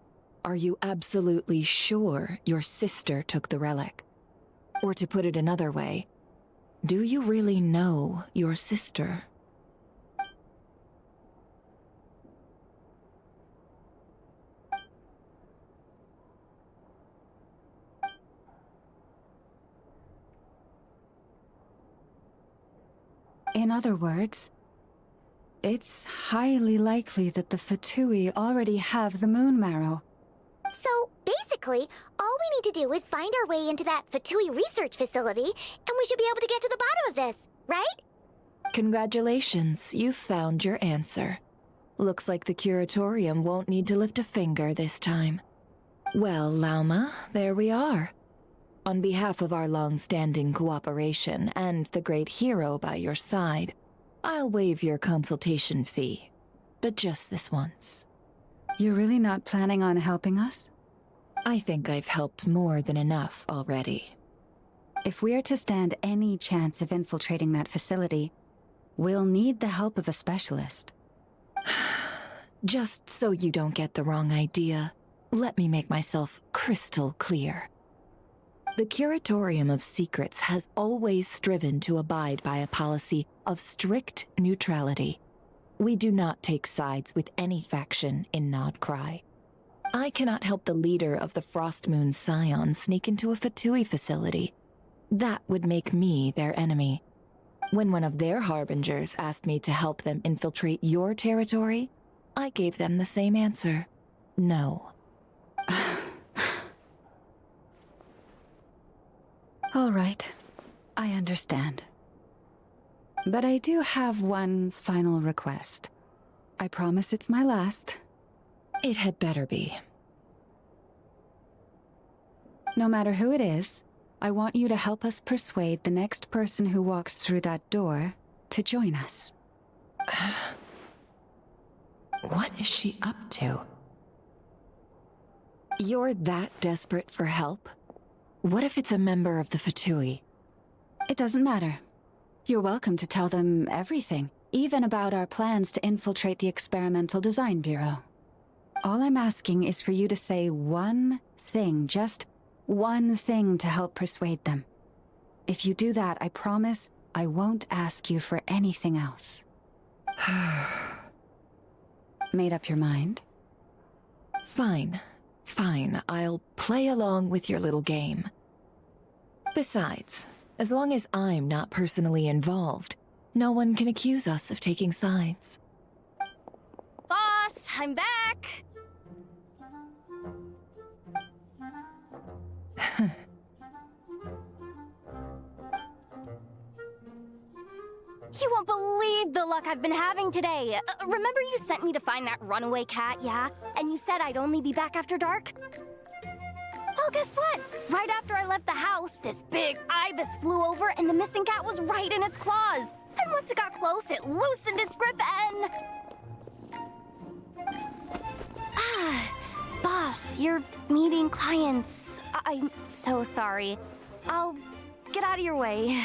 are you absolutely sure your sister took the relic? Or to put it another way, do you really know your sister? In other words, it's highly likely that the Fatui already have the Moon Marrow. So, basically, all we need to do is find our way into that Fatui research facility, and we should be able to get to the bottom of this, right? Congratulations, you've found your answer. Looks like the Curatorium won't need to lift a finger this time. Well, Lauma, there we are. On behalf of our long-standing cooperation and the great hero by your side, I'll waive your consultation fee, but just this once. You're really not planning on helping us? I think I've helped more than enough already. If we're to stand any chance of infiltrating that facility, we'll need the help of a specialist. Just so you don't get the wrong idea, let me make myself crystal clear. The Curatorium of Secrets has always striven to abide by a policy of strict neutrality. We do not take sides with any faction in Nod Krai. I cannot help the leader of the Frostmoon Scions sneak into a Fatui facility. That would make me their enemy. When one of their harbingers asked me to help them infiltrate your territory, I gave them the same answer. No. All right. I understand. But I do have one final request. I promise it's my last. It had better be. No matter who it is, I want you to help us persuade the next person who walks through that door to join us. What is she up to? You're that desperate for help? What if it's a member of the Fatui? It doesn't matter. You're welcome to tell them everything, even about our plans to infiltrate the Experimental Design Bureau. All I'm asking is for you to say one thing, just one thing to help persuade them. If you do that, I promise I won't ask you for anything else. Made up your mind? Fine. Fine, I'll play along with your little game. Besides, as long as I'm not personally involved, no one can accuse us of taking sides. Boss, I'm back! You won't believe the luck I've been having today. Remember you sent me to find that runaway cat, yeah? And you said I'd only be back after dark? Well, guess what? Right after I left the house, this big ibis flew over and the missing cat was right in its claws. And once it got close, it loosened its grip and... Boss, you're meeting clients. I'm so sorry. I'll get out of your way.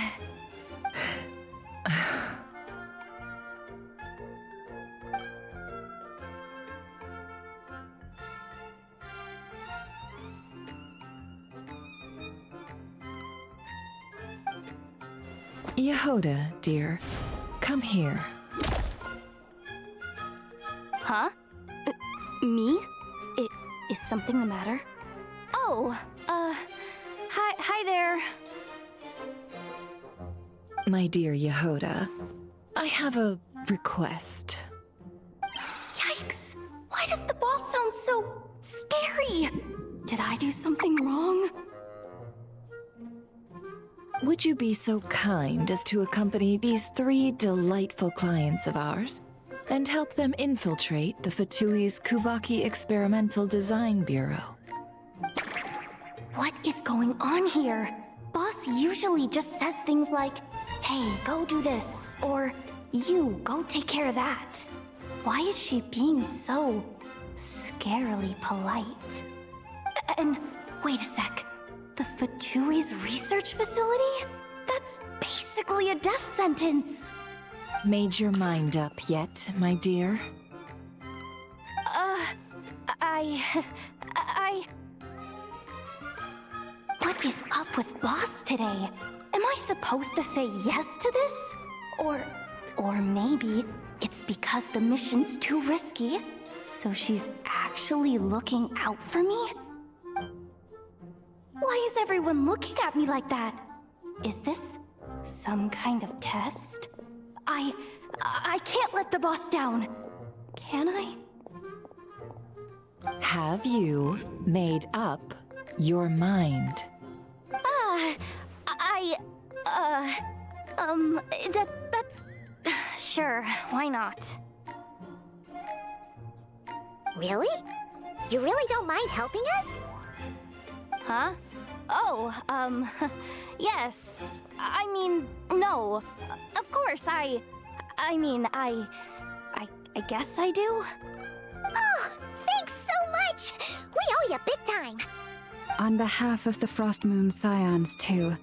Jahoda, dear. Come here. Huh? Me? Is something the matter? Oh, hi there. My dear Jahoda, I have a request. Yikes! Why does the boss sound so scary? Did I do something wrong? Would you be so kind as to accompany these 3 delightful clients of ours and help them infiltrate the Fatui's Kuuhenki Experimental Design Bureau? What is going on here? Boss usually just says things like, hey, go do this, or you, go take care of that. Why is she being so scarily polite? And wait a sec. The Fatui's research facility? That's basically a death sentence. Made your mind up yet, my dear? What is up with Boss today? Am I supposed to say yes to this? Or maybe it's because the mission's too risky, so she's actually looking out for me? Why is everyone looking at me like that? Is this some kind of test? I can't let the boss down. Can I? Have you made up your mind? That's... Sure, why not? Really? You really don't mind helping us? Huh? Oh, yes. I mean, no. Of course, I guess I do. Oh, thanks so much! We owe you big time! On behalf of the Frostmoon Scions, too,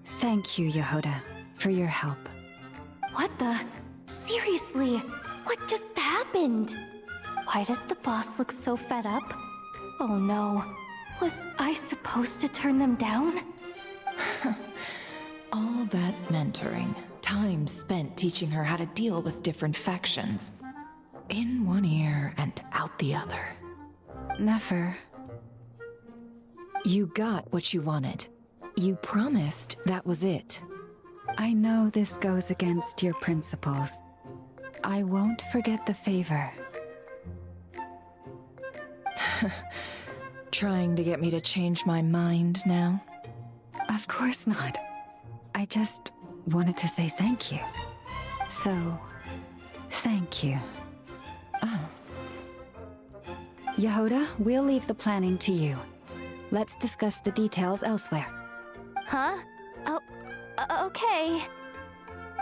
thank you, Jahoda, for your help. What the? Seriously, what just happened? Why does the boss look so fed up? Oh no. Was I supposed to turn them down? All that mentoring, time spent teaching her how to deal with different factions. In one ear and out the other. Nefer. You got what you wanted. You promised that was it. I know this goes against your principles. I won't forget the favor. Trying to get me to change my mind now? Of course not. I just wanted to say thank you. So, thank you. Oh. Jahoda, we'll leave the planning to you. Let's discuss the details elsewhere. Huh? Oh, okay.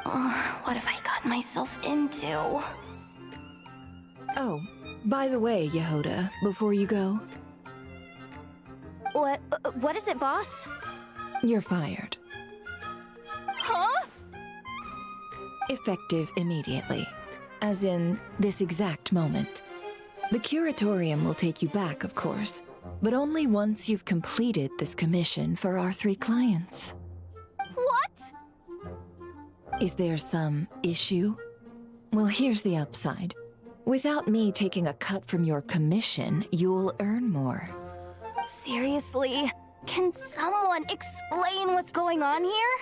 Oh, what have I gotten myself into? Oh, by the way, Jahoda, before you go, What is it, boss? you're fired. Huh? Effective immediately. As in, this exact moment. The curatorium will take you back, of course, but only once you've completed this commission for our 3 clients. What? Is there some issue? Well, here's the upside. Without me taking a cut from your commission, you'll earn more. Seriously? Can someone explain what's going on here?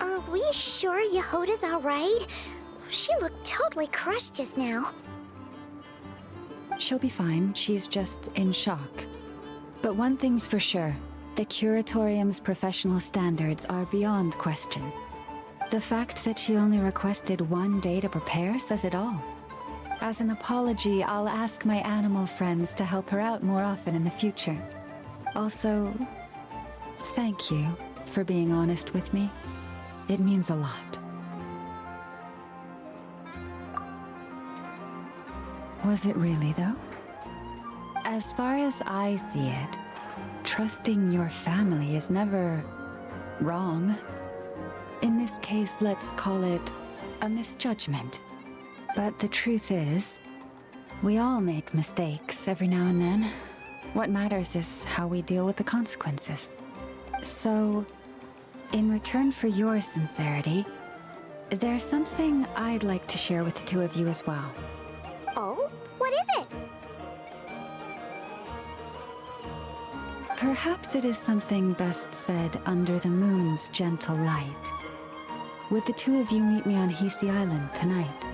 Are we sure Jahoda's alright? She looked totally crushed just now. She'll be fine. She's just in shock. But one thing's for sure. The curatorium's professional standards are beyond question. The fact that she only requested 1 day to prepare says it all. As an apology, I'll ask my animal friends to help her out more often in the future. Also, thank you for being honest with me. It means a lot. Was it really, though? As far as I see it, trusting your family is never wrong. In this case, let's call it a misjudgment. But the truth is, we all make mistakes every now and then. What matters is how we deal with the consequences. So, in return for your sincerity, there's something I'd like to share with the 2 of you as well. Oh? What is it? Perhaps it is something best said under the moon's gentle light. Would the 2 of you meet me on Hiisi Island tonight?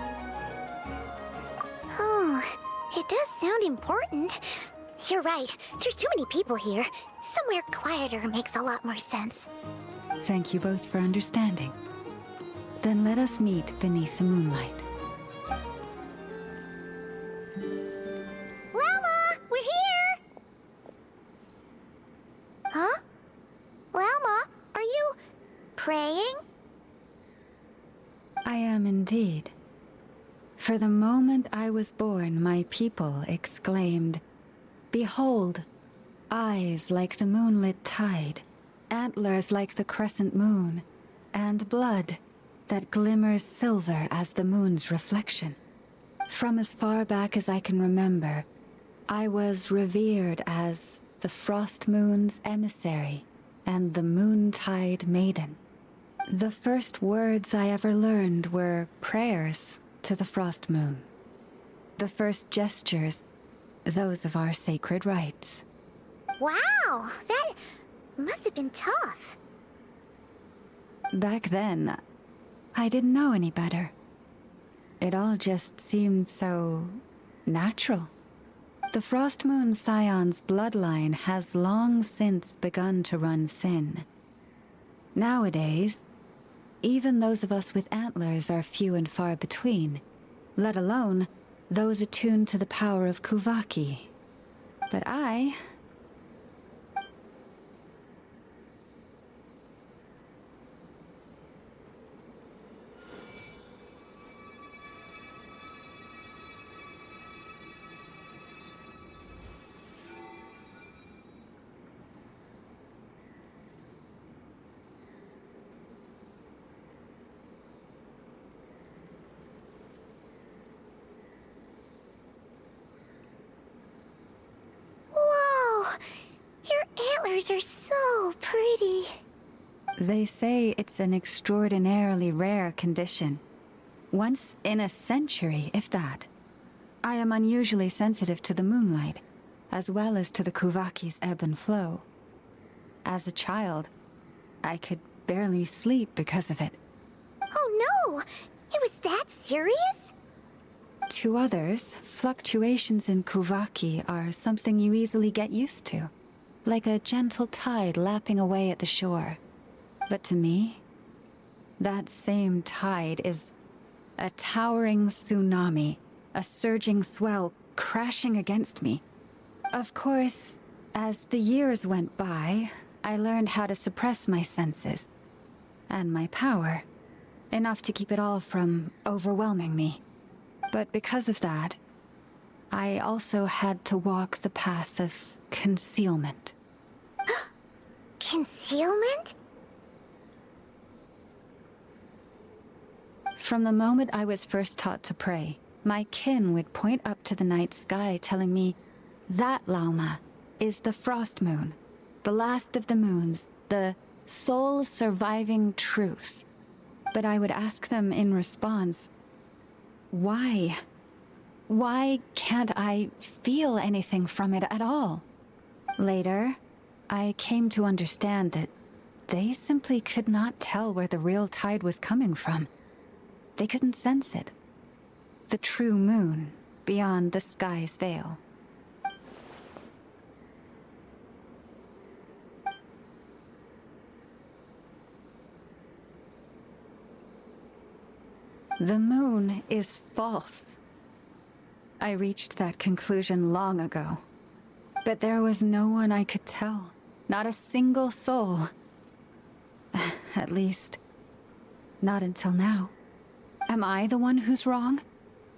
Oh, it does sound important. You're right, there's too many people here. Somewhere quieter makes a lot more sense. Thank you both for understanding. Then let us meet beneath the moonlight. Lauma, we're here! Huh? Lauma, are you praying? I am indeed. For the moment I was born, my people exclaimed, "Behold, eyes like the moonlit tide, antlers like the crescent moon, and blood that glimmers silver as the moon's reflection." From as far back as I can remember, I was revered as the Frostmoon's emissary and the Moontide Maiden. The first words I ever learned were prayers to the Frost Moon. The first gestures, those of our sacred rites. Wow, that must have been tough. Back then, I didn't know any better. It all just seemed so natural. The Frostmoon Scions' bloodline has long since begun to run thin. Nowadays, even those of us with antlers are few and far between, let alone those attuned to the power of Kuuhenki. But I... Antlers are so pretty. They say it's an extraordinarily rare condition. Once in a century, if that. I am unusually sensitive to the moonlight, as well as to the Kuuhenki's ebb and flow. As a child, I could barely sleep because of it. Oh no! It was that serious? To others, fluctuations in Kuuhenki are something you easily get used to, like a gentle tide lapping away at the shore. But to me, that same tide is a towering tsunami, a surging swell crashing against me. Of course, as the years went by, I learned how to suppress my senses and my power, enough to keep it all from overwhelming me. But because of that, I also had to walk the path of concealment. Concealment? From the moment I was first taught to pray, my kin would point up to the night sky telling me, that Lauma is the Frost Moon, the last of the moons, the sole surviving truth. But I would ask them in response, why? Why can't I feel anything from it at all? Later, I came to understand that they simply could not tell where the real tide was coming from. They couldn't sense it. The true moon beyond the sky's veil. The moon is false. I reached that conclusion long ago. But there was no one I could tell. Not a single soul. At least, not until now. Am I the one who's wrong?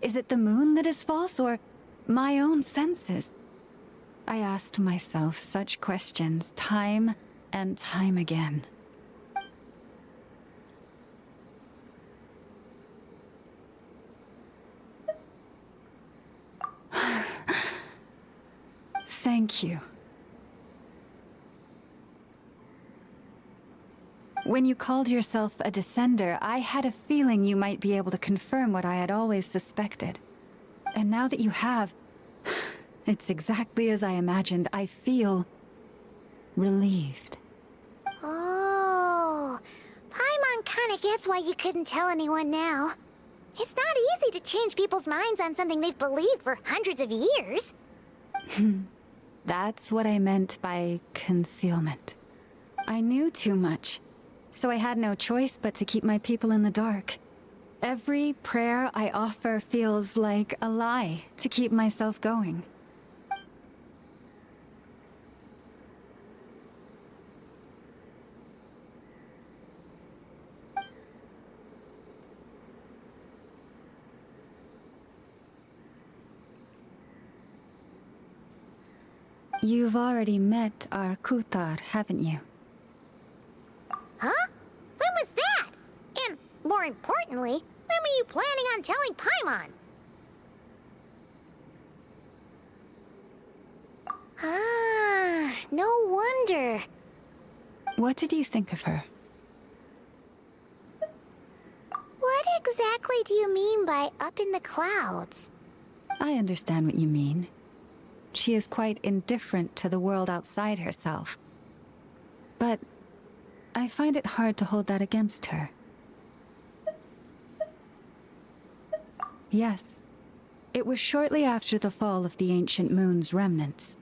Is it the moon that is false, or my own senses? I asked myself such questions time and time again. Thank you. When you called yourself a descender, I had a feeling you might be able to confirm what I had always suspected. And now that you have, it's exactly as I imagined. I feel relieved. Oh, Paimon kinda gets why you couldn't tell anyone now. It's not easy to change people's minds on something they've believed for hundreds of years. That's what I meant by concealment. I knew too much, so I had no choice but to keep my people in the dark. Every prayer I offer feels like a lie to keep myself going. You've already met our Kuutar, haven't you? Huh? When was that? And, more importantly, when were you planning on telling Paimon? Ah, no wonder. What did you think of her? What exactly do you mean by up in the clouds? I understand what you mean. She is quite indifferent to the world outside herself. But I find it hard to hold that against her. Yes, it was shortly after the fall of the ancient moon's remnants.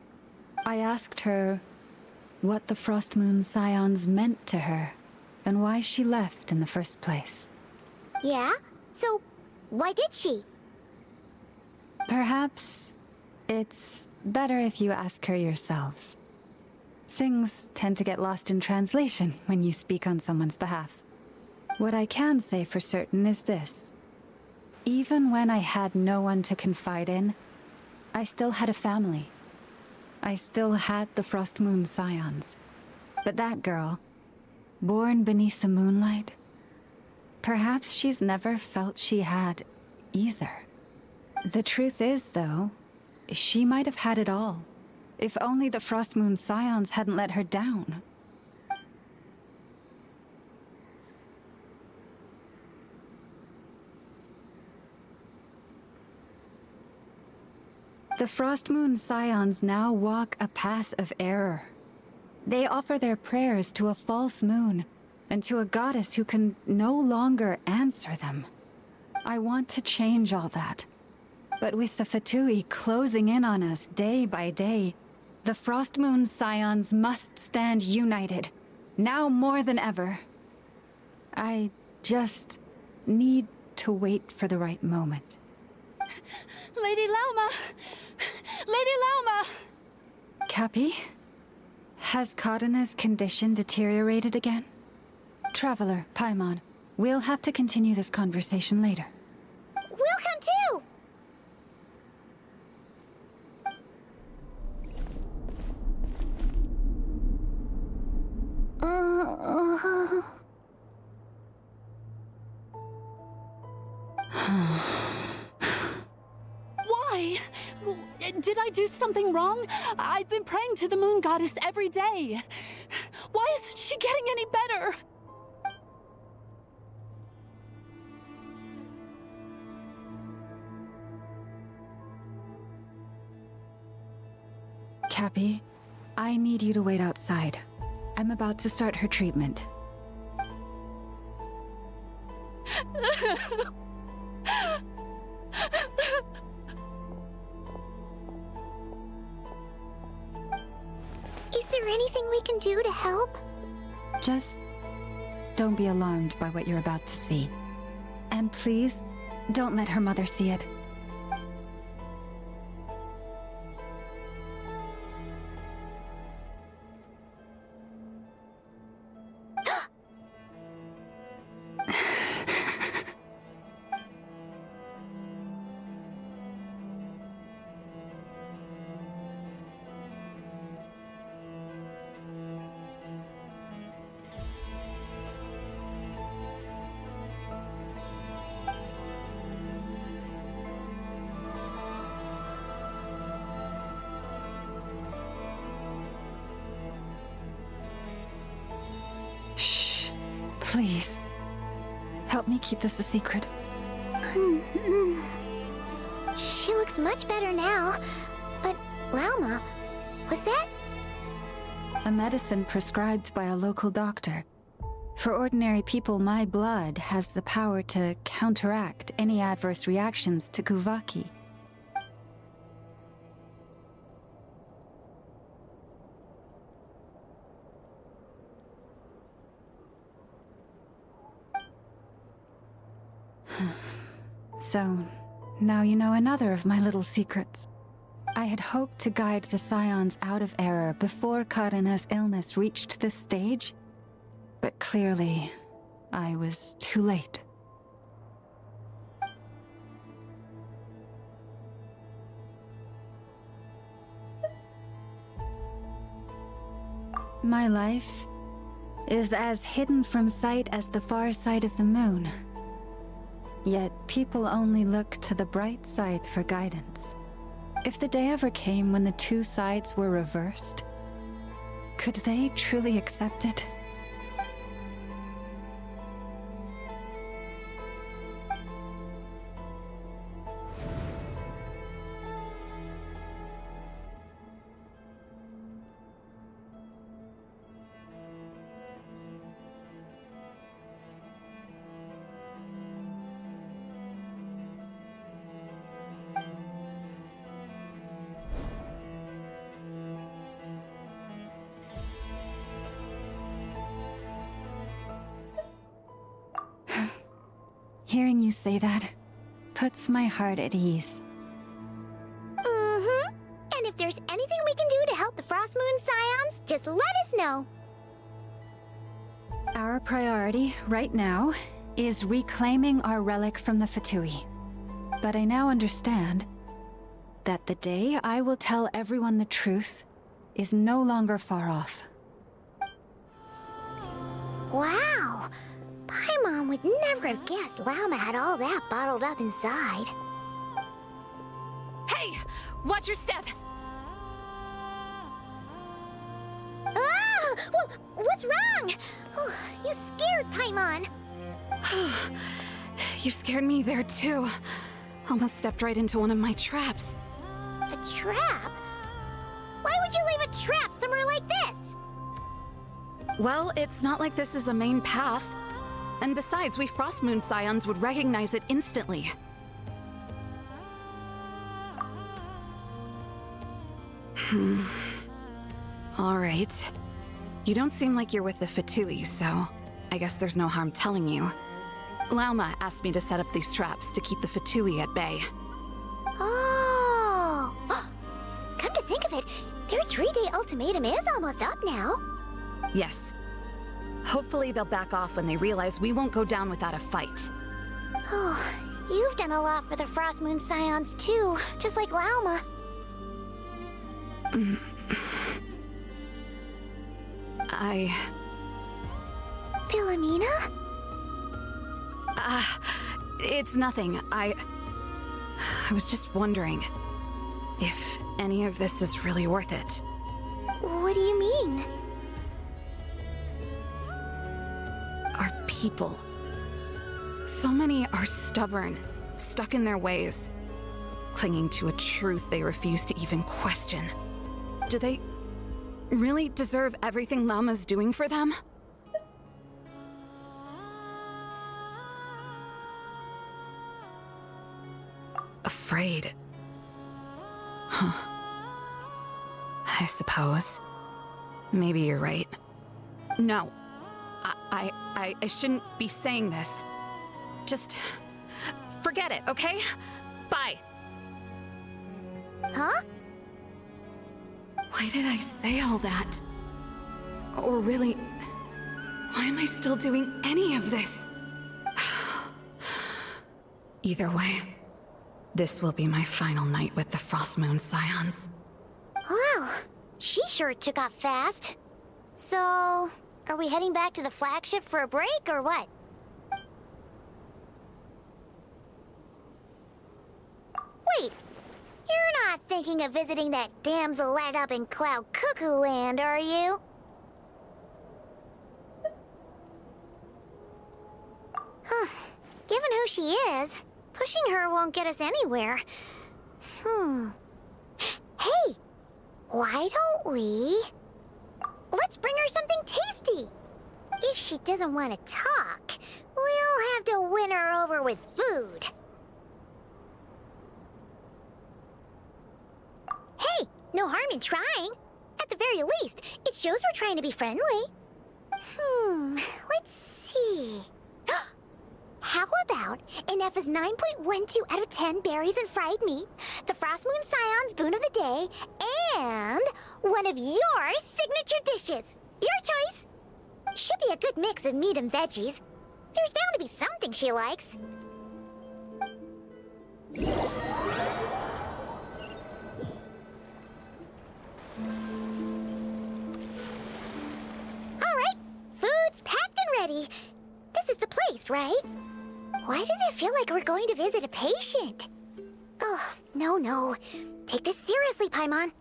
I asked her what the Frostmoon Scions meant to her, and why she left in the first place. Yeah? So, why did she? Perhaps it's better if you ask her yourselves. Things tend to get lost in translation when you speak on someone's behalf. What I can say for certain is this. Even when I had no one to confide in, I still had a family. I still had the Frostmoon Scions. But that girl, born beneath the moonlight, perhaps she's never felt she had either. The truth is, though, she might have had it all, if only the Frostmoon Scions hadn't let her down. The Frostmoon Scions now walk a path of error. They offer their prayers to a false moon, and to a goddess who can no longer answer them. I want to change all that. But with the Fatui closing in on us day by day, the Frostmoon Scions must stand united, now more than ever. I just need to wait for the right moment. Lady Lauma! Lady Lauma! Cappy? Has Katheryne's condition deteriorated again? Traveler, Paimon, we'll have to continue this conversation later. We'll come too! Why? Did I do something wrong? I've been praying to the moon goddess every day. Why isn't she getting any better? Cappy, I need you to wait outside. I'm about to start her treatment. Is there anything we can do to help? Just don't be alarmed by what you're about to see. And please, don't let her mother see it. Please, help me keep this a secret. She looks much better now. But, Lauma, was that? A medicine prescribed by a local doctor. For ordinary people, my blood has the power to counteract any adverse reactions to Kuuhenki. So, now you know another of my little secrets. I had hoped to guide the Scions out of error before Katheryne's illness reached this stage, but clearly, I was too late. My life is as hidden from sight as the far side of the moon. Yet people only look to the bright side for guidance. If the day ever came when the two sides were reversed, could they truly accept it? Hearing you say that puts my heart at ease. Mm-hmm. And if there's anything we can do to help the Frostmoon Scions, just let us know. Our priority, right now, is reclaiming our relic from the Fatui. But I now understand that the day I will tell everyone the truth is no longer far off. Wow! Paimon would never have guessed Lauma had all that bottled up inside. Hey! Watch your step! Ah! What's wrong? Oh, you scared Paimon. You scared me there too. Almost stepped right into one of my traps. A trap? Why would you leave a trap somewhere like this? Well, it's not like this is a main path. And besides, we Frostmoon Scions would recognize it instantly. Alright. You don't seem like you're with the Fatui, so I guess there's no harm telling you. Lauma asked me to set up these traps to keep the Fatui at bay. Oh! Come to think of it, their 3-day ultimatum is almost up now. Yes. Hopefully they'll back off when they realize we won't go down without a fight. Oh, you've done a lot for the Frostmoon Scions too, just like Lauma. Vilemina? It's nothing. I was just wondering if any of this is really worth it. What do you mean? Our people. So many are stubborn, stuck in their ways, clinging to a truth they refuse to even question. Do they really deserve everything Lauma's doing for them? Afraid. Huh. I suppose. Maybe you're right. No. I shouldn't be saying this. Just forget it, okay? Bye. Huh? Why did I say all that? Or really, why am I still doing any of this? Either way, this will be my final night with the Frostmoon Scions. Wow, she sure took off fast. So, are we heading back to the flagship for a break, or what? Wait, you're not thinking of visiting that damsel light up in Cloud Cuckoo Land, are you? Huh. Given who she is, pushing her won't get us anywhere. Hey! Why don't we... Let's bring her something tasty! If she doesn't want to talk, we'll have to win her over with food. Hey! No harm in trying. At the very least, it shows we're trying to be friendly. Let's see... How about Ineffa's 9.12 out of 10 berries and fried meat, the Frostmoon Scions boon of the day, and one of your signature dishes? Your choice. Should be a good mix of meat and veggies. There's bound to be something she likes. All right, food's packed and ready. This is the place, right? Why does it feel like we're going to visit a patient? Oh, no. Take this seriously, Paimon.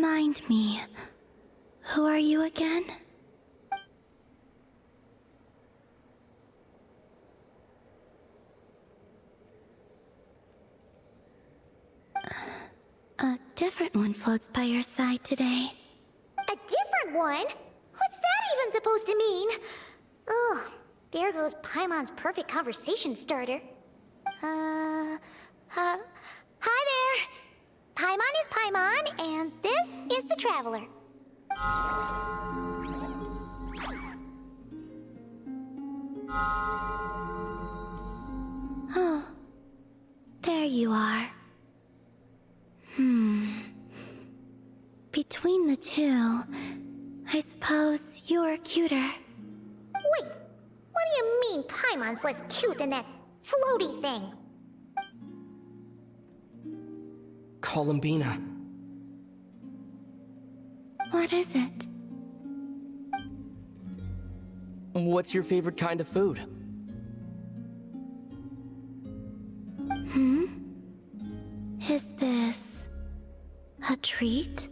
Remind me, who are you again? A different one floats by your side today. A different one? What's that even supposed to mean? Ugh, there goes Paimon's perfect conversation starter. Hi there! Paimon is Paimon, and this is the Traveler. Oh, there you are. Between the two, I suppose you're cuter. Wait, what do you mean Paimon's less cute than that floaty thing? Columbina. What is it? What's your favorite kind of food? Is this a treat?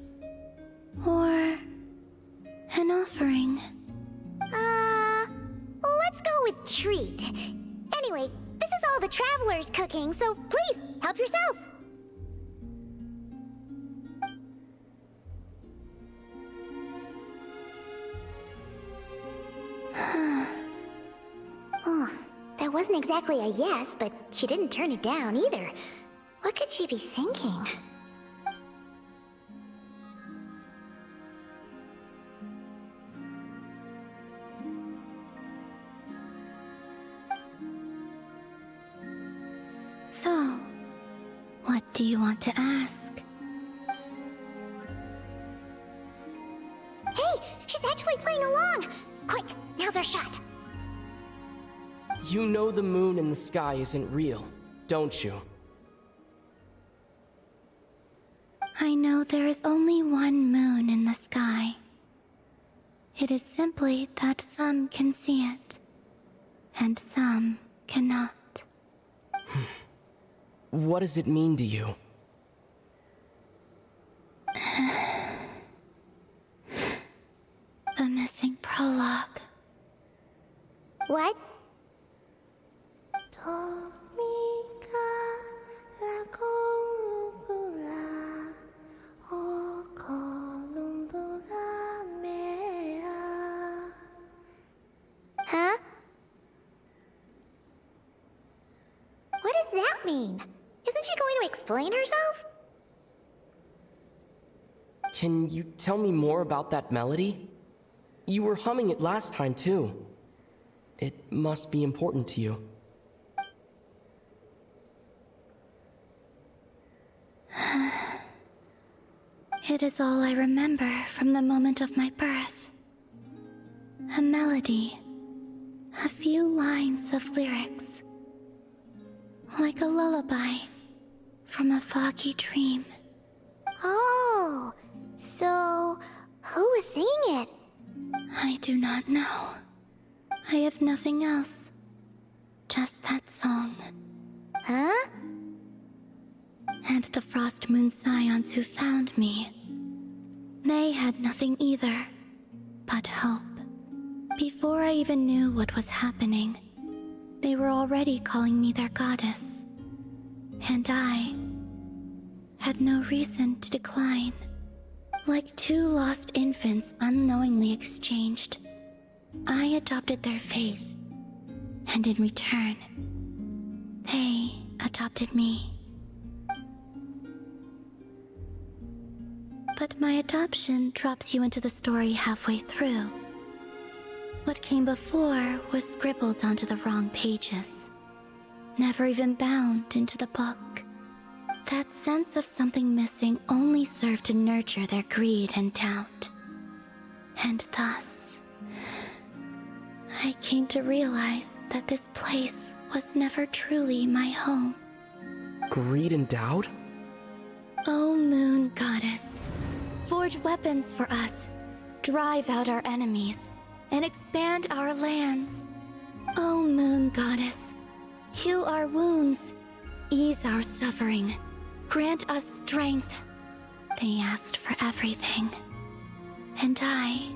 Or an offering? Let's go with treat. Anyway, this is all the Traveler's cooking, so please, help yourself. Oh, that wasn't exactly a yes, but she didn't turn it down either. What could she be thinking? So, what do you want to ask? Hey, she's actually playing along! Quick, now's our shot. You know the moon in the sky isn't real, don't you? I know there is only one moon in the sky. It is simply that some can see it, and some cannot. What does it mean to you? The missing prologue. What? Huh? What does that mean? Isn't she going to explain herself? Can you tell me more about that melody? You were humming it last time, too. It must be important to you. It is all I remember from the moment of my birth. A melody. A few lines of lyrics. Like a lullaby from a foggy dream. Oh, so who was singing it? I do not know. I have nothing else. Just that song. Huh? And the Frostmoon Scions who found me. They had nothing either, but hope. Before I even knew what was happening, they were already calling me their goddess. And I had no reason to decline. Like two lost infants unknowingly exchanged, I adopted their faith. And in return, they adopted me. But my adoption drops you into the story halfway through. What came before was scribbled onto the wrong pages, never even bound into the book. That sense of something missing only served to nurture their greed and doubt. And thus, I came to realize that this place was never truly my home. Greed and doubt? O Moon Goddess, forge weapons for us, drive out our enemies, and expand our lands. O Moon Goddess, heal our wounds, ease our suffering, grant us strength. They asked for everything, and I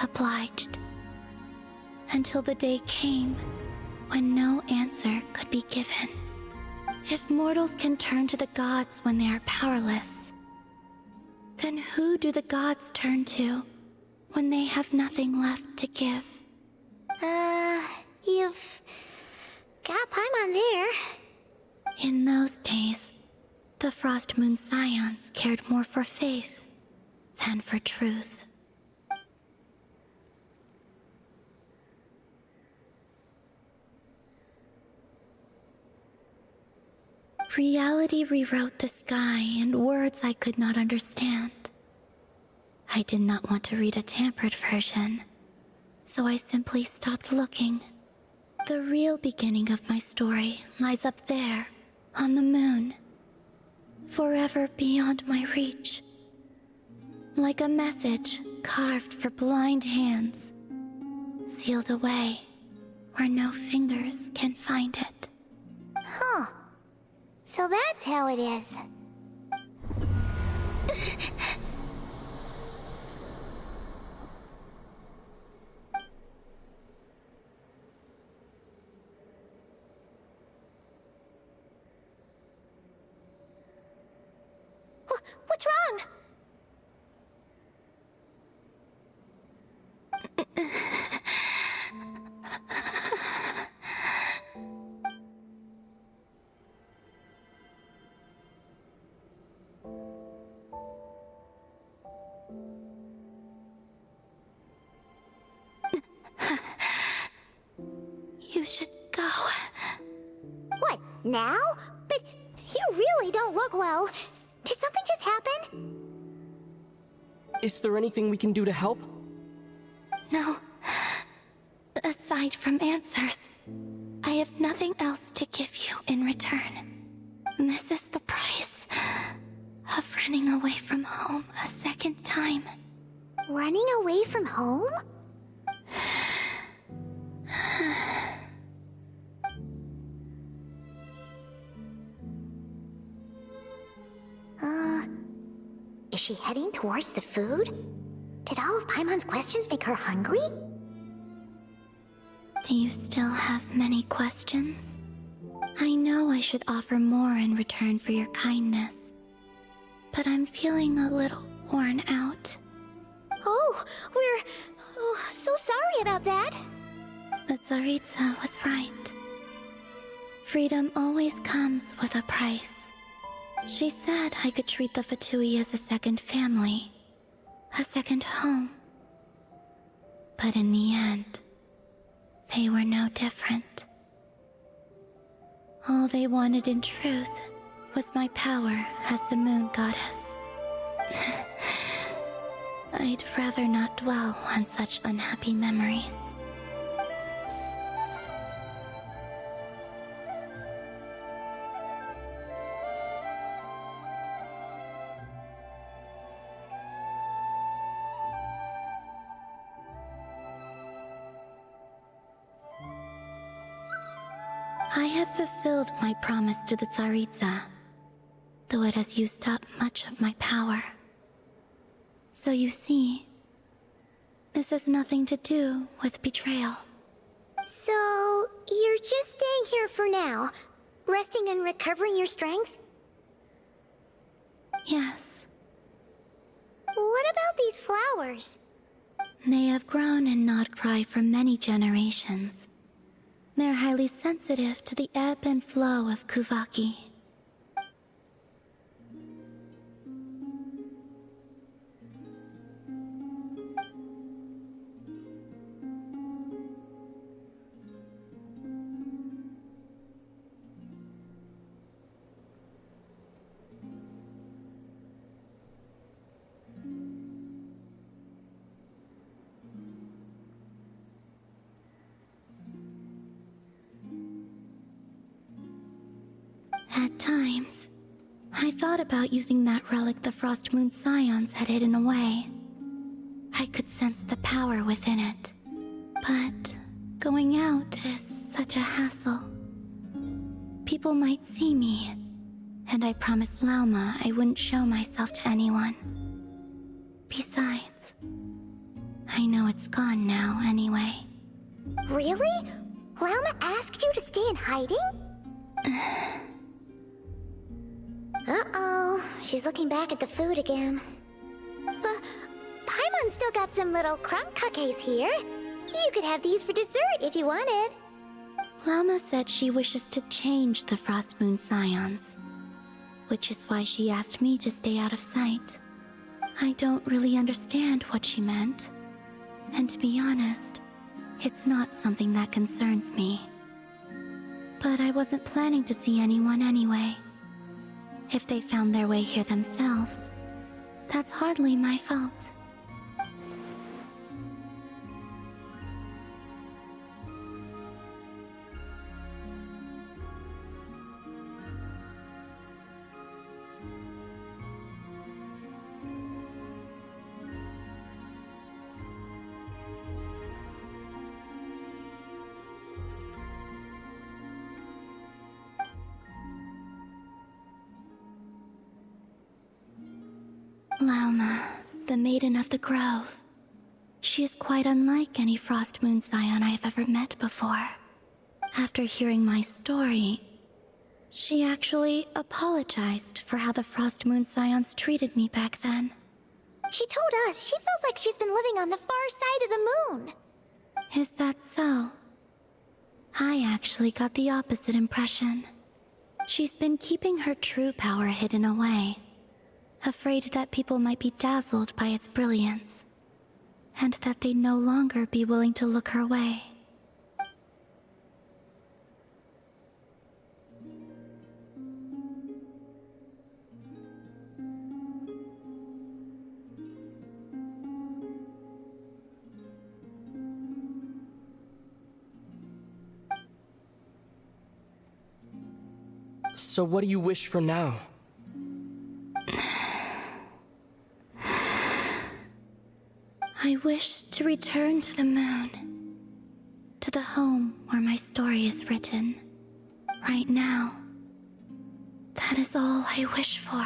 obliged. Until the day came when no answer could be given. If mortals can turn to the gods when they are powerless, then who do the gods turn to when they have nothing left to give? You've got Paimon there. In those days, the Frostmoon Scions cared more for faith than for truth. Reality rewrote the sky in words I could not understand. I did not want to read a tampered version, so I simply stopped looking. The real beginning of my story lies up there, on the moon, forever beyond my reach. Like a message carved for blind hands, sealed away where no fingers can find it. Huh. So that's how it is. What's wrong? You should go. What, now? But you really don't look well. Did something just happen? Is there anything we can do to help? No. Aside from answers, I have nothing else to give you in return. This is the price of running away from home a second time. Running away from home? Is she heading towards the food? Did all of Paimon's questions make her hungry? Do you still have many questions? I know I should offer more in return for your kindness, but I'm feeling a little worn out. Oh, we're so sorry about that. The Tsaritsa was right. Freedom always comes with a price. She said I could treat the Fatui as a second family, a second home. But in the end, they were no different. All they wanted in truth was my power as the moon goddess. I'd rather not dwell on such unhappy memories. I have fulfilled my promise to the Tsaritsa, though it has used up much of my power. So you see, this has nothing to do with betrayal. So, you're just staying here for now, resting and recovering your strength? Yes. What about these flowers? They have grown in Nod Krai for many generations. They're highly sensitive to the ebb and flow of Kuuhenki. At times, I thought about using that relic the Frostmoon Scions had hidden away. I could sense the power within it. But going out is such a hassle. People might see me, And I promised Lauma I wouldn't show myself to anyone. Besides, I know it's gone now anyway. Really? Lauma asked you to stay in hiding? Uh-oh, she's looking back at the food again. But Paimon's still got some little crumb cookies here. You could have these for dessert if you wanted. Lauma said she wishes to change the Frostmoon Scions, which is why she asked me to stay out of sight. I don't really understand what she meant, and to be honest, it's not something that concerns me. But I wasn't planning to see anyone anyway. If they found their way here themselves, that's hardly my fault. Lauma, the Maiden of the Grove. She is quite unlike any Frostmoon Scion I have ever met before. After hearing my story, she actually apologized for how the Frostmoon Scions treated me back then. She told us she feels like she's been living on the far side of the moon. Is that so? I actually got the opposite impression. She's been keeping her true power hidden away, afraid that people might be dazzled by its brilliance, and that they'd no longer be willing to look her way. So what do you wish for now? I wish to return to the moon, to the home where my story is written. Right now, that is all I wish for.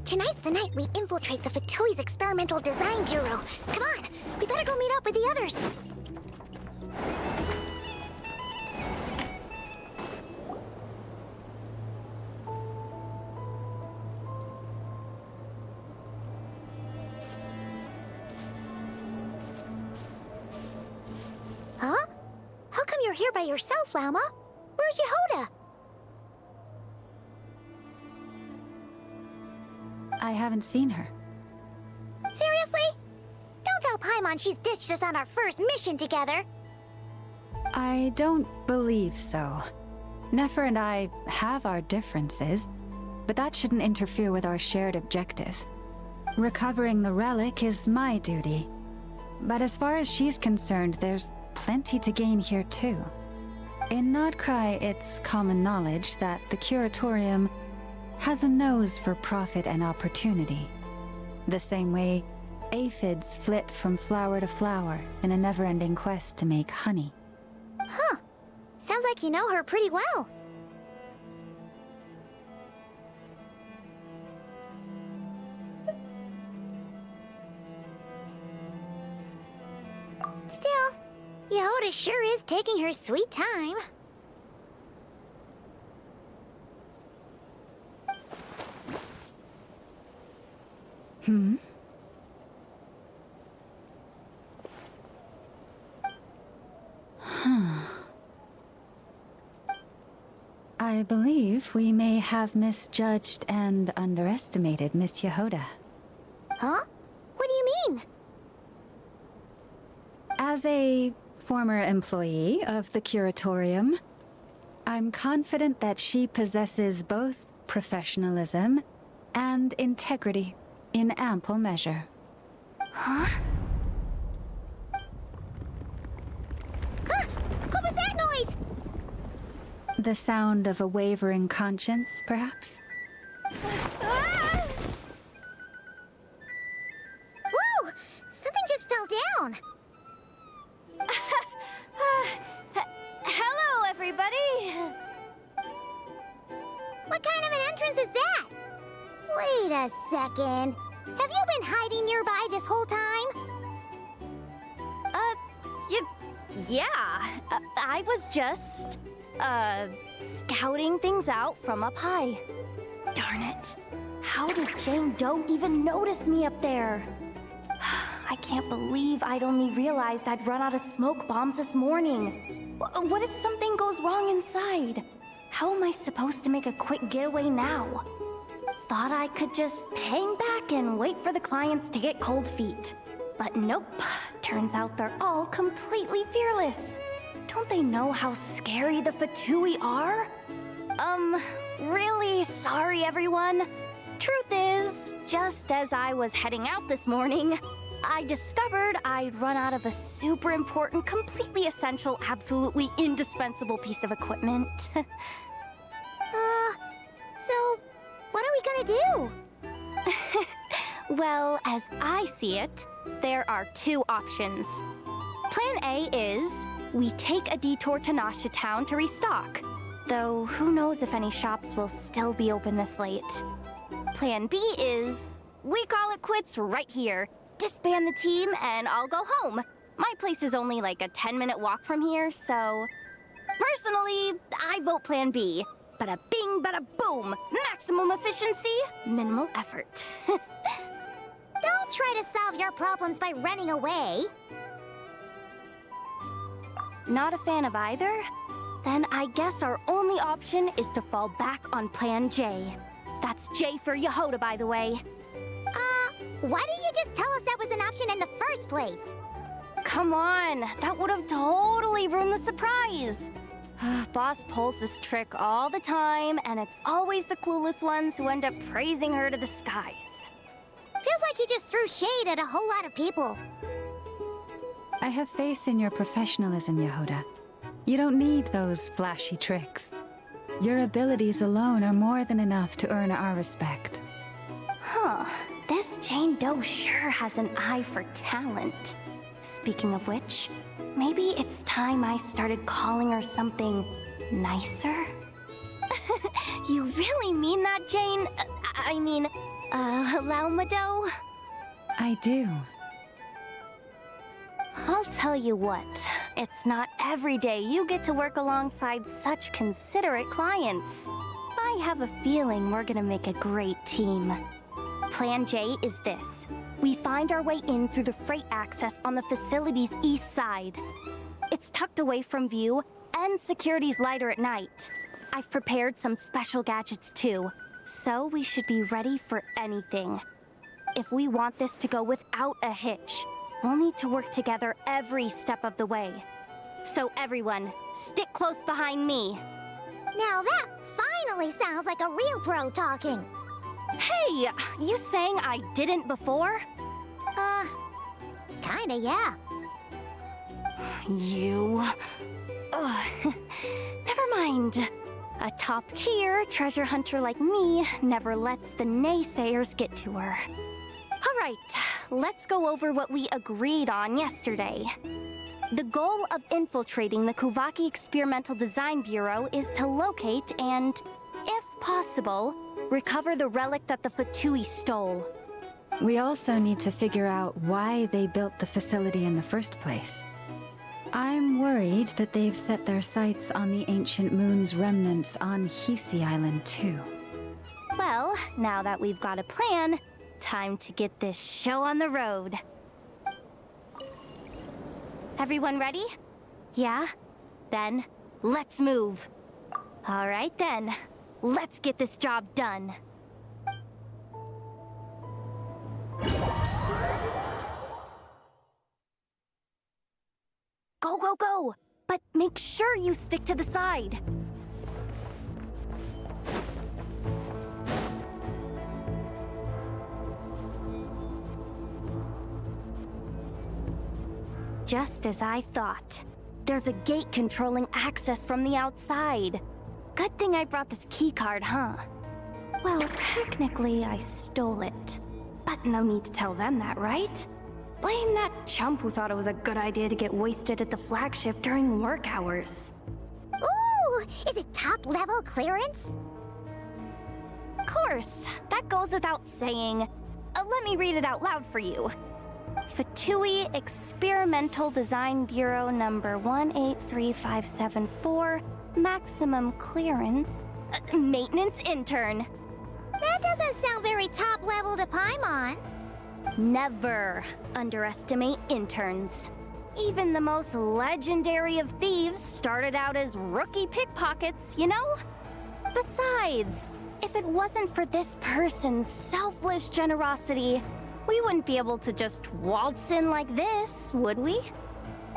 Tonight's the night we infiltrate the Fatui's Experimental Design Bureau. Come on, we better go meet up with the others. Huh? How come you're here by yourself, Lauma? Where's Jahoda? I haven't seen her. Seriously? Don't tell Paimon she's ditched us on our first mission together. I don't believe so. Nefer and I have our differences, but that shouldn't interfere with our shared objective. Recovering the relic is my duty. But as far as she's concerned, there's plenty to gain here too. In Nod Krai, it's common knowledge that the Curatorium has a nose for profit and opportunity. The same way aphids flit from flower to flower in a never-ending quest to make honey. Huh. Sounds like you know her pretty well. Still, Jahoda sure is taking her sweet time. Hmm? Huh. I believe we may have misjudged and underestimated Miss Jahoda. Huh? What do you mean? As a former employee of the Curatorium, I'm confident that she possesses both professionalism and integrity in ample measure. Huh? Huh? What was that noise? The sound of a wavering conscience, perhaps? Ah! down. Hello, everybody! What kind of an entrance is that? Wait a second. Have you been hiding nearby this whole time? Yeah. I was just, scouting things out from up high. Darn it. How did Jane Doe even notice me up there? I can't believe I'd only realized I'd run out of smoke bombs this morning. What if something goes wrong inside? How am I supposed to make a quick getaway now? Thought I could just hang back and wait for the clients to get cold feet. But nope. Turns out they're all completely fearless. Don't they know how scary the Fatui are? Really sorry, everyone. Truth is, just as I was heading out this morning, I discovered I'd run out of a super important, completely essential, absolutely indispensable piece of equipment. So, what are we gonna do? Well, as I see it, there are two options. Plan A is we take a detour to Nasha town to restock, though who knows if any shops will still be open this late. Plan B is we call it quits right here, disband the team, and I'll go home. My place is only like a 10-minute walk from here, so... Personally, I vote Plan B. Bada bing, bada boom! Maximum efficiency, minimal effort. Don't try to solve your problems by running away. Not a fan of either? Then I guess our only option is to fall back on Plan J. That's J for Jahoda, by the way. Why didn't you just tell us that was an option in the first place? Come on, that would have totally ruined the surprise. Boss pulls this trick all the time, and it's always the clueless ones who end up praising her to the skies. Feels like you just threw shade at a whole lot of people. I have faith in your professionalism, Jahoda. You don't need those flashy tricks. Your abilities alone are more than enough to earn our respect. Huh. This Jane Doe sure has an eye for talent. Speaking of which, maybe it's time I started calling her something nicer? You really mean that, Jane? I mean, Lauma Doe? I do. I'll tell you what, it's not every day you get to work alongside such considerate clients. I have a feeling we're gonna make a great team. Plan J is this. We find our way in through the freight access on the facility's east side. It's tucked away from view, and security's lighter at night. I've prepared some special gadgets too, so we should be ready for anything. If we want this to go without a hitch, we'll need to work together every step of the way. So everyone, stick close behind me. Now that finally sounds like a real pro talking. Hey, you saying I didn't before? Kinda, yeah. You... Never mind. A top-tier treasure hunter like me never lets the naysayers get to her. All right, let's go over what we agreed on yesterday. The goal of infiltrating the Kuuhenki Experimental Design Bureau is to locate and, if possible, recover the relic that the Fatui stole. We also need to figure out why they built the facility in the first place. I'm worried that they've set their sights on the ancient moon's remnants on Hiisi Island too. Well, now that we've got a plan, time to get this show on the road. Everyone ready? Yeah? Then, let's move. All right then, let's get this job done. Go, go, go! But make sure you stick to the side. Just as I thought. There's a gate controlling access from the outside. Good thing I brought this keycard, huh? Well, technically I stole it. But no need to tell them that, right? Blame that chump who thought it was a good idea to get wasted at the flagship during work hours. Ooh, is it top-level clearance? Of course, that goes without saying. Let me read it out loud for you. Fatui Experimental Design Bureau number 183574, maximum clearance, maintenance intern. That doesn't sound very top-level to Paimon. Never underestimate interns. Even the most legendary of thieves started out as rookie pickpockets, you know? Besides, if it wasn't for this person's selfless generosity, we wouldn't be able to just waltz in like this, would we?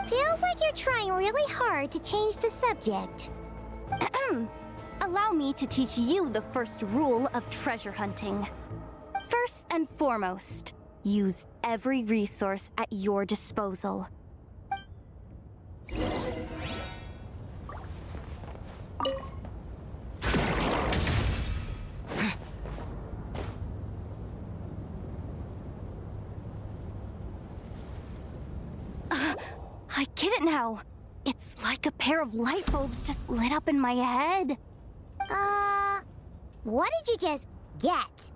Feels like you're trying really hard to change the subject. Allow me to teach you the first rule of treasure hunting. First and foremost, use every resource at your disposal. I get it now. It's like a pair of light bulbs just lit up in my head. What did you just get?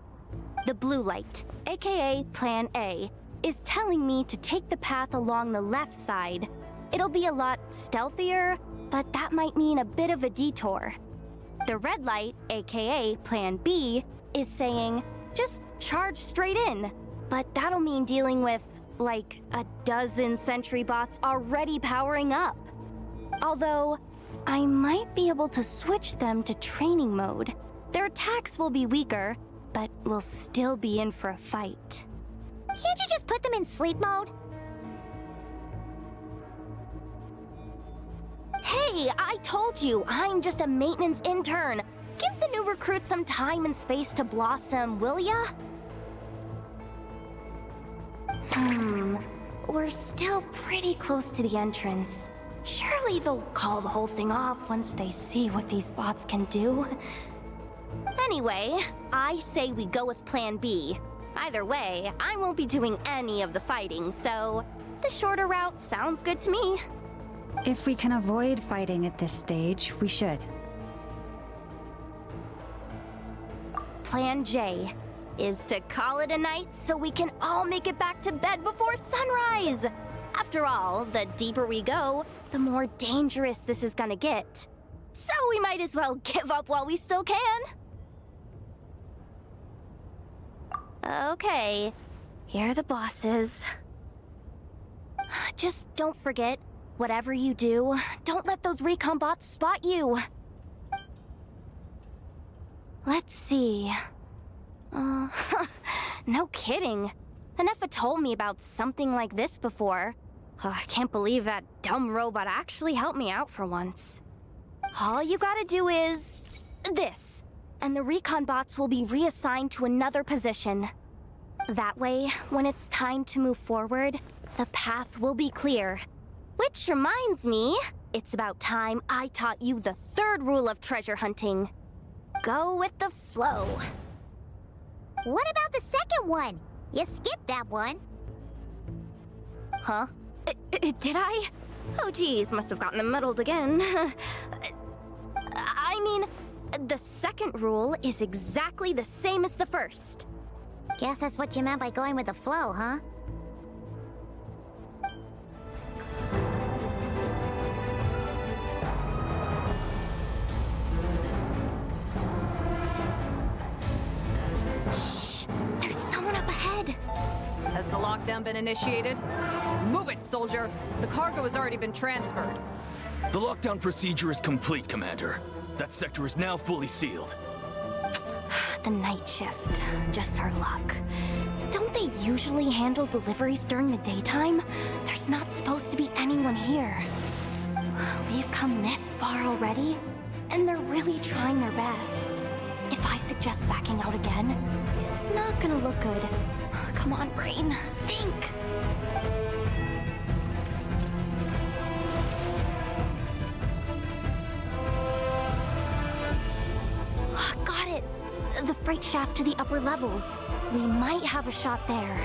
The blue light, aka Plan A, is telling me to take the path along the left side. It'll be a lot stealthier, but that might mean a bit of a detour. The red light, aka Plan B, is saying, just charge straight in. But that'll mean dealing with, like, a dozen sentry bots already powering up. Although, I might be able to switch them to training mode. Their attacks will be weaker, but we'll still be in for a fight. Can't you just put them in sleep mode? Hey, I told you, I'm just a maintenance intern. Give the new recruits some time and space to blossom, will ya? We're still pretty close to the entrance. Surely they'll call the whole thing off once they see what these bots can do. Anyway, I say we go with Plan B. Either way, I won't be doing any of the fighting, so the shorter route sounds good to me. If we can avoid fighting at this stage, we should. Plan J is to call it a night so we can all make it back to bed before sunrise. After all, the deeper we go, the more dangerous this is gonna get. So we might as well give up while we still can. Okay, here are the bosses. Just don't forget, whatever you do, don't let those recon bots spot you. Let's see. No kidding. Ineffa told me about something like this before. I can't believe that dumb robot actually helped me out for once. All you gotta do is this, and the recon bots will be reassigned to another position. That way, when it's time to move forward, the path will be clear. Which reminds me, it's about time I taught you the third rule of treasure hunting. Go with the flow. What about the second one? You skipped that one. Huh? Did I? Oh geez, must have gotten muddled again. I mean, the second rule is exactly the same as the first. Guess that's what you meant by going with the flow, huh? Shh! There's someone up ahead! Has the lockdown been initiated? Move it, soldier! The cargo has already been transferred. The lockdown procedure is complete, Commander. That sector is now fully sealed. The night shift. Just our luck. Don't they usually handle deliveries during the daytime? There's not supposed to be anyone here. We've come this far already, and they're really trying their best. If I suggest backing out again, it's not gonna look good. Come on, brain. Think! Got it! The freight shaft to the upper levels. We might have a shot there.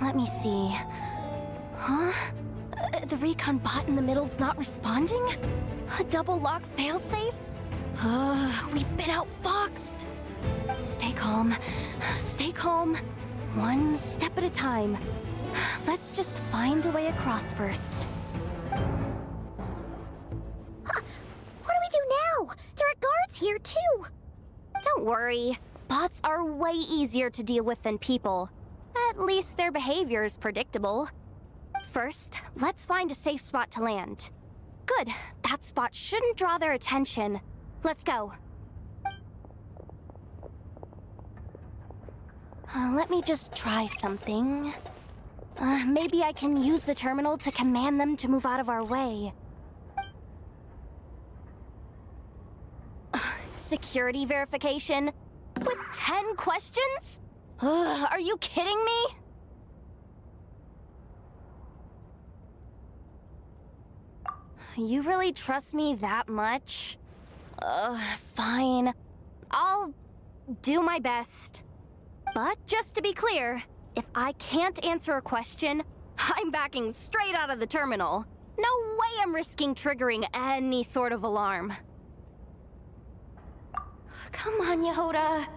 Let me see. Huh? The recon bot in the middle's not responding? A double lock failsafe? We've been outfoxed. Stay calm. Stay calm. One step at a time. Let's just find a way across first. Huh. What do we do now? There are guards here, too. Don't worry. Bots are way easier to deal with than people. At least their behavior is predictable. First, let's find a safe spot to land. Good. That spot shouldn't draw their attention. Let's go. Let me just try something. Maybe I can use the terminal to command them to move out of our way. Security verification? With 10 questions? Are you kidding me? You really trust me that much? Fine. I'll do my best. But just to be clear, if I can't answer a question, I'm backing straight out of the terminal. No way I'm risking triggering any sort of alarm. Come on, Jahoda.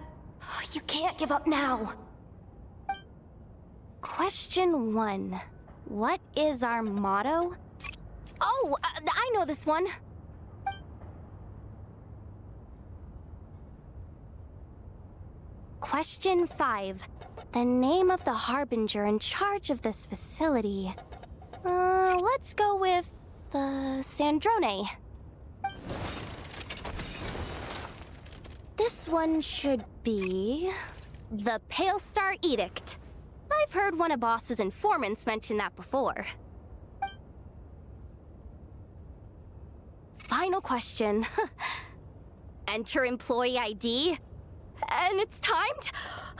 You can't give up now. Question 1. What is our motto? Oh, I know this one. Question 5. The name of the harbinger in charge of this facility. Let's go with, Sandrone. This one should be... the Pale Star Edict. I've heard one of Boss's informants mention that before. Final question. Enter employee ID. And it's timed?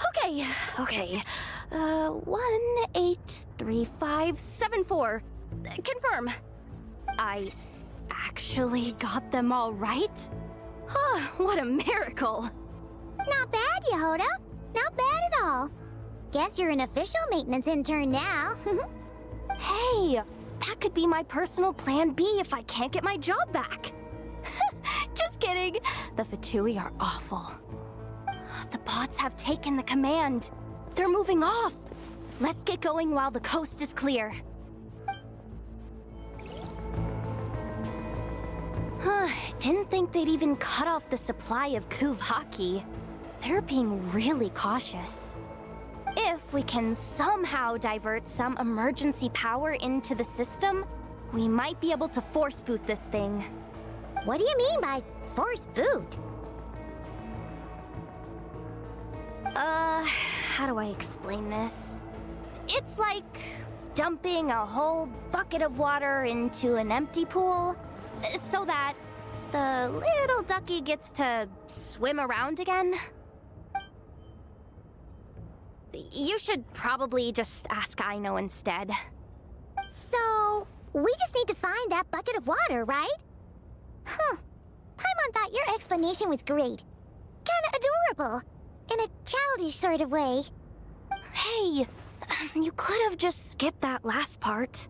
Okay. 183574. Confirm. I actually got them all right? What a miracle. Not bad, Jahoda. Not bad at all. Guess you're an official maintenance intern now. Hey, that could be my personal plan B if I can't get my job back. Just kidding. The Fatui are awful. The bots have taken the command. They're moving off. Let's get going while the coast is clear. Didn't think they'd even cut off the supply of Kuuhenki. They're being really cautious. If we can somehow divert some emergency power into the system, we might be able to force boot this thing. What do you mean by force boot? How do I explain this? It's like dumping a whole bucket of water into an empty pool, so that the little ducky gets to swim around again. You should probably just ask Aino instead. So, we just need to find that bucket of water, right? Paimon thought your explanation was great. Kinda adorable. In a childish sort of way. Hey, you could have just skipped that last part.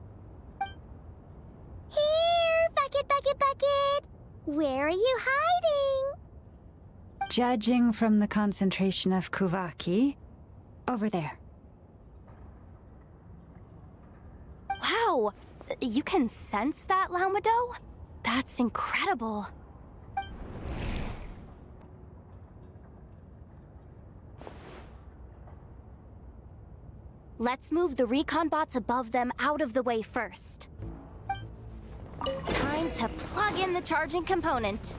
Here, bucket, bucket, bucket. Where are you hiding? Judging from the concentration of Kuuhenki, over there. Wow, you can sense that, Lauma? That's incredible. Let's move the recon bots above them out of the way first. Time to plug in the charging component.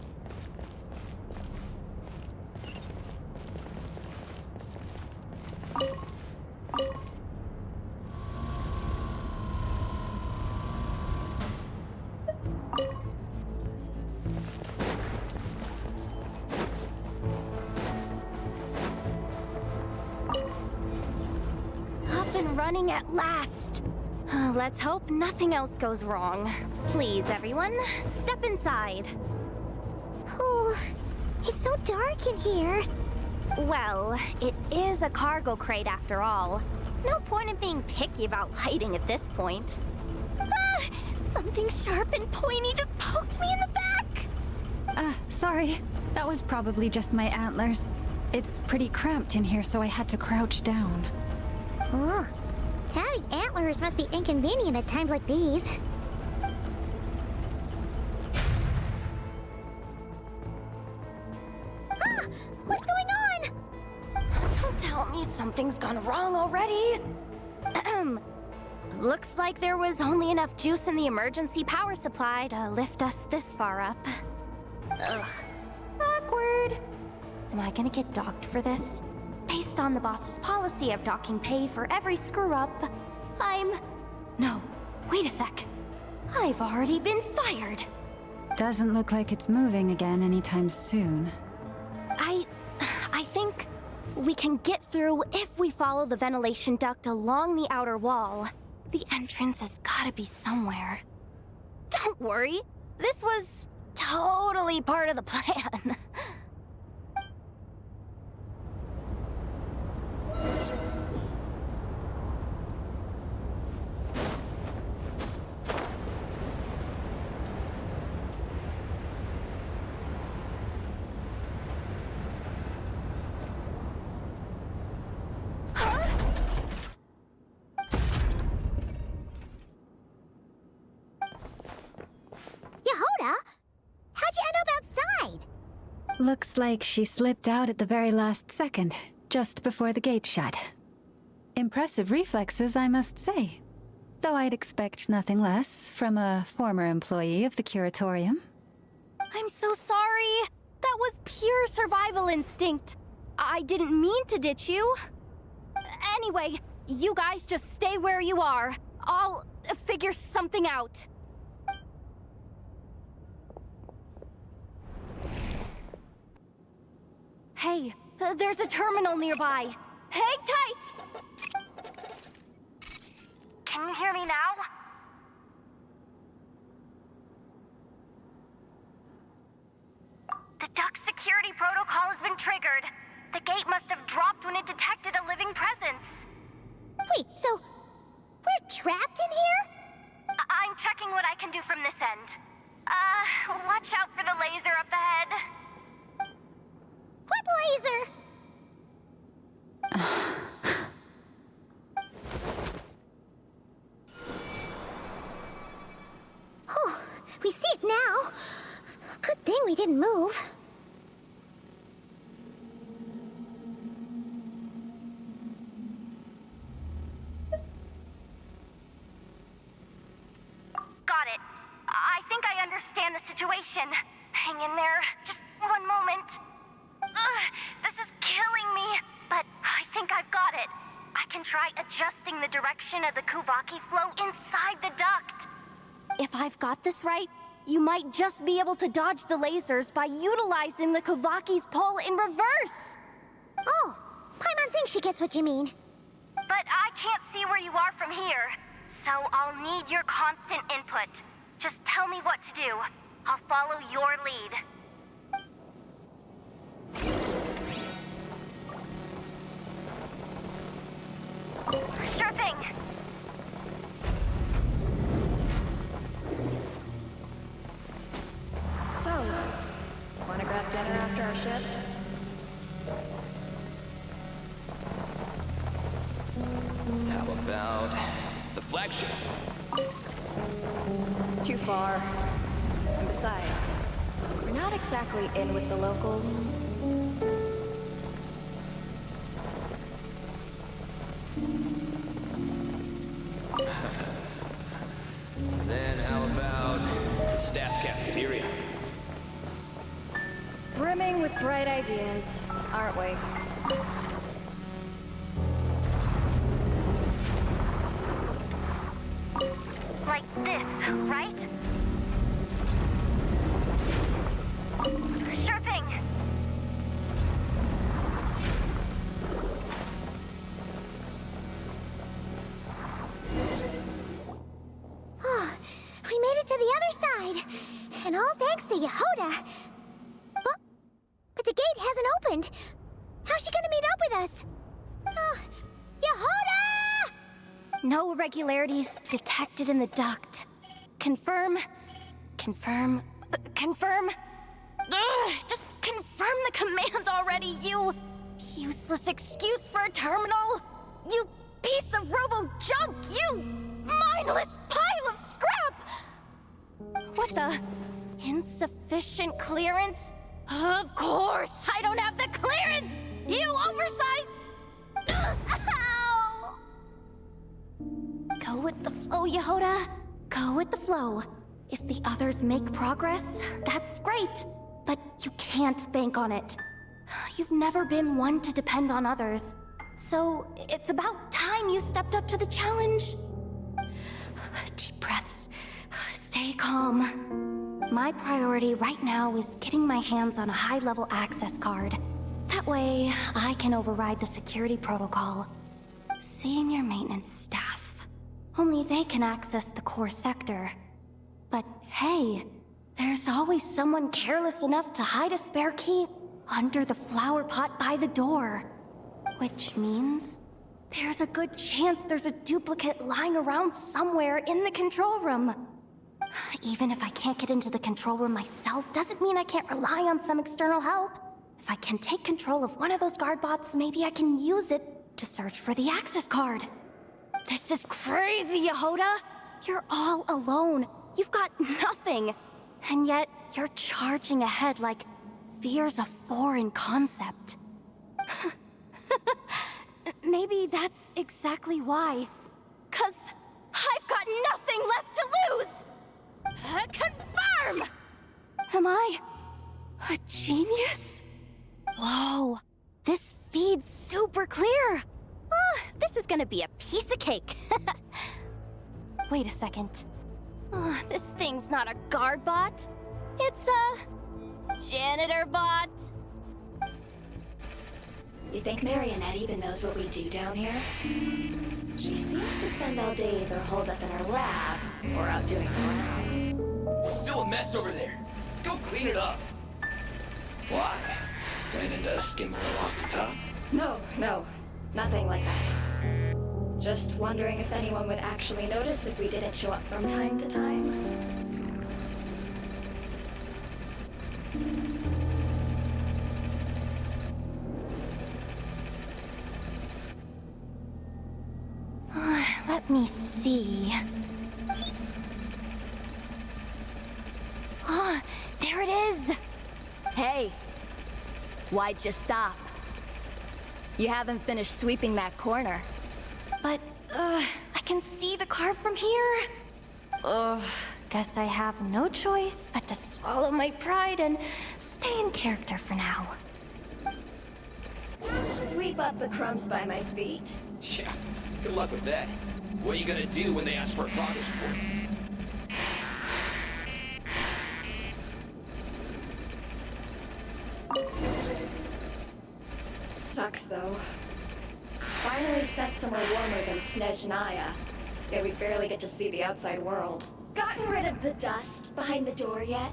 Up and running at last. Let's hope nothing else goes wrong. Please, everyone, step inside. Oh, it's so dark in here. Well, it is a cargo crate after all. No point in being picky about lighting at this point. Ah! Something sharp and pointy just poked me in the back! Sorry. That was probably just my antlers. It's pretty cramped in here, so I had to crouch down. Oh, having antlers must be inconvenient at times like these. Ah! What's going on? Don't tell me something's gone wrong already. Looks like there was only enough juice in the emergency power supply to lift us this far up. Ugh. Awkward. Am I gonna get docked for this? Based on the boss's policy of docking pay for every screw-up, No, wait a sec. I've already been fired. Doesn't look like it's moving again anytime soon. I think we can get through if we follow the ventilation duct along the outer wall. The entrance has gotta be somewhere. Don't worry, this was totally part of the plan. Jahoda? How'd you end up outside? Looks like she slipped out at the very last second, just before the gate shut. Impressive reflexes, I must say. Though I'd expect nothing less from a former employee of the Curatorium. I'm so sorry. That was pure survival instinct. I didn't mean to ditch you. Anyway, you guys just stay where you are. I'll figure something out. Hey, there's a terminal nearby. Hang tight! Can you hear me now? The duct security protocol has been triggered. The gate must have dropped when it detected a living presence. Wait, so we're trapped in here? I'm checking what I can do from this end. Watch out for the laser up ahead. What laser? Oh, we see it now. Good thing we didn't move. Got it. I think I understand the situation. Hang in there. Just one moment. This is killing me, but I think I've got it. I can try adjusting the direction of the Kuuhenki flow inside the duct. If I've got this right, you might just be able to dodge the lasers by utilizing the Kuuhenki's pull in reverse. Oh, Paimon thinks she gets what you mean. But I can't see where you are from here, so I'll need your constant input. Just tell me what to do. I'll follow your lead. Sure thing. So, wanna grab dinner after our shift? How about the Flagship? Too far. And besides, we're not exactly in with the locals. Then how about the staff cafeteria? Brimming with bright ideas, aren't we? Like this, right? Sure thing. Oh, we made it to the other side. And all thanks to Jahoda. But the gate hasn't opened. How's she gonna meet up with us? Jahoda! No irregularities detected in the duct. Confirm. Confirm. Confirm. Ugh, just confirm the command already, you useless excuse for a terminal. You piece of robo-junk, you mindless pile of scrap! What the? Insufficient clearance? Of course, I don't have the clearance! You oversized... Ugh, ow! Go with the flow, Jahoda. Go with the flow. If the others make progress, that's great. But you can't bank on it. You've never been one to depend on others. So it's about time you stepped up to the challenge. Deep breaths. Stay calm. My priority right now is getting my hands on a high-level access card. That way, I can override the security protocol. Senior maintenance staff. Only they can access the core sector. But hey, there's always someone careless enough to hide a spare key under the flower pot by the door. Which means there's a good chance there's a duplicate lying around somewhere in the control room. Even if I can't get into the control room myself, doesn't mean I can't rely on some external help. If I can take control of one of those guard bots, maybe I can use it to search for the access card. This is crazy, Jahoda! You're all alone. You've got nothing. And yet, you're charging ahead like fear's a foreign concept. Maybe that's exactly why. 'Cause I've got nothing left to lose! Confirm! Am I a genius? Whoa, this feed's super clear. This is gonna be a piece of cake. Wait a second. This thing's not a guard bot. It's a janitor bot. You think Marionette even knows what we do down here? She seems to spend all day either holed up in her lab or out doing the rounds. It's still a mess over there. Go clean it up. Why? Planning to skim a little off the top? No, nothing like that. Just wondering if anyone would actually notice if we didn't show up from time to time. Let me see. There it is! Hey, why'd you stop? You haven't finished sweeping that corner. But, I can see the card from here. Guess I have no choice but to swallow my pride and stay in character for now. Sweep up the crumbs by my feet. Yeah, good luck with that. What are you gonna do when they ask for a progress report? Sucks, though. Finally sent somewhere warmer than Snezhnaya. Yet we barely get to see the outside world. Gotten rid of the dust behind the door yet?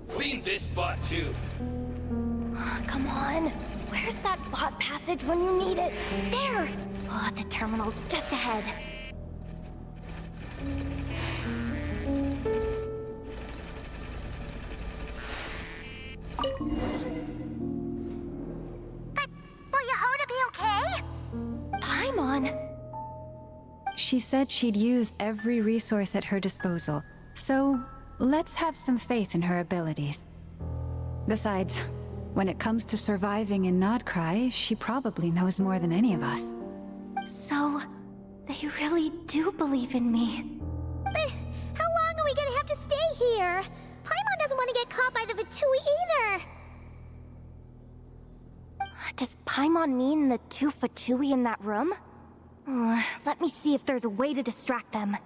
Clean this spot, too. Come on. Where's that bot passage when you need it? There! The terminal's just ahead. But will Jahoda be okay? Paimon! She said she'd used every resource at her disposal, so let's have some faith in her abilities. Besides, when it comes to surviving in Nod Krai, she probably knows more than any of us. So, they really do believe in me. But how long are we gonna have to stay here? Paimon doesn't want to get caught by the Fatui either. Does Paimon mean the two Fatui in that room? Let me see if there's a way to distract them.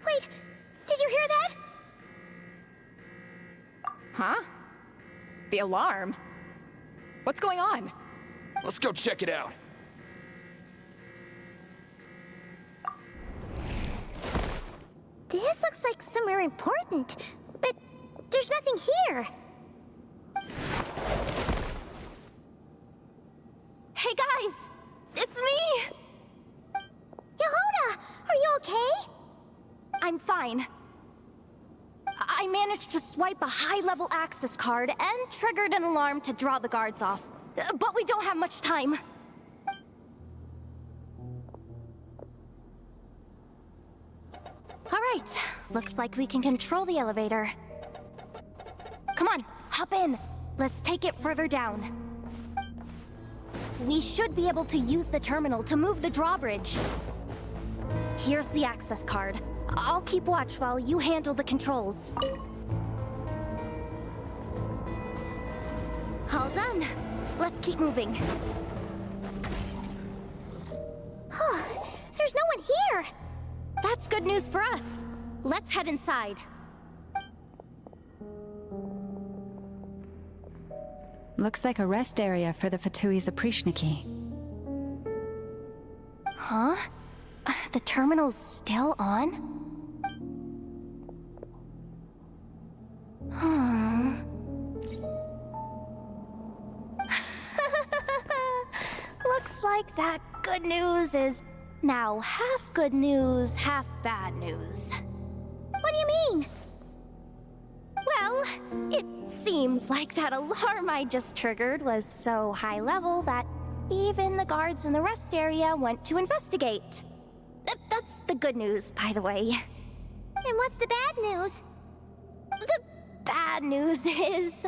Wait, did you hear that? Huh? The alarm? What's going on? Let's go check it out. This looks like somewhere important, but there's nothing here. Hey guys! It's me! Jahoda! Are you okay? I'm fine. I managed to swipe a high-level access card and triggered an alarm to draw the guards off. But we don't have much time. Alright, looks like we can control the elevator. Come on, hop in. Let's take it further down. We should be able to use the terminal to move the drawbridge. Here's the access card. I'll keep watch while you handle the controls. All done. Let's keep moving. There's no one here! That's good news for us. Let's head inside. Looks like a rest area for the Fatui's Oprishniki. Huh? The terminal's still on? Looks like that good news is now half good news, half bad news. What do you mean? Well, it seems like that alarm I just triggered was so high level that even the guards in the rest area went to investigate. That's the good news, by the way. And what's the bad news? The bad news is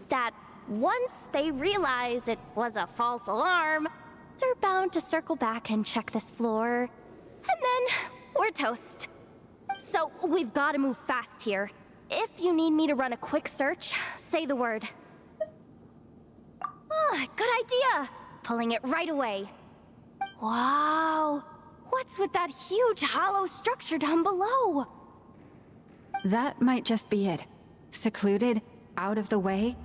that once they realize it was a false alarm, they're bound to circle back and check this floor. And then we're toast. So we've got to move fast here. If you need me to run a quick search, say the word. Good idea. Pulling it right away. Wow. What's with that huge hollow structure down below? That might just be it. Secluded, out of the way.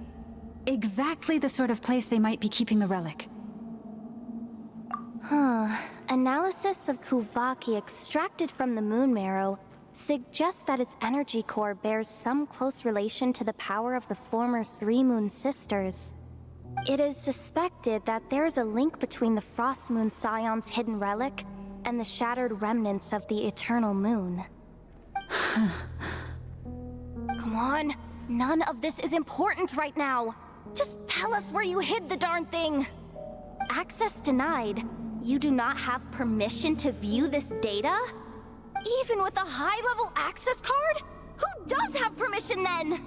Exactly the sort of place they might be keeping the relic. Analysis of Kuuhenki extracted from the Moon Marrow suggests that its energy core bears some close relation to the power of the former Three Moon Sisters. It is suspected that there is a link between the Frostmoon Scions' hidden relic and the shattered remnants of the Eternal Moon. Come on, none of this is important right now. Just tell us where you hid the darn thing. Access denied. You do not have permission to view this data? Even with a high-level access card? Who does have permission then?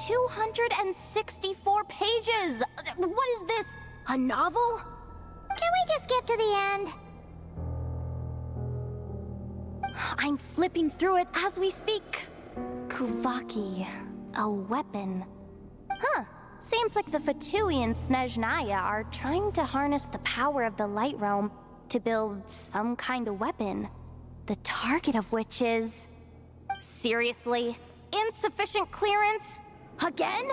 "264 pages! What is this? A novel? Can we just skip to the end? I'm flipping through it as we speak. Kuuhenki, a weapon. Seems like the Fatui and Snezhnaya are trying to harness the power of the Light Realm to build some kind of weapon. The target of which is... Seriously? Insufficient clearance? Again?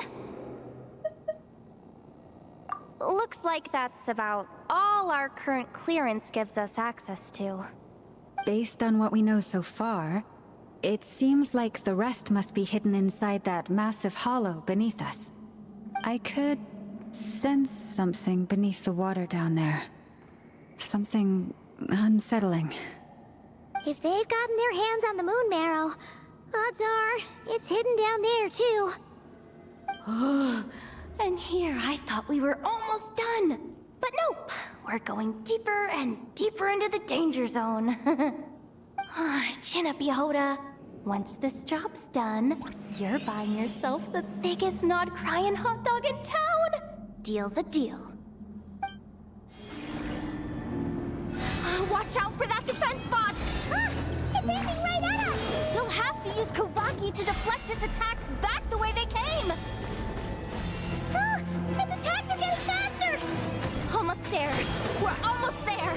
Looks like that's about all our current clearance gives us access to. Based on what we know so far, it seems like the rest must be hidden inside that massive hollow beneath us. I could sense something beneath the water down there. Something unsettling. If they've gotten their hands on the Moon Marrow, odds are it's hidden down there too. And here I thought we were almost done. But nope, we're going deeper and deeper into the danger zone. Chin up, Jahoda. Once this job's done, you're buying yourself the biggest Nod Krai hot dog in town. Deal's a deal. Watch out for that defense bot! It's aiming right at us! You'll have to use Kuuhenki to deflect its attacks back the way they came! Its attacks are getting faster! Almost there. We're almost there!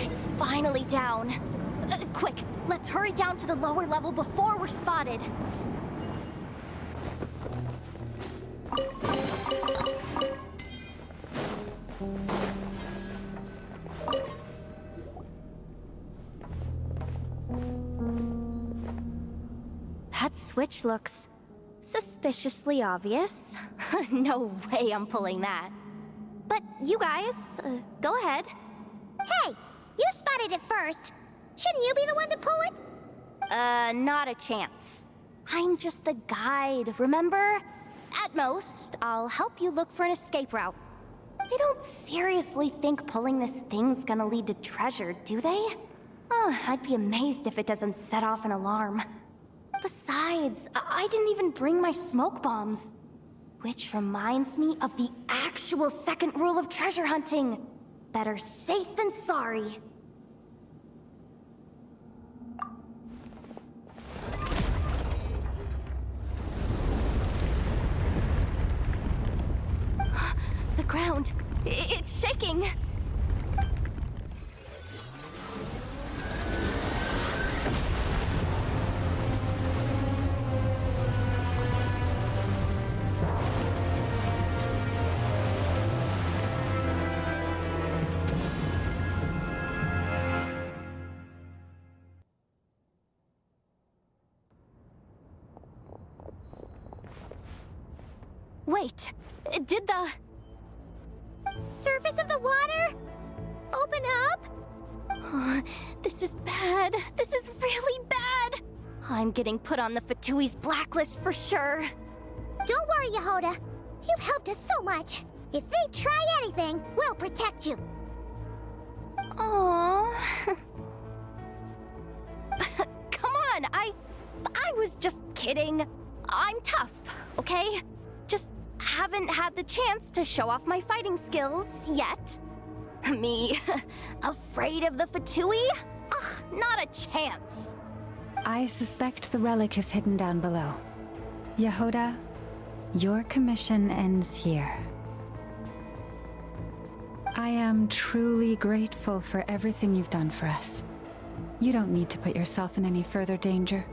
It's finally down. Quick, let's hurry down to the lower level before we're spotted. That switch looks suspiciously obvious. No way I'm pulling that. But you guys, go ahead. Hey, you spotted it first. Shouldn't you be the one to pull it? Not a chance. I'm just the guide, remember? At most, I'll help you look for an escape route. They don't seriously think pulling this thing's gonna lead to treasure, do they? I'd be amazed if it doesn't set off an alarm. Besides, I didn't even bring my smoke bombs. Which reminds me of the actual second rule of treasure hunting. Better safe than sorry. The ground, it's shaking. Wait, did the surface of the water open up? This is bad. This is really bad. I'm getting put on the Fatui's blacklist for sure. Don't worry, Jahoda. You've helped us so much. If they try anything, we'll protect you. Aww. Come on, I was just kidding. I'm tough, okay? Just haven't had the chance to show off my fighting skills yet. Me, afraid of the Fatui? Ugh, not a chance. I suspect the relic is hidden down below. Jahoda, your commission ends here. I am truly grateful for everything you've done for us. You don't need to put yourself in any further danger.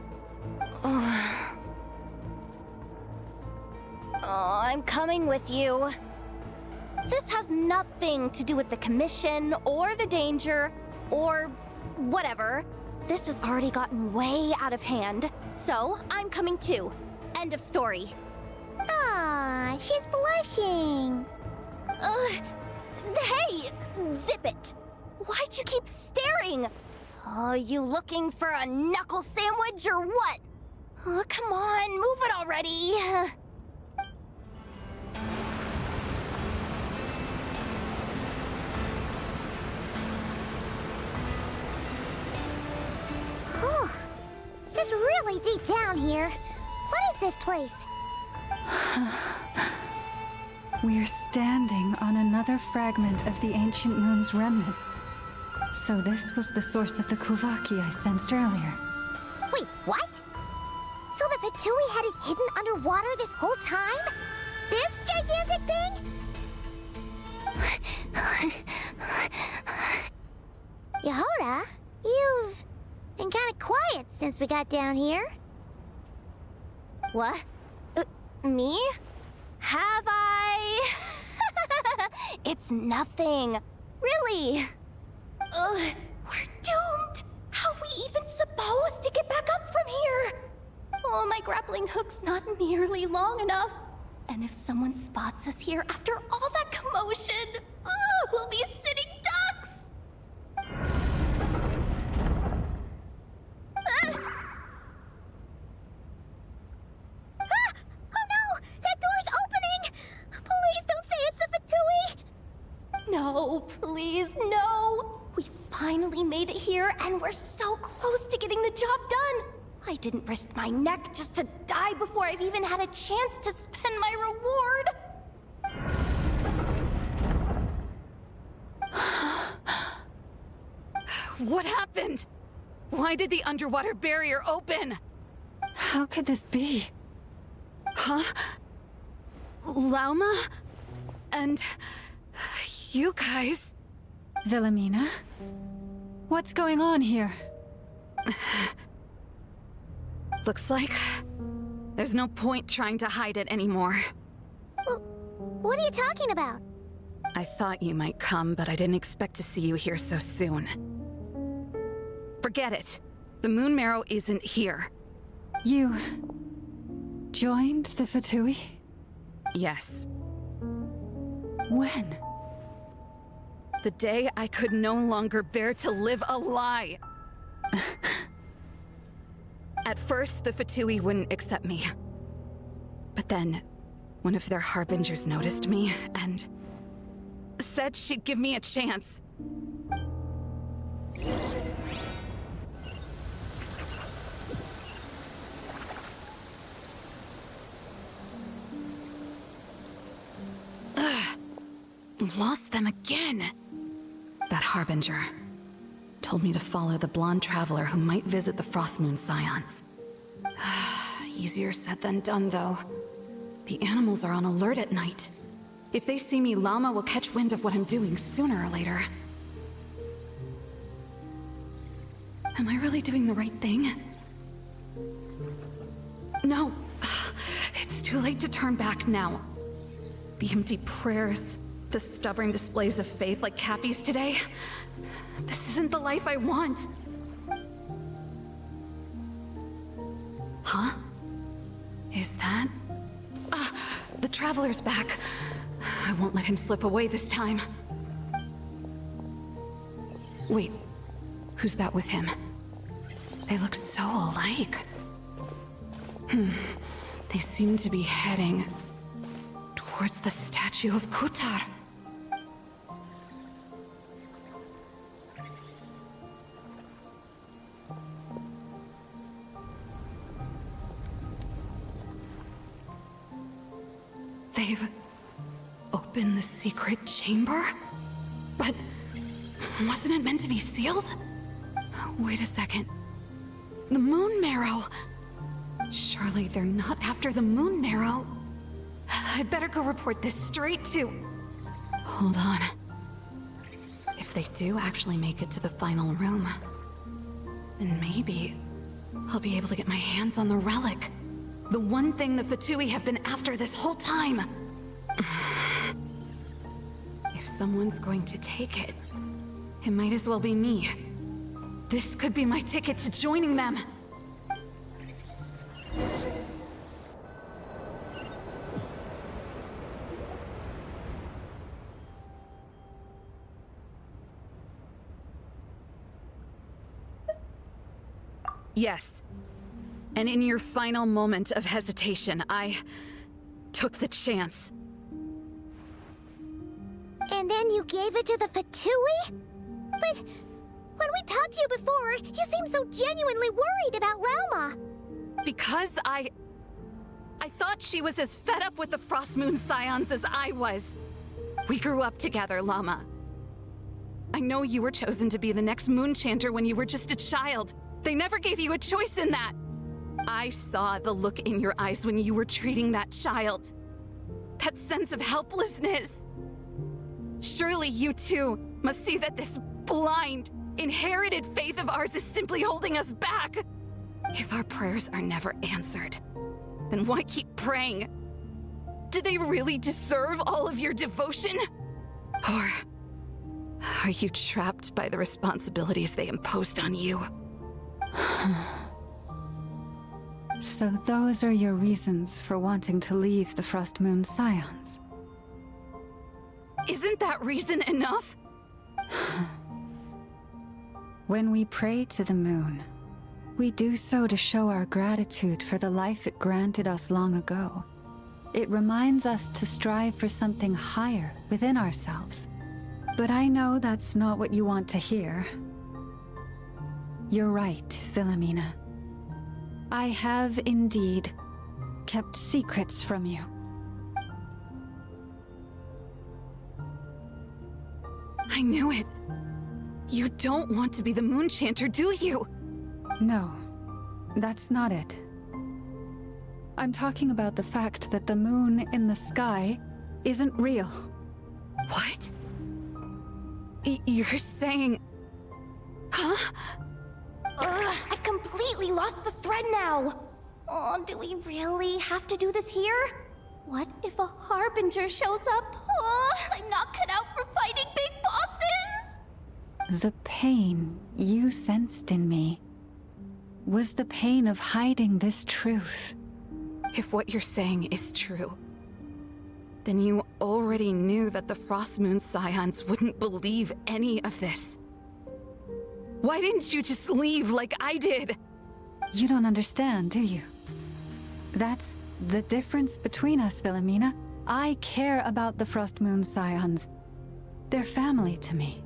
I'm coming with you. This has nothing to do with the commission, or the danger, or whatever. This has already gotten way out of hand, so I'm coming too. End of story. Aw, she's blushing. Hey! Zip it! Why'd you keep staring? Oh, you looking for a knuckle sandwich or what? Oh, come on, move it already. Whew. It's really deep down here. What is this place? We're standing on another fragment of the ancient moon's remnants. So this was the source of the Kuuhenki I sensed earlier. Wait, what? So the Fatui had it hidden underwater this whole time? This gigantic thing? Jahoda, you've been kind of quiet since we got down here. What? Me? Have I? It's nothing. Really. We're doomed. How are we even supposed to get back up from here? Oh, my grappling hook's not nearly long enough. And if someone spots us here after all that commotion, we'll be sitting ducks. Oh no! That door's opening! Please don't say it's the Fatui! No, please, no! We finally made it here, and we're so close to getting the job done! I didn't risk my neck just to die before I've even had a chance to spend my reward! What happened? Why did the underwater barrier open? How could this be? Huh? Lauma? And... you guys? Vilemina? What's going on here? Looks like there's no point trying to hide it anymore. What are you talking about? I thought you might come, but I didn't expect to see you here so soon. Forget it. The Moon Marrow isn't here. You Joined the Fatui? Yes. When? The day I could no longer bear to live a lie. At first, the Fatui wouldn't accept me. But then, one of their harbingers noticed me and said she'd give me a chance. Lost them again. That harbinger told me to follow the blonde traveler who might visit the Frostmoon Scions. Easier said than done, though. The animals are on alert at night. If they see me, Lauma will catch wind of what I'm doing sooner or later. Am I really doing the right thing? No. It's too late to turn back now. The empty prayers, the stubborn displays of faith like Cappy's today. This isn't the life I want. Huh? Is that? The Traveler's back. I won't let him slip away this time. Wait, who's that with him? They look so alike. They seem to be heading towards the statue of Kuutar. They've opened the secret chamber? But wasn't it meant to be sealed? Wait a second. The Moon Marrow! Surely they're not after the Moon Marrow. I'd better go report this straight to... Hold on. If they do actually make it to the final room, then maybe I'll be able to get my hands on the relic. The one thing the Fatui have been after this whole time. If someone's going to take it, it might as well be me. This could be my ticket to joining them. Yes. And in your final moment of hesitation, I took the chance. And then you gave it to the Fatui? But when we talked to you before, you seemed so genuinely worried about Lauma. Because I thought she was as fed up with the Frostmoon Scions as I was. We grew up together, Lauma. I know you were chosen to be the next Moonchanter when you were just a child. They never gave you a choice in that. I saw the look in your eyes when you were treating that child. That sense of helplessness. Surely you too must see that this blind, inherited faith of ours is simply holding us back. If our prayers are never answered, then why keep praying? Do they really deserve all of your devotion? Or are you trapped by the responsibilities they imposed on you? So those are your reasons for wanting to leave the Frostmoon Scions? Isn't that reason enough? When we pray to the moon, we do so to show our gratitude for the life it granted us long ago. It reminds us to strive for something higher within ourselves. But I know that's not what you want to hear. You're right, Vilemina. I have indeed kept secrets from you. I knew it. You don't want to be the Moonchanter, do you? No, that's not it. I'm talking about the fact that the moon in the sky isn't real. What? You're saying... Huh? I've completely lost the thread now. Oh, do we really have to do this here? What if a Harbinger shows up? Oh, I'm not cut out for fighting big bosses! The pain you sensed in me was the pain of hiding this truth. If what you're saying is true, then you already knew that the Frostmoon Scions wouldn't believe any of this. Why didn't you just leave like I did? You don't understand, do you? That's the difference between us, Vilemina. I care about the Frostmoon Scions. They're family to me.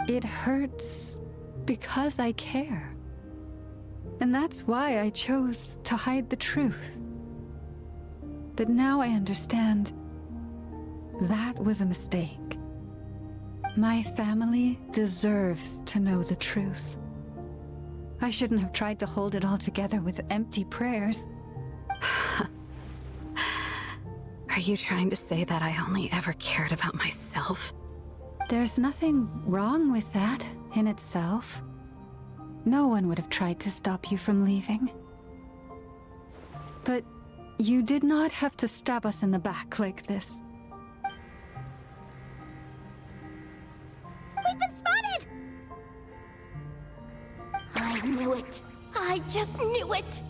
It hurts because I care. And that's why I chose to hide the truth. But now I understand that was a mistake. My family deserves to know the truth. I shouldn't have tried to hold it all together with empty prayers. Are you trying to say that I only ever cared about myself? There's nothing wrong with that in itself. No one would have tried to stop you from leaving. But you did not have to stab us in the back like this. We've been spotted! I knew it. I just knew it.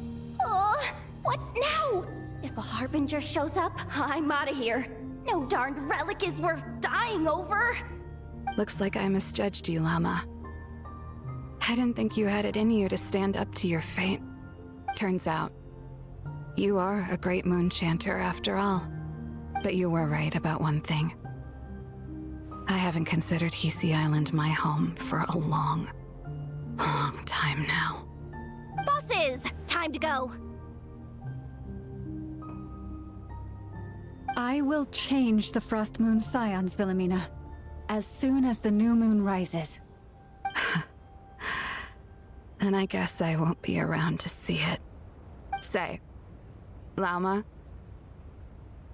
Oh, what now? If a Harbinger shows up, I'm out of here. No darned relic is worth dying over. Looks like I misjudged you, Lauma. I didn't think you had it in you to stand up to your fate. Turns out, you are a great Moonchanter after all. But you were right about one thing. I haven't considered Hiisi Island my home for a long time now. Bosses, time to go. I will change the Frostmoon Scions, Vilemina, as soon as the new moon rises. Then I guess I won't be around to see it. Say, Lauma,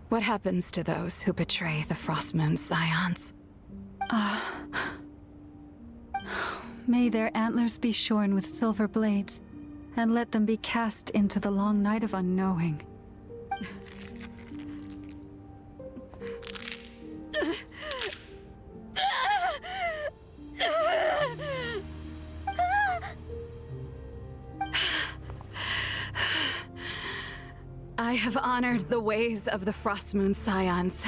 what happens to those who betray the Frostmoon Scions? May their antlers be shorn with silver blades, and let them be cast into the long night of unknowing. I have honored the ways of the Frostmoon Scions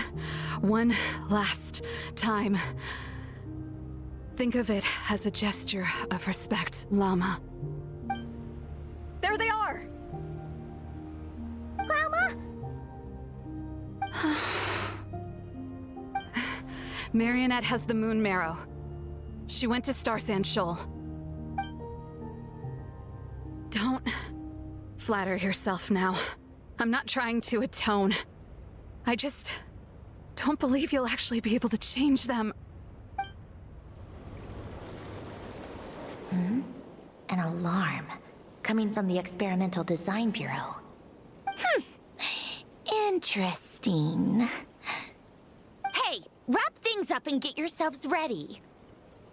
one last time. Think of it as a gesture of respect, Lauma. There they are! Lauma? Marionette has the Moon Marrow. She went to Starsand Shoal. Don't flatter yourself now. I'm not trying to atone. I just don't believe you'll actually be able to change them. An alarm coming from the Experimental Design Bureau. Interesting. Hey, wrap things up and get yourselves ready.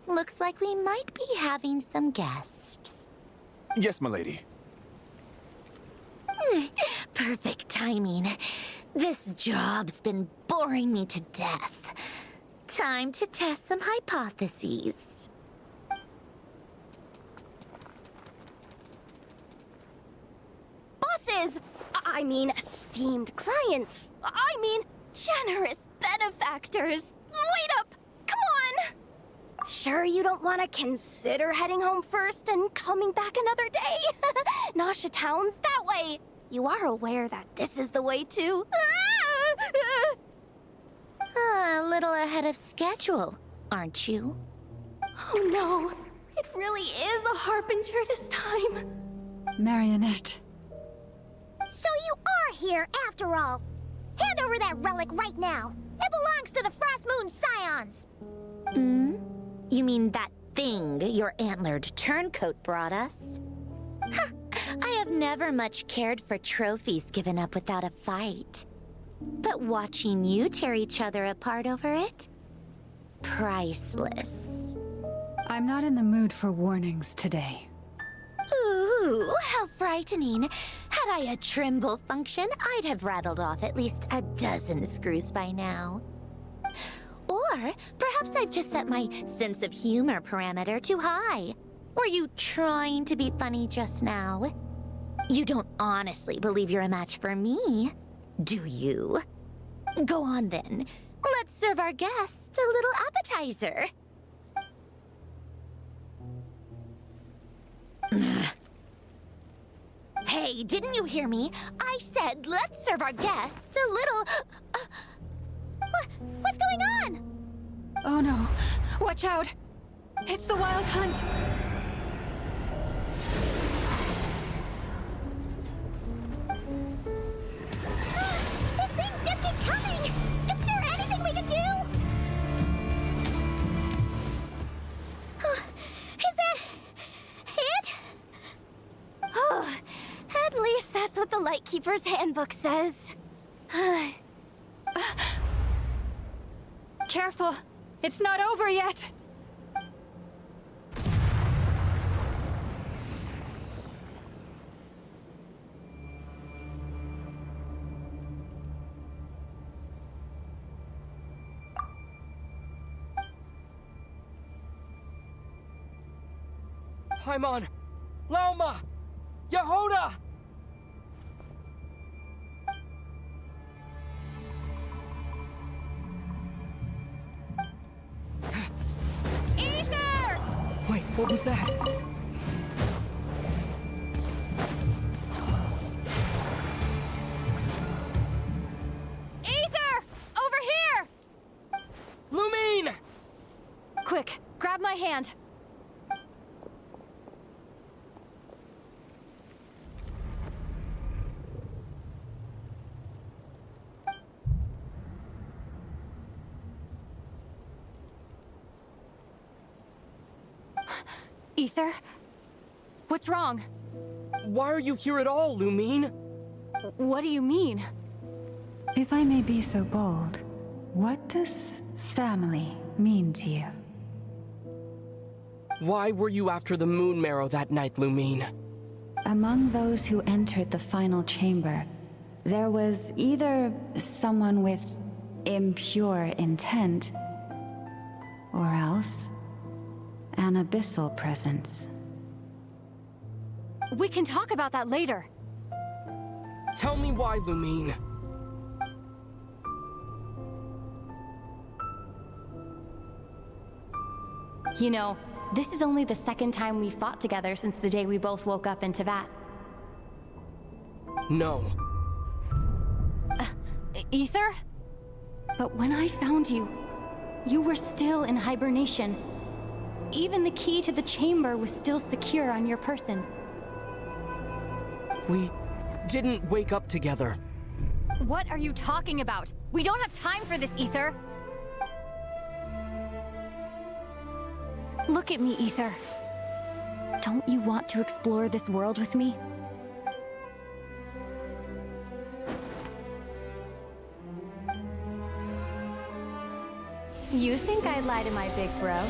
Looks like we might be having some guests. Yes, my lady. Perfect timing. This job's been boring me to death. Time to test some hypotheses. Bosses! I mean, esteemed clients. I mean, generous benefactors. Wait up! Come on! Sure you don't want to consider heading home first and coming back another day? Nasha Town's that way. You are aware that this is the way too. A little ahead of schedule, aren't you? Oh no, it really is a Harbinger this time. Marionette. So you are here after all. Hand over that relic right now. It belongs to the Frostmoon Scions. You mean that thing your antlered turncoat brought us? I have never much cared for trophies given up without a fight. But watching you tear each other apart over it? Priceless. I'm not in the mood for warnings today. Ooh, how frightening. Had I a Trimble function, I'd have rattled off at least a dozen screws by now. Or perhaps I've just set my sense of humor parameter too high. Were you trying to be funny just now? You don't honestly believe you're a match for me, do you? Go on then. Let's serve our guests a little appetizer. Hey, didn't you hear me? I said let's serve our guests a little... What's going on? Oh no. Watch out. It's the Wild Hunt. These things just keep coming! Isn't there anything we can do? Is that it? Oh, at least that's what the Lightkeeper's handbook says. Careful. It's not over yet. Paimon! Lauma! Jahoda! Ether! Wait, what was that? Ether! Over here! Lumine! Quick, grab my hand. Ether? What's wrong? Why are you here at all, Lumine? What do you mean? If I may be so bold, what does family mean to you? Why were you after the Moon Marrow that night, Lumine? Among those who entered the final chamber, there was either someone with impure intent, or else an abyssal presence. We can talk about that later. Tell me why, Lumine. You know, this is only the second time we fought together since the day we both woke up in Teyvat. No. Ether? But when I found you, you were still in hibernation. Even the key to the chamber was still secure on your person. We didn't wake up together. What are you talking about? We don't have time for this, Ether. Look at me, Ether. Don't you want to explore this world with me? You think I'd lie to my big bro?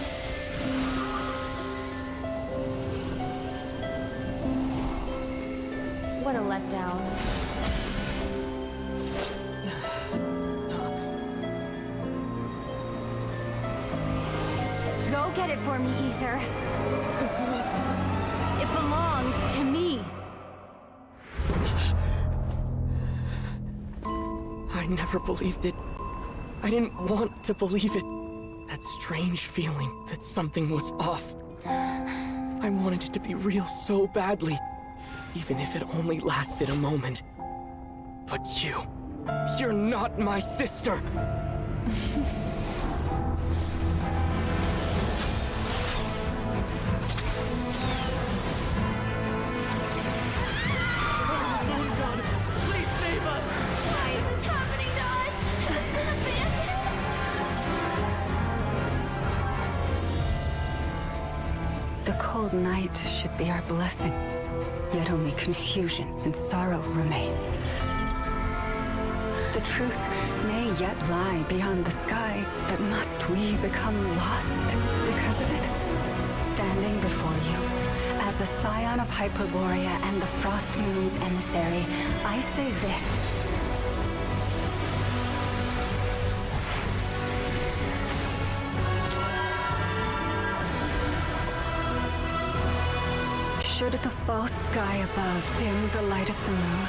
What a letdown. Go get it for me, Ether. It belongs to me. I never believed it. I didn't want to believe it. That strange feeling that something was off. I wanted it to be real so badly, even if it only lasted a moment. But you're not my sister! The cold night should be our blessing, yet only confusion and sorrow remain. The truth may yet lie beyond the sky, but must we become lost because of it? Standing before you, as a scion of Hyperborea and the Frostmoon's emissary, I say this. Should the false sky above dim the light of the moon,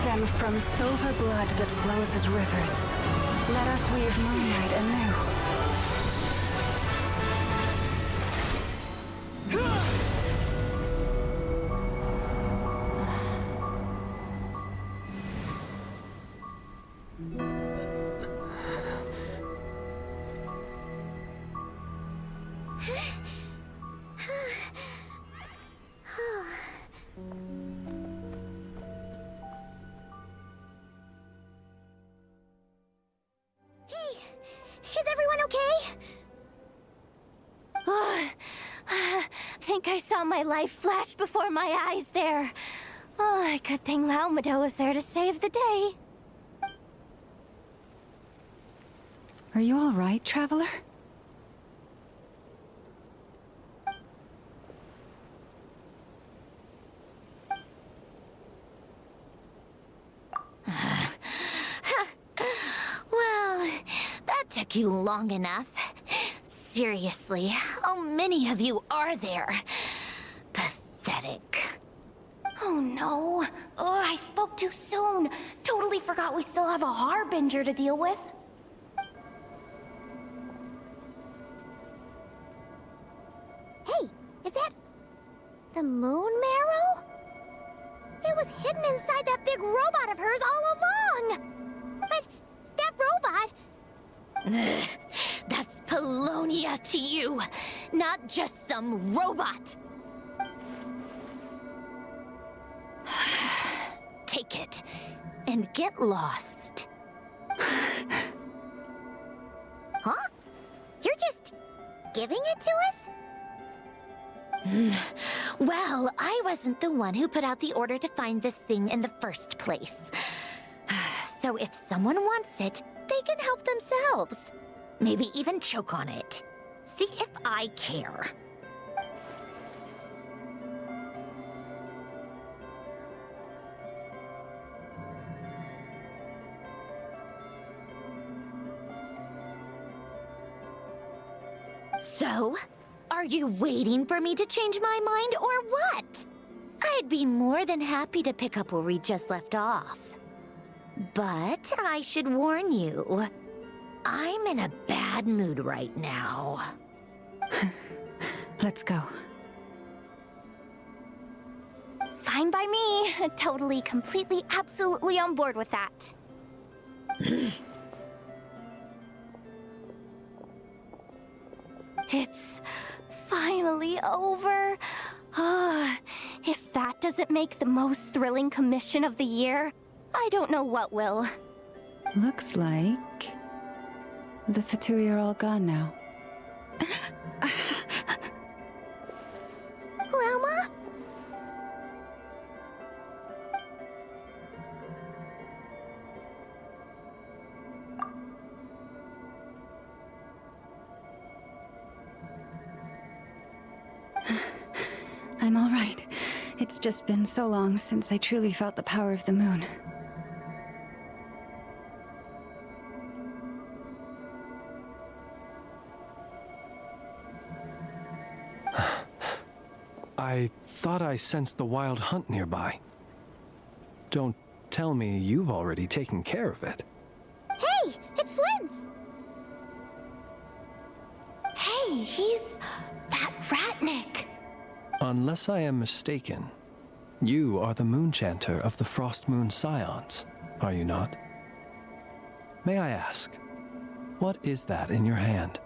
then from silver blood that flows as rivers, let us weave moonlight anew. My life flashed before my eyes there. Oh, good thing Lauma was there to save the day. Are you all right, Traveler? Well, that took you long enough. Seriously, how many of you are there? Pathetic. Oh no. Oh, I spoke too soon. Totally forgot we still have a Harbinger to deal with. Hey, is that the Moon Marrow? It was hidden inside that big robot of hers all along. But that robot... That's Polonia to you, not just some robot. Take it and get lost. Huh? You're just giving it to us? Well, I wasn't the one who put out the order to find this thing in the first place. So if someone wants it, they can help themselves. Maybe even choke on it. See if I care. So, are you waiting for me to change my mind or what? I'd be more than happy to pick up where we just left off. But I should warn you, I'm in a bad mood right now. Let's go. Fine by me. Totally, completely, absolutely on board with that. It's finally over. If that doesn't make the most thrilling commission of the year, I don't know what will. Looks like the Fatui are all gone now. Lauma? I'm all right. It's just been so long since I truly felt the power of the moon. I thought I sensed the wild hunt nearby. Don't tell me you've already taken care of it. Hey, it's Flint's! Hey, he's that Ratnik. Unless I am mistaken, you are the Moonchanter of the Frostmoon Scions, are you not? May I ask, what is that in your hand?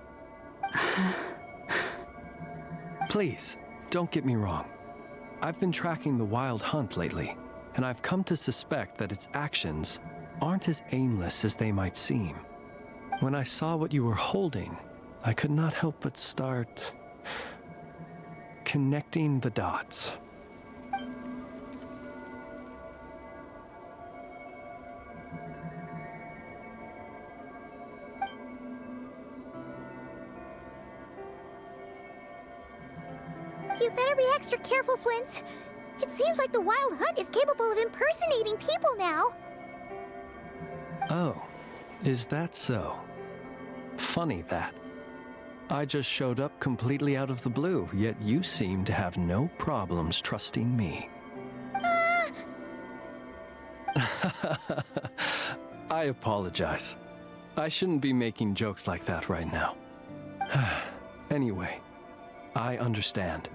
Please, don't get me wrong. I've been tracking the wild hunt lately, and I've come to suspect that its actions aren't as aimless as they might seem. When I saw what you were holding, I could not help but start connecting the dots. You better be extra careful, Flint. It seems like the Wild Hunt is capable of impersonating people now. Oh, is that so? Funny that. I just showed up completely out of the blue, yet you seem to have no problems trusting me. I apologize. I shouldn't be making jokes like that right now. Anyway, I understand.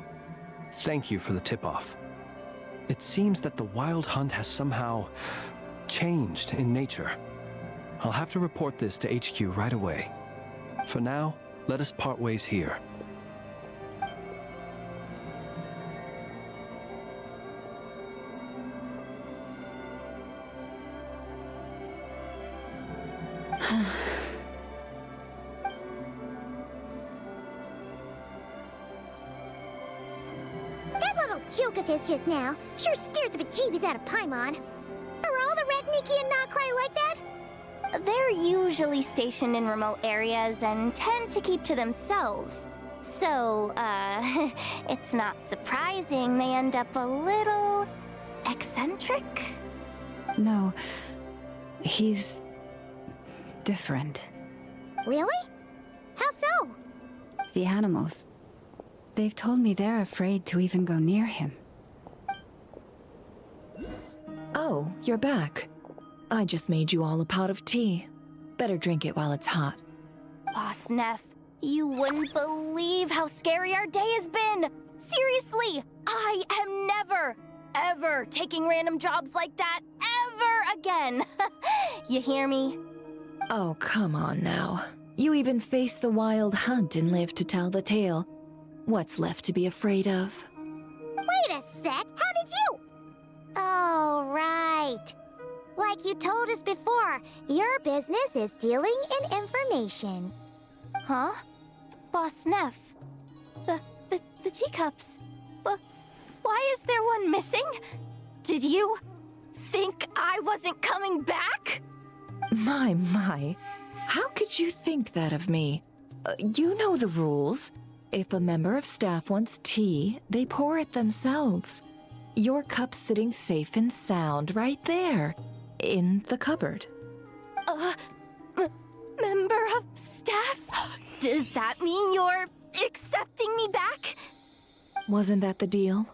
Thank you for the tip-off. It seems that the wild hunt has somehow changed in nature. I'll have to report this to HQ right away. For now, let us part ways here. That little joke of his just now sure scared the bejeebies out of Paimon. Are all the Red Nikki and Nod Krai like that? They're usually stationed in remote areas and tend to keep to themselves. So, it's not surprising they end up a little eccentric. No, he's different. Really? How so? The animals. They've told me they're afraid to even go near him. Oh, you're back. I just made you all a pot of tea. Better drink it while it's hot. Boss Neff, you wouldn't believe how scary our day has been! Seriously, I am never, ever taking random jobs like that ever again! You hear me? Oh, come on now. You even faced the wild hunt and lived to tell the tale. What's left to be afraid of? Wait a sec, how did you? Oh, right. Like you told us before, your business is dealing in information. Huh? Boss Neff? The teacups? Why is there one missing? Did you think I wasn't coming back? My. How could you think that of me? You know the rules. If a member of staff wants tea, they pour it themselves. Your cup's sitting safe and sound right there, in the cupboard. Member of staff? Does that mean you're accepting me back? Wasn't that the deal?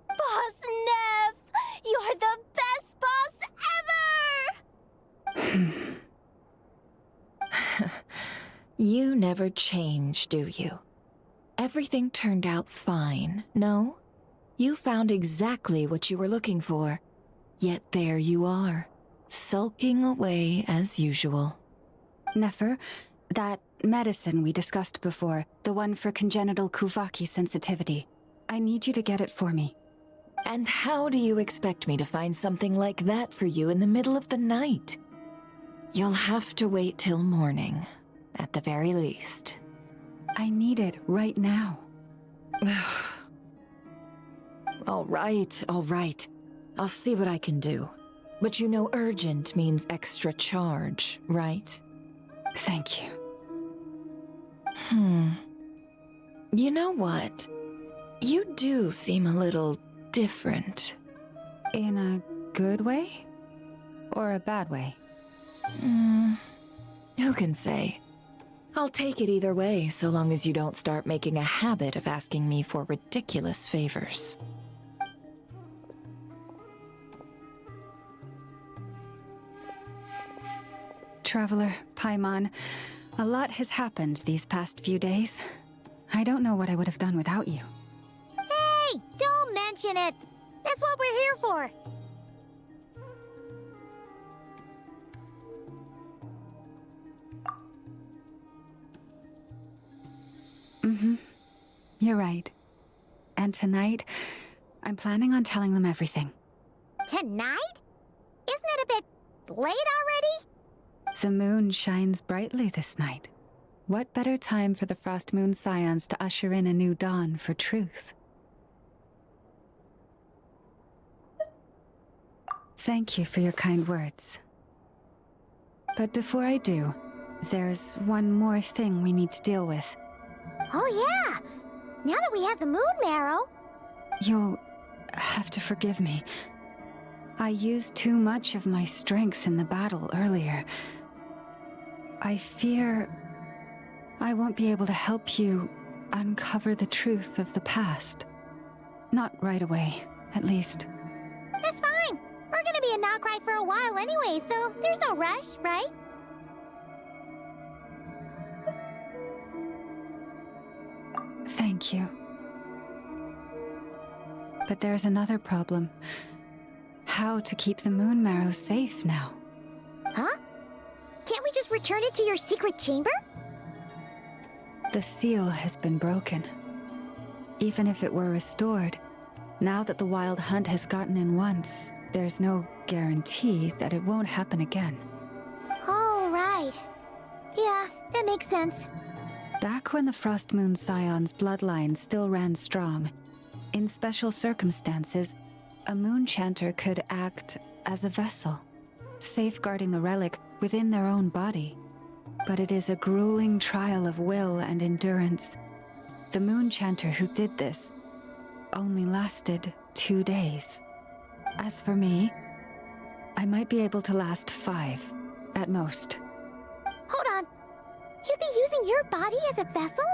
Boss Neff! You're the best boss ever! You never change, do you? Everything turned out fine, no? You found exactly what you were looking for. Yet there you are, sulking away as usual. Nefer, that medicine we discussed before, the one for congenital Kuuhenki sensitivity. I need you to get it for me. And how do you expect me to find something like that for you in the middle of the night? You'll have to wait till morning, at the very least. I need it right now. All right. I'll see what I can do. But you know urgent means extra charge, right? Thank you. You know what? You do seem a little different. In a good way? Or a bad way? Who can say? I'll take it either way, so long as you don't start making a habit of asking me for ridiculous favors. Traveler, Paimon, a lot has happened these past few days. I don't know what I would have done without you. Hey, don't mention it. That's what we're here for. You're right. And tonight, I'm planning on telling them everything. Tonight? Isn't it a bit late already? The moon shines brightly this night. What better time for the Frostmoon Scions to usher in a new dawn for truth? Thank you for your kind words. But before I do, there's one more thing we need to deal with. Oh yeah! Now that we have the Moon Marrow... You'll have to forgive me. I used too much of my strength in the battle earlier. I fear I won't be able to help you uncover the truth of the past. Not right away, at least. That's fine. We're gonna be in Nod Krai for a while anyway, so there's no rush, right? Thank you. But there's another problem. How to keep the Moon Marrow safe now? Huh? Can't we just return it to your secret chamber? The seal has been broken. Even if it were restored, now that the Wild Hunt has gotten in once, there's no guarantee that it won't happen again. Oh, right. Yeah, that makes sense. Back when the Frostmoon Scions' bloodline still ran strong, in special circumstances, a Moonchanter could act as a vessel, safeguarding the relic within their own body. But it is a grueling trial of will and endurance. The Moonchanter who did this only lasted 2 days. As for me, I might be able to last 5, at most. Hold on. You'd be using your body as a vessel?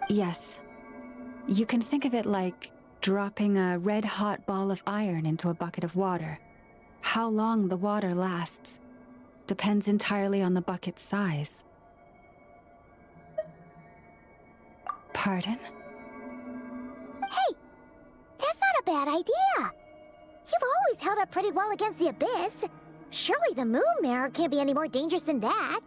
Yes. You can think of it like dropping a red-hot ball of iron into a bucket of water. How long the water lasts depends entirely on the bucket's size. Pardon? Hey! That's not a bad idea! You've always held up pretty well against the abyss. Surely the Moon Marrow can't be any more dangerous than that.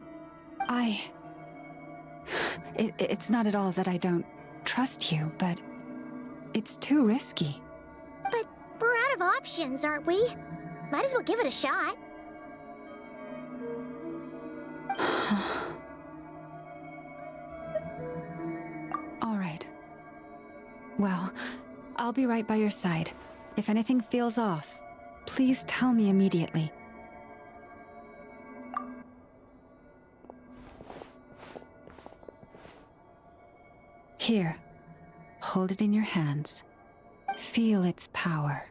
It's not at all that I don't trust you, but it's too risky. But we're out of options, aren't we? Might as well give it a shot. All right. Well, I'll be right by your side. If anything feels off, please tell me immediately. Here, hold it in your hands. Feel its power.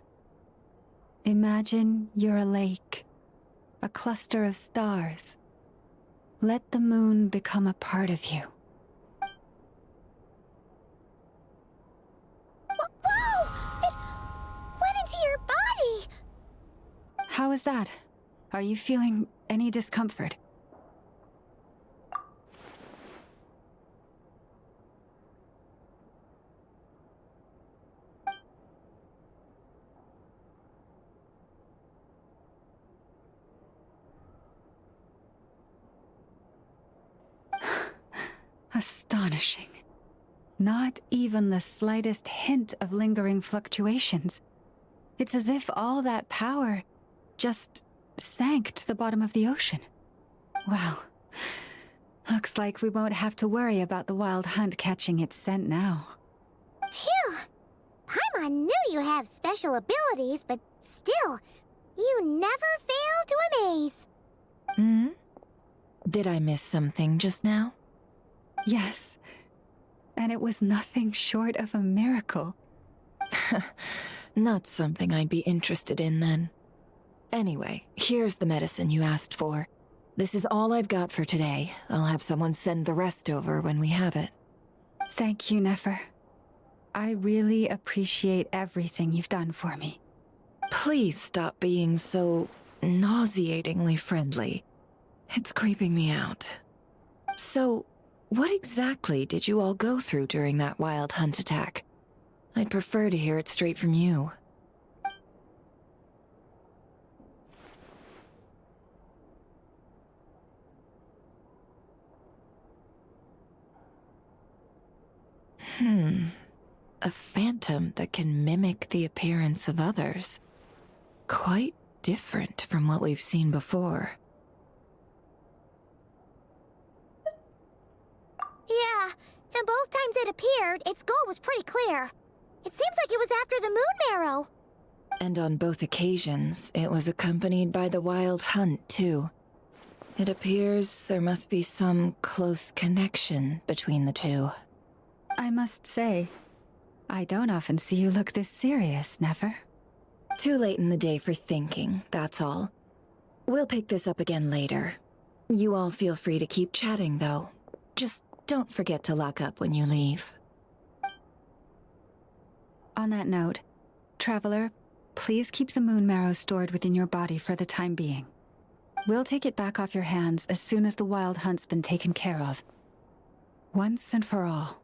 Imagine you're a lake, a cluster of stars. Let the moon become a part of you. Whoa! It went into your body! How is that? Are you feeling any discomfort? Astonishing. Not even the slightest hint of lingering fluctuations. It's as if all that power just sank to the bottom of the ocean. Well, looks like we won't have to worry about the Wild Hunt catching its scent now. Phew! Paimon knew you have special abilities, but still, you never fail to amaze. Hmm? Did I miss something just now? Yes, and it was nothing short of a miracle. Not something I'd be interested in then. Anyway, here's the medicine you asked for. This is all I've got for today. I'll have someone send the rest over when we have it. Thank you, Nefer. I really appreciate everything you've done for me. Please stop being so nauseatingly friendly. It's creeping me out. So, what exactly did you all go through during that Wild Hunt attack? I'd prefer to hear it straight from you. A phantom that can mimic the appearance of others. Quite different from what we've seen before. Yeah, and both times it appeared, its goal was pretty clear. It seems like it was after the Moon Marrow. And on both occasions, it was accompanied by the Wild Hunt, too. It appears there must be some close connection between the two. I must say, I don't often see you look this serious, Nefer. Too late in the day for thinking, that's all. We'll pick this up again later. You all feel free to keep chatting, though. Just don't forget to lock up when you leave. On that note, Traveler, please keep the Moon Marrow stored within your body for the time being. We'll take it back off your hands as soon as the wild hunt's been taken care of. Once and for all.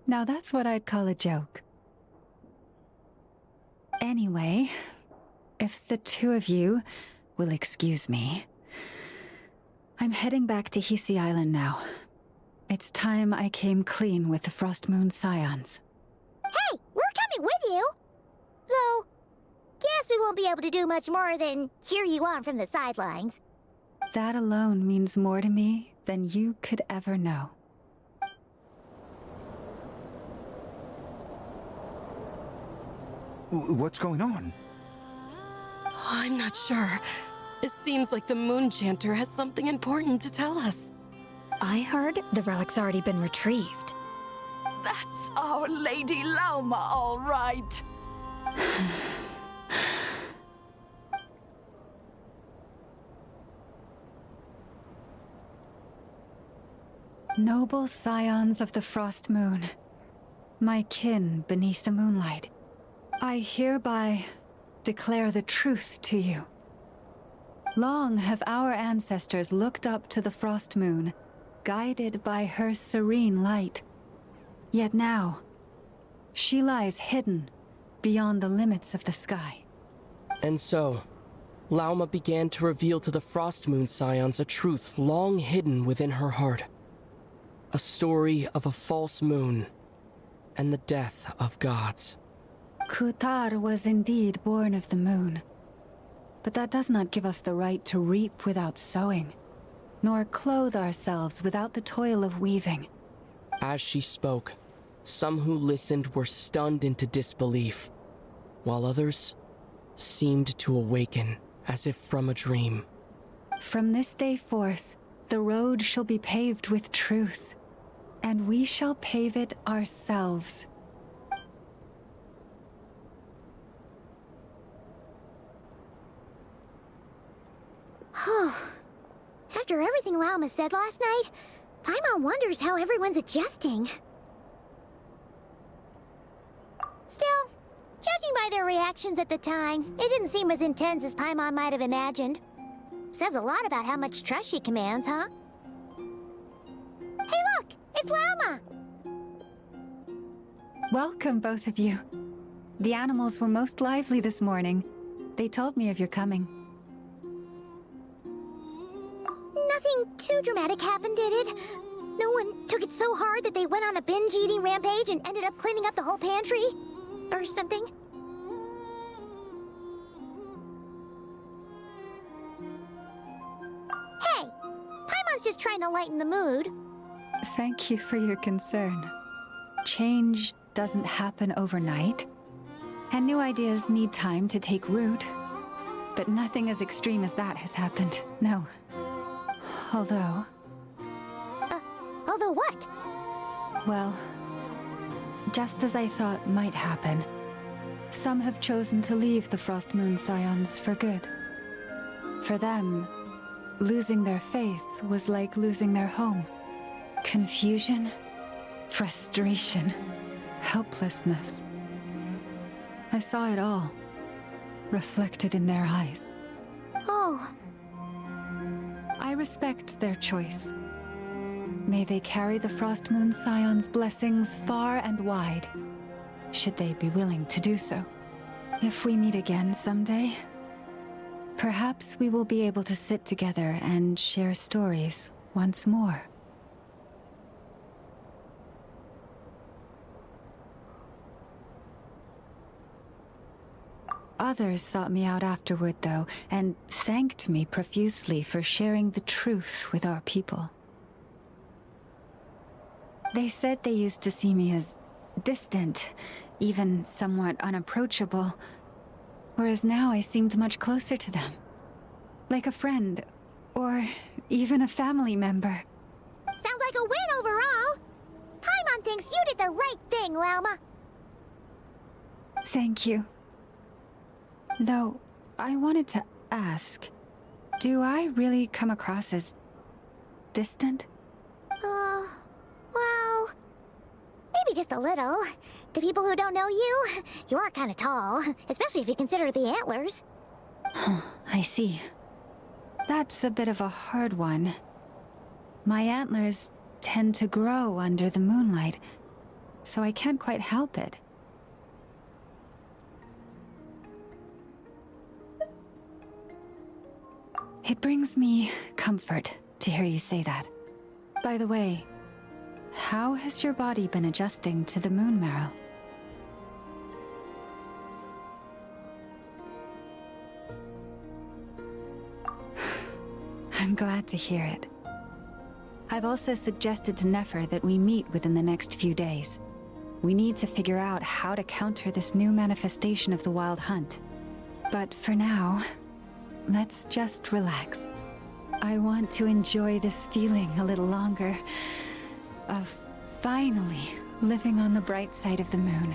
Now that's what I'd call a joke. Anyway, if the two of you will excuse me, I'm heading back to Hiisi Island now. It's time I came clean with the Frostmoon Scions. Hey, we're coming with you! Though, guess we won't be able to do much more than cheer you on from the sidelines. That alone means more to me than you could ever know. What's going on? I'm not sure. It seems like the Moonchanter has something important to tell us. I heard the relic's already been retrieved. That's our Lady Lauma, all right. Noble scions of the Frost Moon, my kin beneath the moonlight, I hereby declare the truth to you. Long have our ancestors looked up to the Frost Moon, guided by her serene light. Yet now, she lies hidden beyond the limits of the sky. And so, Lauma began to reveal to the Frostmoon Scions a truth long hidden within her heart. A story of a false moon and the death of gods. Kuutar was indeed born of the moon. But that does not give us the right to reap without sowing, nor clothe ourselves without the toil of weaving. As she spoke, some who listened were stunned into disbelief, while others seemed to awaken as if from a dream. From this day forth, the road shall be paved with truth, and we shall pave it ourselves. After everything Lauma said last night, Paimon wonders how everyone's adjusting. Still, judging by their reactions at the time, it didn't seem as intense as Paimon might have imagined. Says a lot about how much trust she commands, huh? Hey look! It's Lauma! Welcome, both of you. The animals were most lively this morning. They told me of your coming. Nothing too dramatic happened, did it? No one took it so hard that they went on a binge-eating rampage and ended up cleaning up the whole pantry? Or something? Hey! Paimon's just trying to lighten the mood. Thank you for your concern. Change doesn't happen overnight, and new ideas need time to take root. But nothing as extreme as that has happened, no. Although... although what? Well, just as I thought might happen, some have chosen to leave the Frostmoon Scions for good. For them, losing their faith was like losing their home. Confusion, frustration, helplessness. I saw it all, reflected in their eyes. Oh. I respect their choice. May they carry the Frostmoon Scions' blessings far and wide, should they be willing to do so. If we meet again someday, perhaps we will be able to sit together and share stories once more. Others sought me out afterward, though, and thanked me profusely for sharing the truth with our people. They said they used to see me as distant, even somewhat unapproachable, whereas now I seemed much closer to them. Like a friend, or even a family member. Sounds like a win overall! Paimon thinks you did the right thing, Lauma! Thank you. Though, I wanted to ask, do I really come across as distant? Well, maybe just a little. To people who don't know you, you are kind of tall, especially if you consider the antlers. I see. That's a bit of a hard one. My antlers tend to grow under the moonlight, so I can't quite help it. It brings me comfort to hear you say that. By the way, how has your body been adjusting to the Moon Marrow? I'm glad to hear it. I've also suggested to Nefer that we meet within the next few days. We need to figure out how to counter this new manifestation of the Wild Hunt. But for now, let's just relax. I want to enjoy this feeling a little longer of finally living on the bright side of the moon.